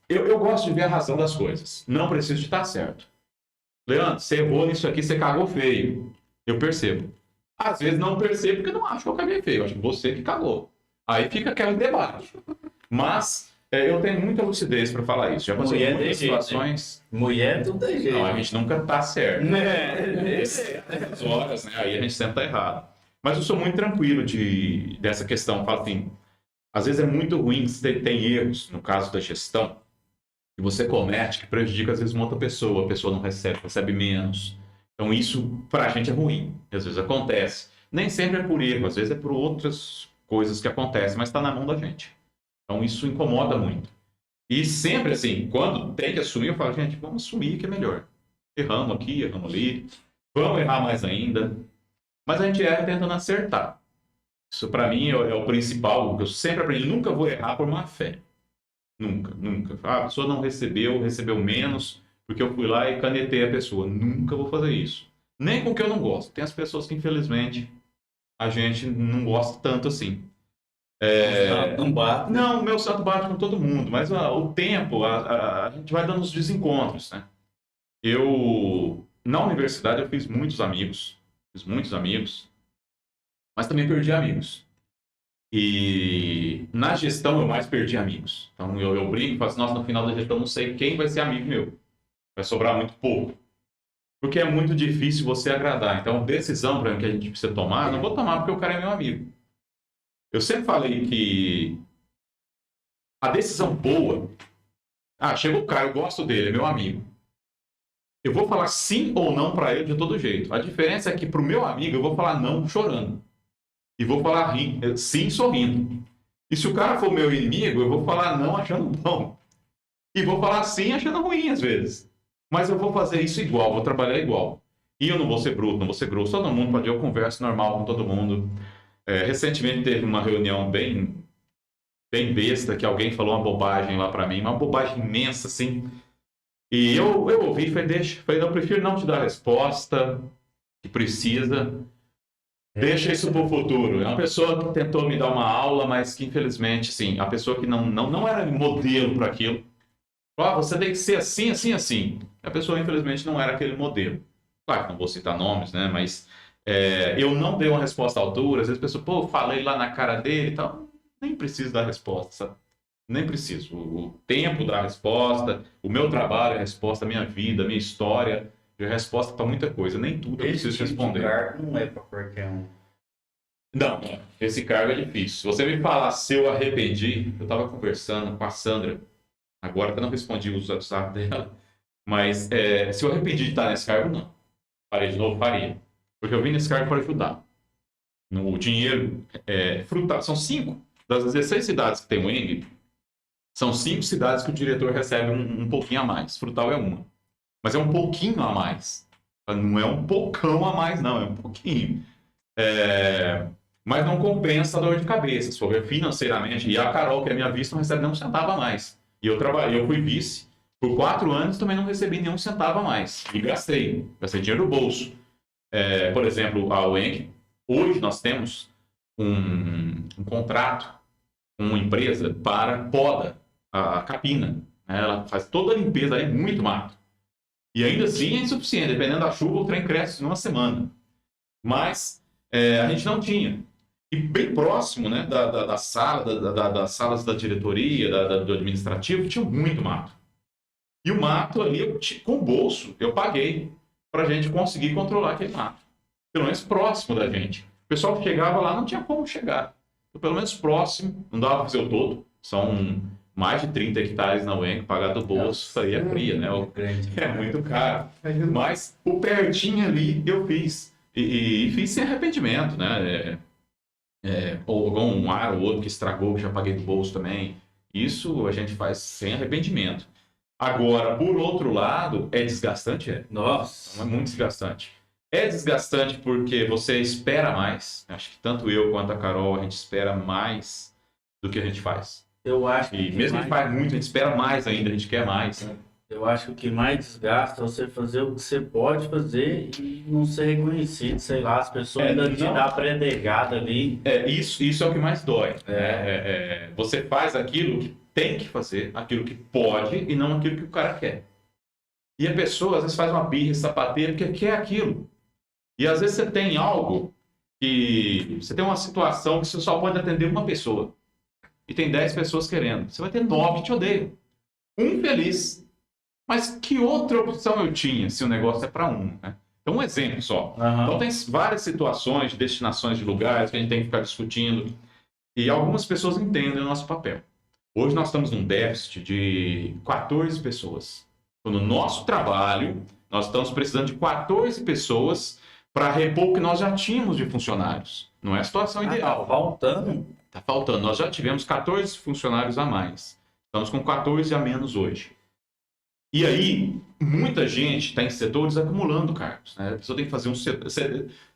eu gosto de ver a razão das coisas. Não preciso de estar certo. Leandro, você errou nisso aqui, você cagou feio. Eu percebo. Às vezes não percebo porque eu não acho que eu caguei feio. Eu acho que você que cagou. Aí fica aquele debate. Mas eu tenho muita lucidez para falar isso. Já aconteceu em muitas situações. Mulher tudo tem jeito. Não, a gente nunca tá certo. As horas, né? Aí a gente sempre tá errado. Mas eu sou muito tranquilo dessa questão. Falo assim, às vezes é muito ruim que tem erros, no caso da gestão, que você comete, que prejudica às vezes uma outra pessoa. A pessoa não recebe menos. Então isso pra gente é ruim. Às vezes acontece. Nem sempre é por erro, às vezes é por outras coisas que acontecem, mas está na mão da gente. Então isso incomoda muito. E sempre assim, quando tem que assumir, eu falo, gente, vamos assumir que é melhor. Erramos aqui, erramos ali, vamos errar mais ainda. Mas a gente erra tentando acertar. Isso para mim é o principal, que eu sempre aprendi. Nunca vou errar por má fé. Nunca, nunca. Ah, a pessoa não recebeu menos, porque eu fui lá e canetei a pessoa. Nunca vou fazer isso. Nem com o que eu não gosto. Tem as pessoas que, infelizmente, a gente não gosta tanto assim. Não bate. Não, o meu santo bate com todo mundo, mas o tempo, a gente vai dando os desencontros, né? Na universidade, eu fiz muitos amigos, mas também perdi amigos. E na gestão, eu mais perdi amigos. Então, eu brinco e falo assim, nossa, no final da gestão, eu não sei quem vai ser amigo meu. Vai sobrar muito pouco. Porque é muito difícil você agradar. Então, decisão, por exemplo, que a gente precisa tomar, não vou tomar porque o cara é meu amigo. Eu sempre falei que a decisão boa... chegou o cara, eu gosto dele, é meu amigo. Eu vou falar sim ou não para ele de todo jeito. A diferença é que pro meu amigo eu vou falar não chorando. E vou falar sim sorrindo. E se o cara for meu inimigo, eu vou falar não achando bom. E vou falar sim achando ruim às vezes. Mas eu vou fazer isso igual, vou trabalhar igual. E eu não vou ser bruto, não vou ser grosso. Todo mundo pode, eu converso normal com todo mundo. Recentemente teve uma reunião bem besta, que alguém falou uma bobagem lá para mim, uma bobagem imensa, assim. E eu ouvi e falei, não, eu prefiro não te dar a resposta que precisa. Deixa isso para o futuro. É uma pessoa que tentou me dar uma aula, mas que infelizmente, sim, a pessoa que não era modelo para aquilo. Você tem que ser assim, assim, assim. A pessoa, infelizmente, não era aquele modelo. Claro que não vou citar nomes, né, mas... eu não dei uma resposta à altura, às vezes a pessoa, falei lá na cara dele e tal. Nem preciso dar resposta, sabe? Nem preciso. O tempo da resposta, o meu trabalho é a resposta, a minha vida, a minha história é resposta para muita coisa. Nem tudo eu preciso responder. Esse cargo não é para qualquer um. Não, esse cargo é difícil. Se você me falar se eu arrependi, eu estava conversando com a Sandra, agora que eu não respondi o WhatsApp dela, mas se eu arrependi de estar nesse cargo, não. Farei de novo, faria. Porque eu vim nesse cargo para ajudar. No dinheiro, frutal. São 5 das 16 cidades que tem o ENG, são 5 cidades que o diretor recebe um pouquinho a mais. Frutal é uma. Mas é um pouquinho a mais. Não é um pocão a mais, não. É um pouquinho. Mas não compensa a dor de cabeça. Se for ver financeiramente. E a Carol, que é minha vice, não recebe nem um centavo a mais. E eu fui vice. Por 4 anos também não recebi nenhum centavo a mais. E gastei. Gastei dinheiro do bolso. Por exemplo, a UENG, hoje nós temos um contrato com uma empresa para poda a capina. Ela faz toda a limpeza, é muito mato. E ainda assim é insuficiente, dependendo da chuva, o trem cresce numa semana. Mas a gente não tinha. E bem próximo, né, da sala, das salas da diretoria, do administrativo, tinha muito mato. E o mato ali, com o bolso, eu paguei para a gente conseguir controlar aquele mato. Pelo menos próximo da gente. O pessoal que chegava lá não tinha como chegar. Então, pelo menos próximo, não dava para fazer o todo. São mais de 30 hectares na UENC, pagar do bolso, isso aí é fria, né? É muito caro. Mas o pertinho ali eu fiz. E fiz sem arrependimento, né? Ou um ar ou outro que estragou, que já paguei do bolso também. Isso a gente faz sem arrependimento. Agora, por outro lado, é desgastante? É. Nossa. É muito desgastante. É desgastante porque você espera mais. Acho que tanto eu quanto a Carol, a gente espera mais do que a gente faz. Eu acho que E mesmo que a gente faz muito, a gente espera mais ainda, a gente quer mais. Eu acho que o que mais desgasta é você fazer o que você pode fazer e não ser reconhecido, sei lá, as pessoas ainda te dão a predegada ali. Isso é o que mais dói. Você faz aquilo que tem que fazer, aquilo que pode e não aquilo que o cara quer. E a pessoa às vezes faz uma birra sapateira porque quer aquilo. E às vezes você tem algo que... Você tem uma situação que você só pode atender uma pessoa. E tem 10 pessoas querendo. Você vai ter 9 que te odeiam. Um feliz. Mas que outra opção eu tinha se o negócio é para um, né? Então, um exemplo só. Então, tem várias situações de destinações de lugares que a gente tem que ficar discutindo. E algumas pessoas entendem o nosso papel. Hoje nós estamos num déficit de 14 pessoas. Então, no nosso trabalho, nós estamos precisando de 14 pessoas para repor o que nós já tínhamos de funcionários. Não é a situação ideal. Tá faltando? Tá faltando. Nós já tivemos 14 funcionários a mais. Estamos com 14 a menos hoje. E aí, muita gente está em setores acumulando cargos. Né? A pessoa tem que fazer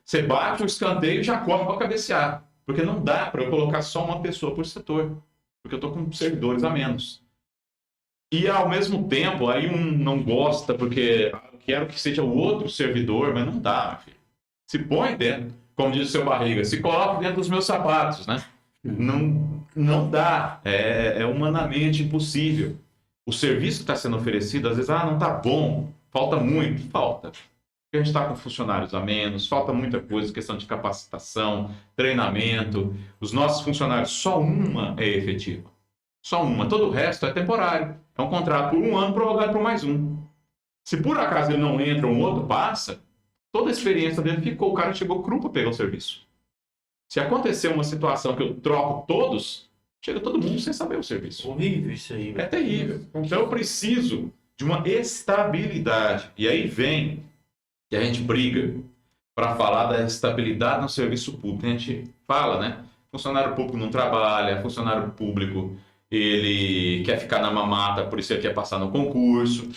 Você bate o escanteio e já corre para cabecear. Porque não dá para eu colocar só uma pessoa por setor. Porque eu estou com servidores a menos. E ao mesmo tempo, aí um não gosta porque eu quero que seja o outro servidor, mas não dá, meu filho. Se põe dentro, como diz o seu Barriga, se coloca dentro dos meus sapatos, né? Não dá. É humanamente impossível. O serviço que está sendo oferecido, às vezes, não está bom, falta muito. Falta. Porque a gente está com funcionários a menos, falta muita coisa, questão de capacitação, treinamento. Os nossos funcionários, só uma é efetiva. Só uma. Todo o resto é temporário. É um contrato por um ano prorrogado por mais um. Se por acaso ele não entra, um outro passa, toda a experiência dele ficou. O cara chegou cru para pegar o serviço. Se acontecer uma situação que eu troco todos, chega todo mundo sem saber o serviço. Horrível isso aí. É terrível. Então eu preciso de uma estabilidade. E aí vem que a gente briga para falar da estabilidade no serviço público. A gente fala, né? Funcionário público não trabalha, funcionário público ele quer ficar na mamata, por isso ele quer passar no concurso.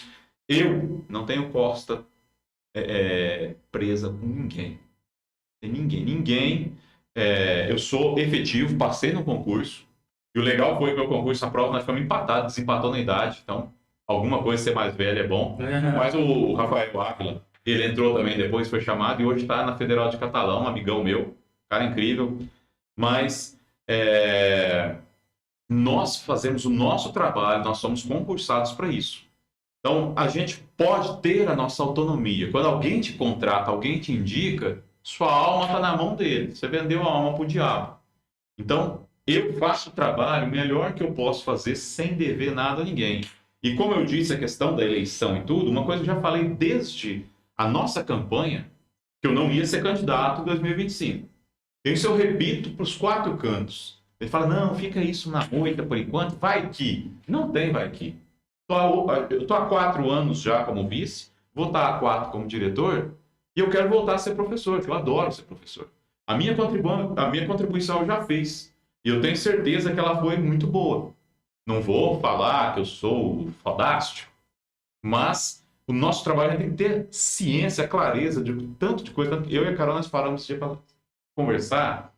Eu não tenho costa presa com ninguém. Tem ninguém. Eu sou efetivo, passei no concurso. E o legal foi que o concurso, a prova, nós ficamos empatados, desempatou na idade. Então, alguma coisa ser mais velho é bom. Mas o Rafael Ávila, ele entrou também depois, foi chamado e hoje está na Federal de Catalão, um amigão meu, cara incrível. Mas nós fazemos o nosso trabalho, nós somos concursados para isso. Então, a gente pode ter a nossa autonomia. Quando alguém te contrata, alguém te indica, sua alma está na mão dele. Você vendeu a alma para o diabo. Então, eu faço o trabalho melhor que eu posso fazer sem dever nada a ninguém. E como eu disse, a questão da eleição e tudo, uma coisa que eu já falei desde a nossa campanha, que eu não ia ser candidato em 2025. Isso eu repito para os 4 cantos. Ele fala, não, fica isso na moita por enquanto, vai que. Não tem vai que. Eu estou há 4 anos já como vice, vou estar há 4 como diretor, e eu quero voltar a ser professor, porque eu adoro ser professor. A minha contribuição eu já fiz. E eu tenho certeza que ela foi muito boa. Não vou falar que eu sou fodástico, mas o nosso trabalho tem que ter ciência, clareza de tanto de coisa. Eu e a Carol, nós paramos esse dia para conversar.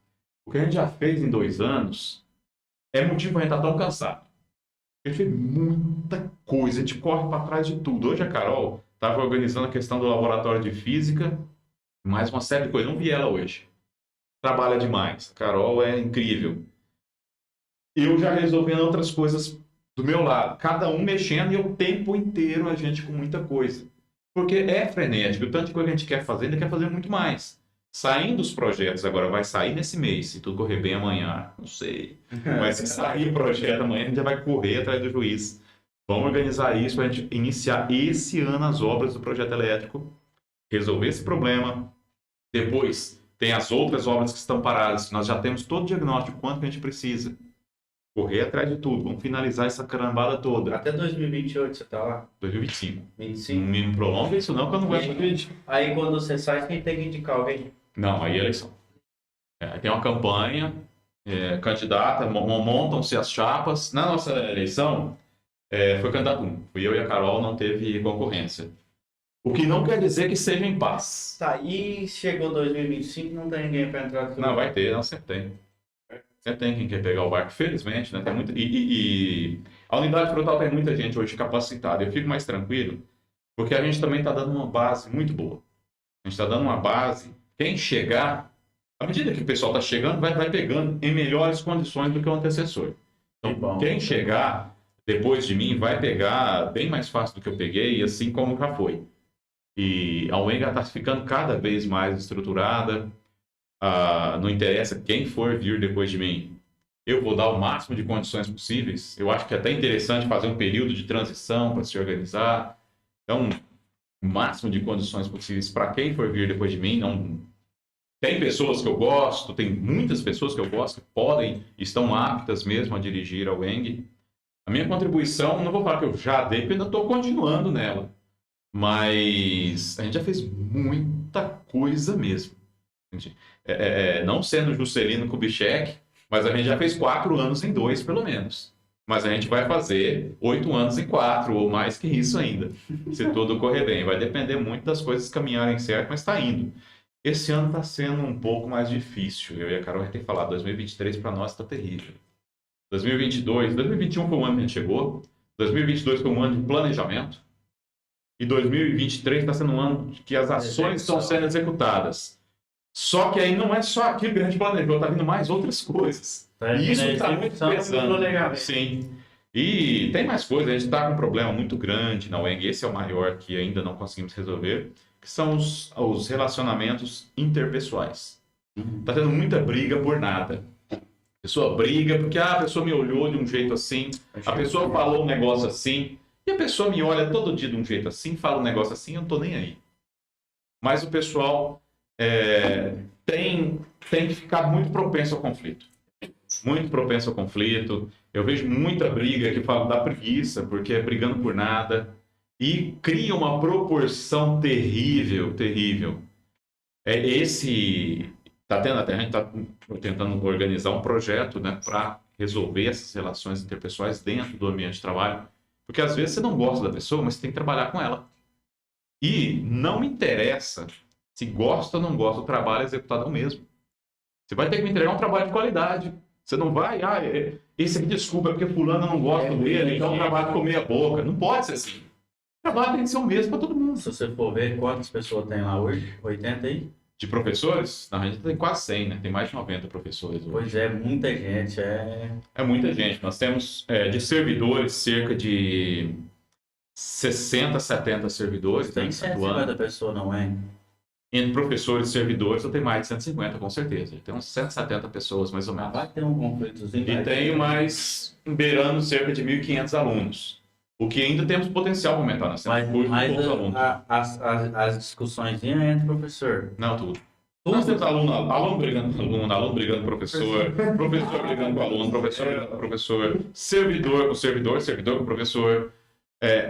O que a gente já fez em 2 anos é motivo para a gente estar tão cansado. A gente fez muita coisa, a gente corre para trás de tudo. Hoje a Carol estava organizando a questão do laboratório de física, mais uma série de coisas. Não vi ela hoje. Trabalha demais. A Carol é incrível. Eu já resolvendo outras coisas do meu lado. Cada um mexendo e o tempo inteiro a gente com muita coisa. Porque é frenético. O tanto de coisa que a gente quer fazer, ainda quer fazer muito mais. Saindo os projetos, agora vai sair nesse mês, se tudo correr bem amanhã, não sei. Mas se sair o projeto amanhã, a gente já vai correr atrás do juiz. Vamos organizar isso para a gente iniciar esse ano as obras do projeto elétrico, resolver esse problema. Depois, tem as outras obras que estão paradas. Nós já temos todo o diagnóstico, quanto que a gente precisa. Correr atrás de tudo. Vamos finalizar essa carambada toda. Até 2028 você tá lá? 2025. 25. Não me prolonga isso não, que eu não aguento vídeo. Aí quando você sai, quem tem que indicar alguém? Não, aí é eleição. Tem uma campanha, candidata, montam-se as chapas. Na nossa eleição, foi candidato um. Fui eu e a Carol, não teve concorrência. O que não quer dizer que seja em paz. Tá, e chegou 2025, não tem ninguém para entrar. Não, vai ter, não, sempre tem. Sempre tem quem quer pegar o barco, felizmente, né? Tem muita... e a unidade frutal tem muita gente hoje capacitada. Eu fico mais tranquilo, porque a gente também está dando uma base muito boa. A gente está dando uma base. Quem chegar, à medida que o pessoal está chegando, vai pegando em melhores condições do que o antecessor. Então, bom. Quem chegar depois de mim vai pegar bem mais fácil do que eu peguei, assim como já foi. E a UENGA está ficando cada vez mais estruturada. Não interessa quem for vir depois de mim, eu vou dar o máximo de condições possíveis. Eu acho que é até interessante fazer um período de transição para se organizar. Então, o máximo de condições possíveis para quem for vir depois de mim. Não... Tem pessoas que eu gosto, tem muitas pessoas que eu gosto que podem, estão aptas mesmo a dirigir a UENG. A minha contribuição, não vou falar que eu já dei, porque ainda estou continuando nela. Mas a gente já fez muita coisa mesmo. Não sendo Juscelino Kubitschek, mas a gente já fez 4 anos em 2, pelo menos. Mas a gente vai fazer 8 anos em 4, ou mais que isso ainda, se tudo correr bem. Vai depender muito das coisas caminharem certo, mas está indo. Esse ano está sendo um pouco mais difícil. Eu e a Carol vai ter que falar, 2023 para nós está terrível. 2021 foi um ano que a gente chegou, 2022 foi um ano de planejamento, e 2023 está sendo um ano que as ações estão sendo executadas. Só que aí não é só aquilo que a gente planejou, está vindo mais outras coisas. E isso está muito pesando. Sim. E tem mais coisas, a gente está com um problema muito grande na UENG, esse é o maior que ainda não conseguimos resolver, que são os relacionamentos interpessoais. Está tendo muita briga por nada. A pessoa briga porque a pessoa me olhou de um jeito assim, a pessoa falou um negócio assim, e a pessoa me olha todo dia de um jeito assim, fala um negócio assim, eu não estou nem aí. Mas o pessoal tem que ficar muito propenso ao conflito. Muito propenso ao conflito. Eu vejo muita briga que fala da preguiça, porque é brigando por nada. E cria uma proporção terrível, terrível. A gente está tentando organizar um projeto, né, para resolver essas relações interpessoais dentro do ambiente de trabalho. Porque às vezes você não gosta da pessoa, mas você tem que trabalhar com ela. E não me interessa se gosta ou não gosta, o trabalho executado é o mesmo. Você vai ter que me entregar um trabalho de qualidade. Você não vai, esse aqui, desculpa, é porque fulano não gosta dele, então o trabalho ficou meia boca. Não pode ser assim. O trabalho tem que ser o mesmo para todo mundo. Se você for ver quantas pessoas tem lá hoje, 80 aí? De professores? Não, a gente tem quase 100, né? Tem mais de 90 professores hoje. Pois é, muita gente. É muita gente. Nós temos de servidores cerca de 60, 70 servidores. Tem 150 pessoas, não é? Entre professores e servidores, eu tenho mais de 150, com certeza. Tem uns 170 pessoas, mais ou menos. Vai ter um conflitozinho. E tenho mais, beirando cerca de 1.500 alunos. O que ainda temos potencial para aumentar. Nós temos poucos alunos. As discussões entre professor. Não, tudo. Nós temos aluno brigando com aluno brigando com professor brigando com aluno, professor brigando com professor, servidor com professor.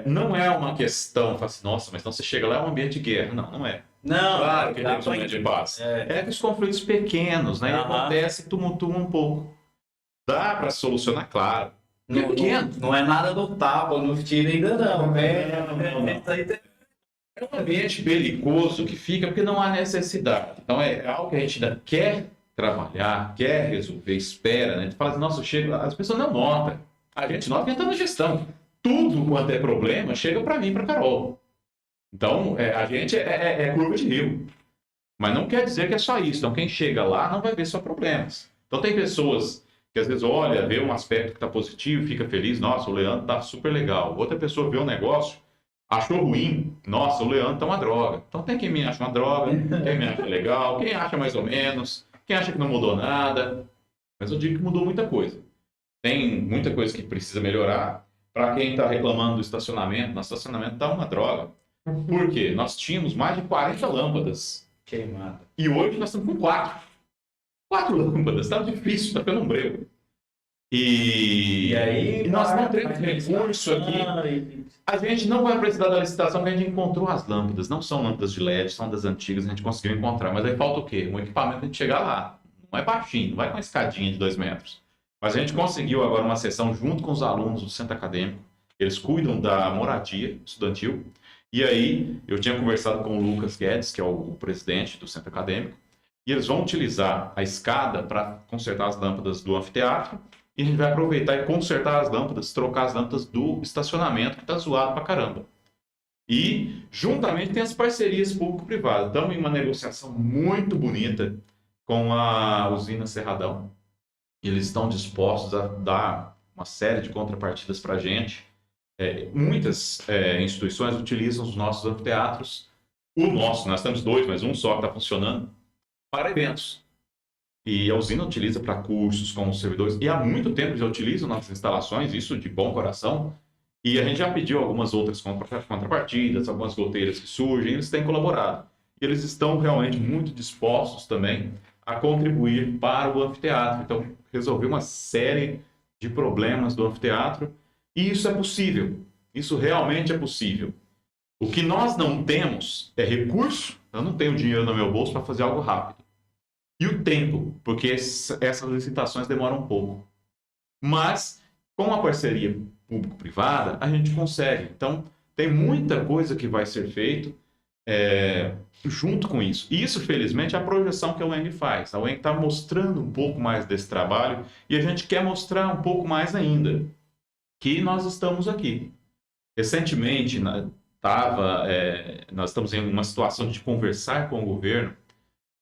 Não é uma questão, fala assim, nossa, mas então você chega lá, é um ambiente de guerra. Não é. Não, claro que temos um ambiente de paz. É que os conflitos pequenos, né? Acontece, tumultua um pouco. Dá para solucionar, claro. Não é nada do tapa, no tiro ainda não. É um ambiente belicoso que fica porque não há necessidade. Então é algo que a gente ainda quer trabalhar, quer resolver, espera, né? A gente fala assim, nossa, chega, as pessoas não notam. A gente nota entra na gestão. Tudo quanto é problema chega para mim, para Carol. Então, a gente é curva de rio. Mas não quer dizer que é só isso. Então, quem chega lá não vai ver só problemas. Então, tem pessoas que às vezes olha, vê um aspecto que está positivo, fica feliz. Nossa, o Leandro está super legal. Outra pessoa vê um negócio, Achou ruim? Nossa, o Leandro tá uma droga. Então tem quem me acha uma droga, quem me acha legal, quem acha mais ou menos, quem acha que não mudou nada. Mas eu digo que mudou muita coisa. Tem muita coisa que precisa melhorar. Para quem está reclamando do estacionamento, nosso estacionamento tá uma droga. Por quê? Nós tínhamos mais de 40 lâmpadas. Queimada. E hoje nós estamos com 4. 4 lâmpadas. Tá difícil, tá ficando um breu. E aí, E nós não temos recurso aqui. A gente não vai precisar da licitação porque a gente encontrou as lâmpadas. Não são lâmpadas de LED, são das antigas, a gente conseguiu encontrar. Mas aí falta o quê? Um equipamento para a gente chegar lá. Não é baixinho, não vai com uma escadinha de 2 metros. Mas a gente conseguiu agora uma sessão junto com os alunos do centro acadêmico. Eles cuidam da moradia estudantil. E aí, eu tinha conversado com o Lucas Guedes, que é o presidente do centro acadêmico, e eles vão utilizar a escada para consertar as lâmpadas do anfiteatro, e a gente vai aproveitar e consertar as lâmpadas, trocar as lâmpadas do estacionamento, que está zoado pra caramba. E, juntamente, tem as parcerias público-privadas. Estamos em uma negociação muito bonita com a usina Cerradão. Eles estão dispostos a dar uma série de contrapartidas para a gente. Muitas instituições utilizam os nossos anfiteatros. O nosso, nós temos 2, mas um só que está funcionando, para eventos. E a usina utiliza para cursos com os servidores. E há muito tempo já utilizam nossas instalações, isso de bom coração. E a gente já pediu algumas outras contrapartidas, algumas goteiras que surgem, eles têm colaborado. E eles estão realmente muito dispostos também a contribuir para o anfiteatro. Então, resolver uma série de problemas do anfiteatro. E isso é possível. Isso realmente é possível. O que nós não temos é recurso. Eu não tenho dinheiro no meu bolso para fazer algo rápido. E o tempo, porque essas licitações demoram um pouco. Mas, com a parceria público-privada, a gente consegue. Então, tem muita coisa que vai ser feito junto com isso. E isso, felizmente, é a projeção que a UENG faz. A UENG está mostrando um pouco mais desse trabalho e a gente quer mostrar um pouco mais ainda que nós estamos aqui. Recentemente, nós estamos em uma situação de conversar com o governo,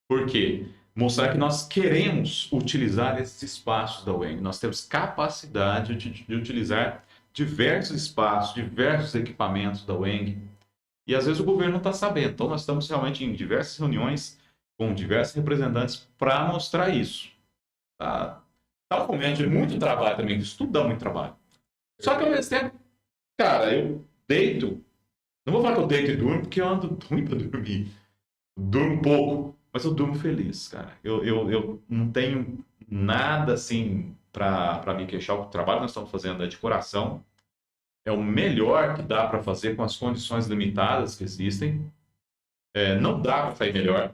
porque mostrar que nós queremos utilizar esses espaços da UENG. Nós temos capacidade de utilizar diversos espaços, diversos equipamentos da UENG. E às vezes o governo não está sabendo. Então nós estamos realmente em diversas reuniões com diversos representantes para mostrar isso. Tá realmente muito trabalho também, isso tudo dá muito trabalho. Só que ao mesmo tempo, cara, eu deito. Não vou falar que eu deito e durmo, porque eu ando ruim para dormir. Durmo pouco. Mas eu durmo feliz, cara. Eu não tenho nada assim para me queixar. O trabalho que nós estamos fazendo é de coração. É o melhor que dá para fazer com as condições limitadas que existem. Não dá para sair melhor.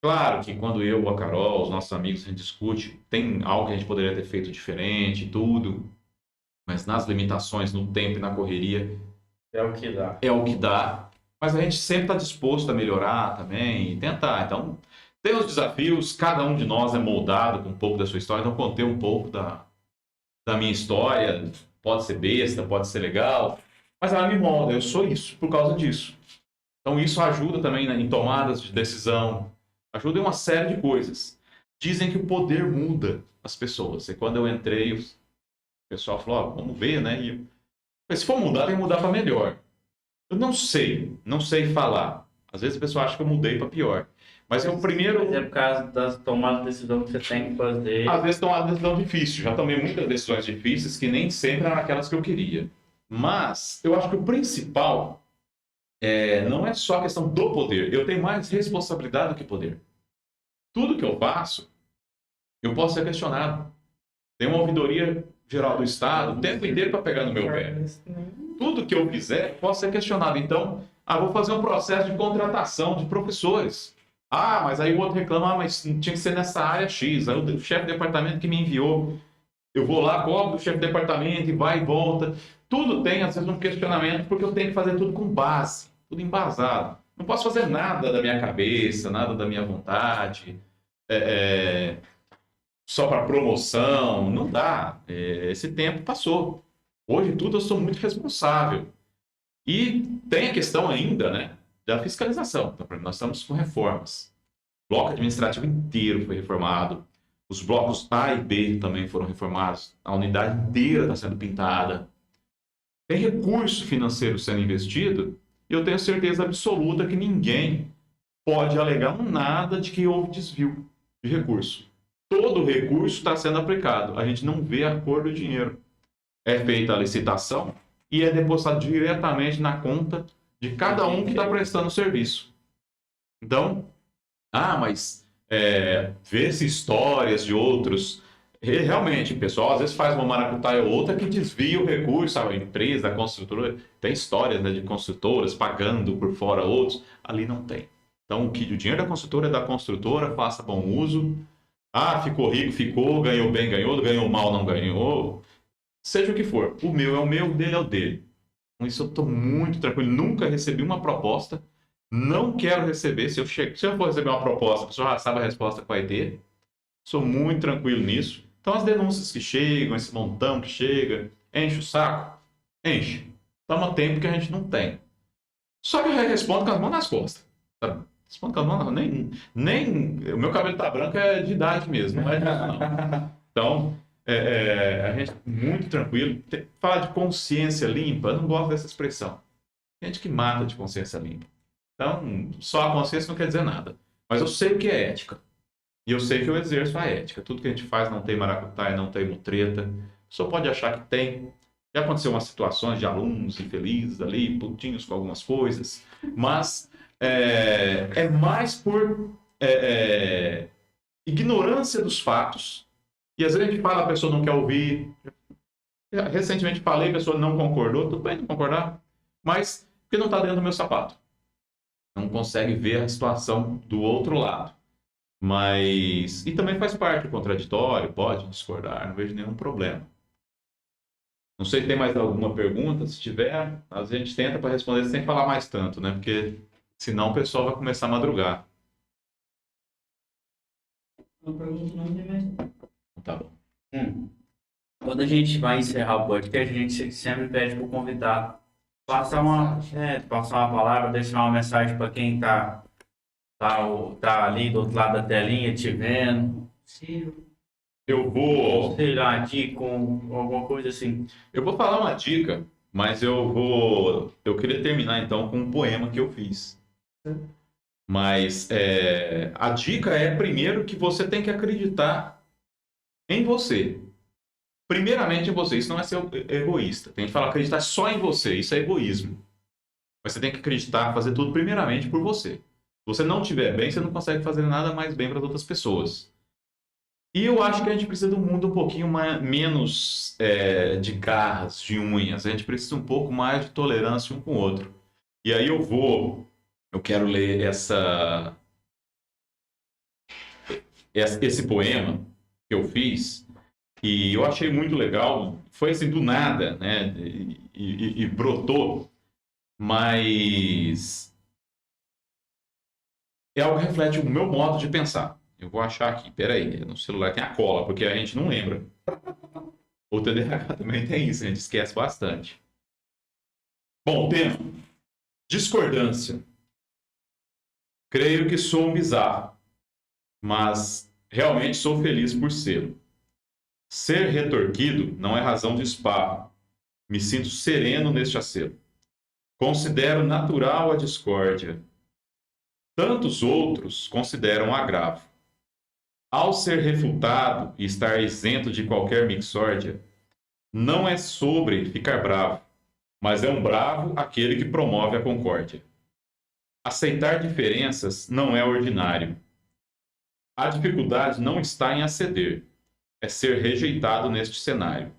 Claro que quando eu, a Carol, os nossos amigos, a gente discute, tem algo que a gente poderia ter feito diferente e tudo. Mas nas limitações, no tempo e na correria, É o que dá. é o que dá. Mas a gente sempre está disposto a melhorar também e tentar. Então, tem os desafios, cada um de nós é moldado com um pouco da sua história. Então, contei um pouco da minha história. Pode ser besta, pode ser legal, mas ela me molda. Eu sou isso por causa disso. Então, isso ajuda também em tomadas de decisão, ajuda em uma série de coisas. Dizem que o poder muda as pessoas. E quando eu entrei, o pessoal falou, vamos ver, né? E eu falei, se for mudar, tem que mudar para melhor. Eu não sei falar. Às vezes a pessoa acha que eu mudei para pior. Mas eu primeiro... Mas é por causa das tomadas de decisão que você tem que fazer. Às vezes tomar decisão difícil. Já tomei muitas decisões difíceis que nem sempre eram aquelas que eu queria. Mas eu acho que o principal não é só a questão do poder. Eu tenho mais responsabilidade do que poder. Tudo que eu faço, eu posso ser questionado. Tem uma ouvidoria geral do Estado o tempo inteiro para pegar no meu pé. Tudo que eu fizer pode ser questionado. Então, vou fazer um processo de contratação de professores. Mas aí o outro reclama, mas tinha que ser nessa área X. Aí o chefe de departamento que me enviou, eu vou lá, cobro do chefe de departamento e vai e volta. Tudo tem, às vezes, um questionamento, porque eu tenho que fazer tudo com base, tudo embasado. Não posso fazer nada da minha cabeça, nada da minha vontade, só para promoção. Não dá. Esse tempo passou. Hoje, tudo eu sou muito responsável. E tem a questão ainda, né, da fiscalização. Então, por exemplo, nós estamos com reformas. O bloco administrativo inteiro foi reformado. Os blocos A e B também foram reformados. A unidade inteira está sendo pintada. tem recurso financeiro sendo investido e eu tenho certeza absoluta que ninguém pode alegar nada de que houve desvio de recurso. Todo o recurso está sendo aplicado. A gente não vê a cor do dinheiro. É feita a licitação e é depositado diretamente na conta de cada um que está prestando o serviço. Então, mas vê-se histórias de outros. Realmente, pessoal, às vezes faz uma maracutaia ou outra que desvia o recurso, a empresa, a construtora. Tem histórias, né, de construtoras pagando por fora outros. Ali não tem. Então, o dinheiro da construtora é da construtora, faça bom uso. Ficou rico, ficou, ganhou bem, ganhou mal, não ganhou. Seja o que for. O meu é o meu, o dele é o dele. Com isso eu estou muito tranquilo. Nunca recebi uma proposta. Não quero receber. Se eu for receber uma proposta, a pessoa já sabe a resposta que vai ter. Sou muito tranquilo nisso. Então, as denúncias que chegam, esse montão que chega, enche o saco? Enche. Toma tempo que a gente não tem. Só que eu respondo com as mãos nas costas. Sabe? Respondo com as mãos, nem o meu cabelo tá branco é de idade mesmo, não é disso não. Então, a gente muito tranquilo. Falar de consciência limpa, eu não gosto dessa expressão. Tem gente que mata de consciência limpa. Então, só a consciência não quer dizer nada. Mas eu sei o que é ética. E eu sei que eu exerço a ética. Tudo que a gente faz não tem maracutaia, não tem mutreta. Só pode achar que tem. Já aconteceu umas situações de alunos infelizes ali, putinhos com algumas coisas. Mas é mais por ignorância dos fatos. E às vezes a gente fala, a pessoa não quer ouvir. Recentemente falei, a pessoa não concordou. Tudo bem não concordar. Mas porque não está dentro do meu sapato. Não consegue ver a situação do outro lado. Mas... E também faz parte do contraditório, pode discordar, não vejo nenhum problema. Não sei se tem mais alguma pergunta, se tiver, a gente tenta para responder sem falar mais tanto, né? Porque senão o pessoal vai começar a madrugar. Uma pergunta não tem mais. Tá bom. Quando a gente vai encerrar o podcast, a gente sempre pede para o convidado passar uma palavra, deixar uma mensagem para quem tá ali do outro lado da telinha te vendo. Eu vou... Sei lá, dica, alguma coisa assim. Eu vou falar uma dica, mas eu queria terminar então com um poema que eu fiz. Mas a dica é, primeiro, que você tem que acreditar em você. Primeiramente em você. Isso não é ser egoísta. Tem gente que fala acreditar só em você. Isso é egoísmo. Mas você tem que acreditar, fazer tudo primeiramente por você. Se você não estiver bem, você não consegue fazer nada mais bem para as outras pessoas. E eu acho que a gente precisa de um mundo um pouquinho menos de garras, de unhas. A gente precisa um pouco mais de tolerância um com o outro. E aí eu quero ler esse poema que eu fiz. E eu achei muito legal. Foi assim, do nada, né? E brotou. Mas... é algo que reflete o meu modo de pensar. Eu vou achar aqui, peraí, no celular tem a cola, porque a gente não lembra. O TDAH também tem isso, a gente esquece bastante. Bom, tema. Discordância. Creio que sou um bizarro, mas realmente sou feliz por ser. Ser retorquido não é razão de esparro. Me sinto sereno neste acero. Considero natural a discórdia. Tantos outros consideram agravo. Ao ser refutado e estar isento de qualquer mixórdia, não é sobre ficar bravo, mas é um bravo aquele que promove a concórdia. Aceitar diferenças não é ordinário. A dificuldade não está em aceder, é ser rejeitado neste cenário.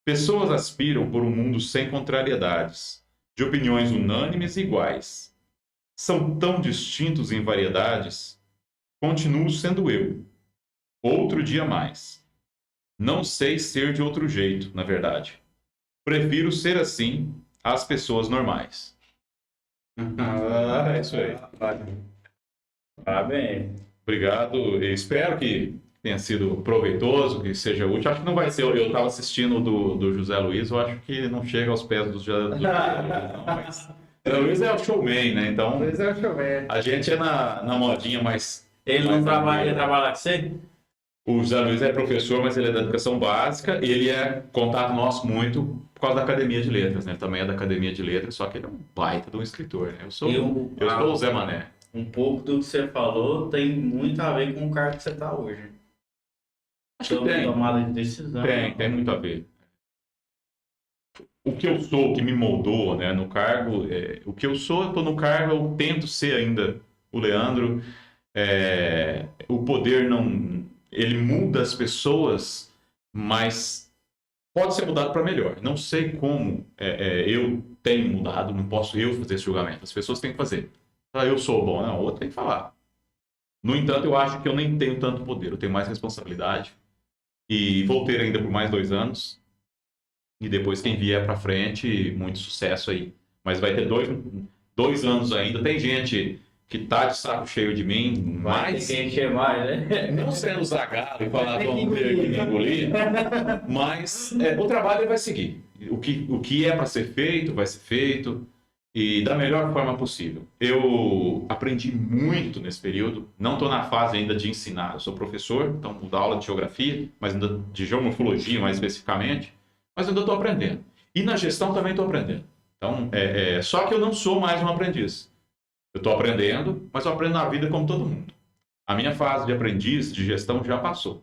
Pessoas aspiram por um mundo sem contrariedades, de opiniões unânimes e iguais. São tão distintos em variedades, continuo sendo eu. Outro dia mais. Não sei ser de outro jeito, na verdade. Prefiro ser assim às pessoas normais. É isso aí. Parabéns. Obrigado. Eu espero que tenha sido proveitoso, que seja útil. Acho que não vai ser. Eu estava assistindo do José Luiz, eu acho que não chega aos pés do José Luiz, não, mas... José Luiz é o showman, né? Então, Luiz é o showman. a gente é na modinha mais... Ele não trabalha com você? O José Luiz é professor, mas ele é da educação básica. Ele é contato nosso muito por causa da Academia de Letras, né? Ele também é da Academia de Letras, só que ele é um baita de um escritor, né? Eu sou o Zé Mané. Um pouco do que você falou tem muito a ver com o cargo que você está hoje. Acho que tem. Tomada de decisão. Tem muito a ver. O que eu sou, o que me moldou, né, no cargo, o que eu sou, eu estou no cargo, eu tento ser ainda o Leandro. O poder não, ele muda as pessoas, mas pode ser mudado para melhor. Não sei como eu tenho mudado, não posso eu fazer esse julgamento. As pessoas têm que fazer. Eu sou bom, não, o outro tem que falar. No entanto, eu acho que eu nem tenho tanto poder, eu tenho mais responsabilidade. E vou ter ainda por mais 2 anos. E depois, quem vier para frente, muito sucesso aí. Mas vai ter 2 anos ainda. Tem gente que tá de saco cheio de mim, mas... Tem que encher mais, né? Não sendo zagado e falar vamos ter que me engolir, mas o trabalho vai seguir. O que é para ser feito, vai ser feito. E da melhor forma possível. Eu aprendi muito nesse período. Não estou na fase ainda de ensinar. Eu sou professor, então vou dar aula de geografia, mas ainda de geomorfologia mais especificamente. Mas ainda estou aprendendo. E na gestão também estou aprendendo. Então, só que eu não sou mais um aprendiz. Eu estou aprendendo, mas eu aprendo na vida como todo mundo. A minha fase de aprendiz de gestão já passou.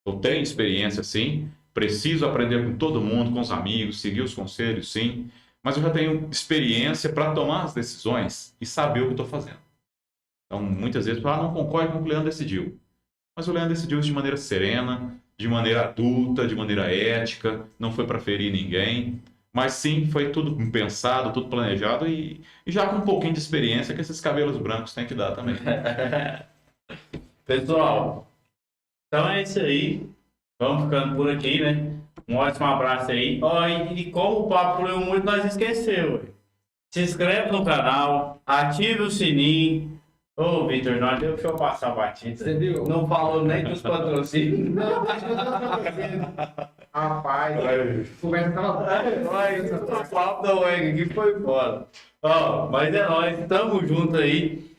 Eu tenho experiência, sim. Preciso aprender com todo mundo, com os amigos, seguir os conselhos, sim. Mas eu já tenho experiência para tomar as decisões e saber o que estou fazendo. Então, muitas vezes, não concordo com o que o Leandro decidiu. Mas o Leandro decidiu isso de maneira serena, de maneira adulta, de maneira ética, não foi para ferir ninguém. Mas sim, foi tudo pensado, tudo planejado e já com um pouquinho de experiência que esses cabelos brancos têm que dar também. Pessoal, então é isso aí. Vamos ficando por aqui, né? Um ótimo abraço aí. E como o papo fluiu muito, nós esqueceu. Se inscreve no canal, ative o sininho. Ô, Vitor, não deixa eu passar a batida. Você viu? Não falou nem dos patrocínios. Não, acho que eu tô fazendo. Rapaz, a conversa tava... O papo da UEG aqui foi foda. Mas é nóis, tamo junto aí.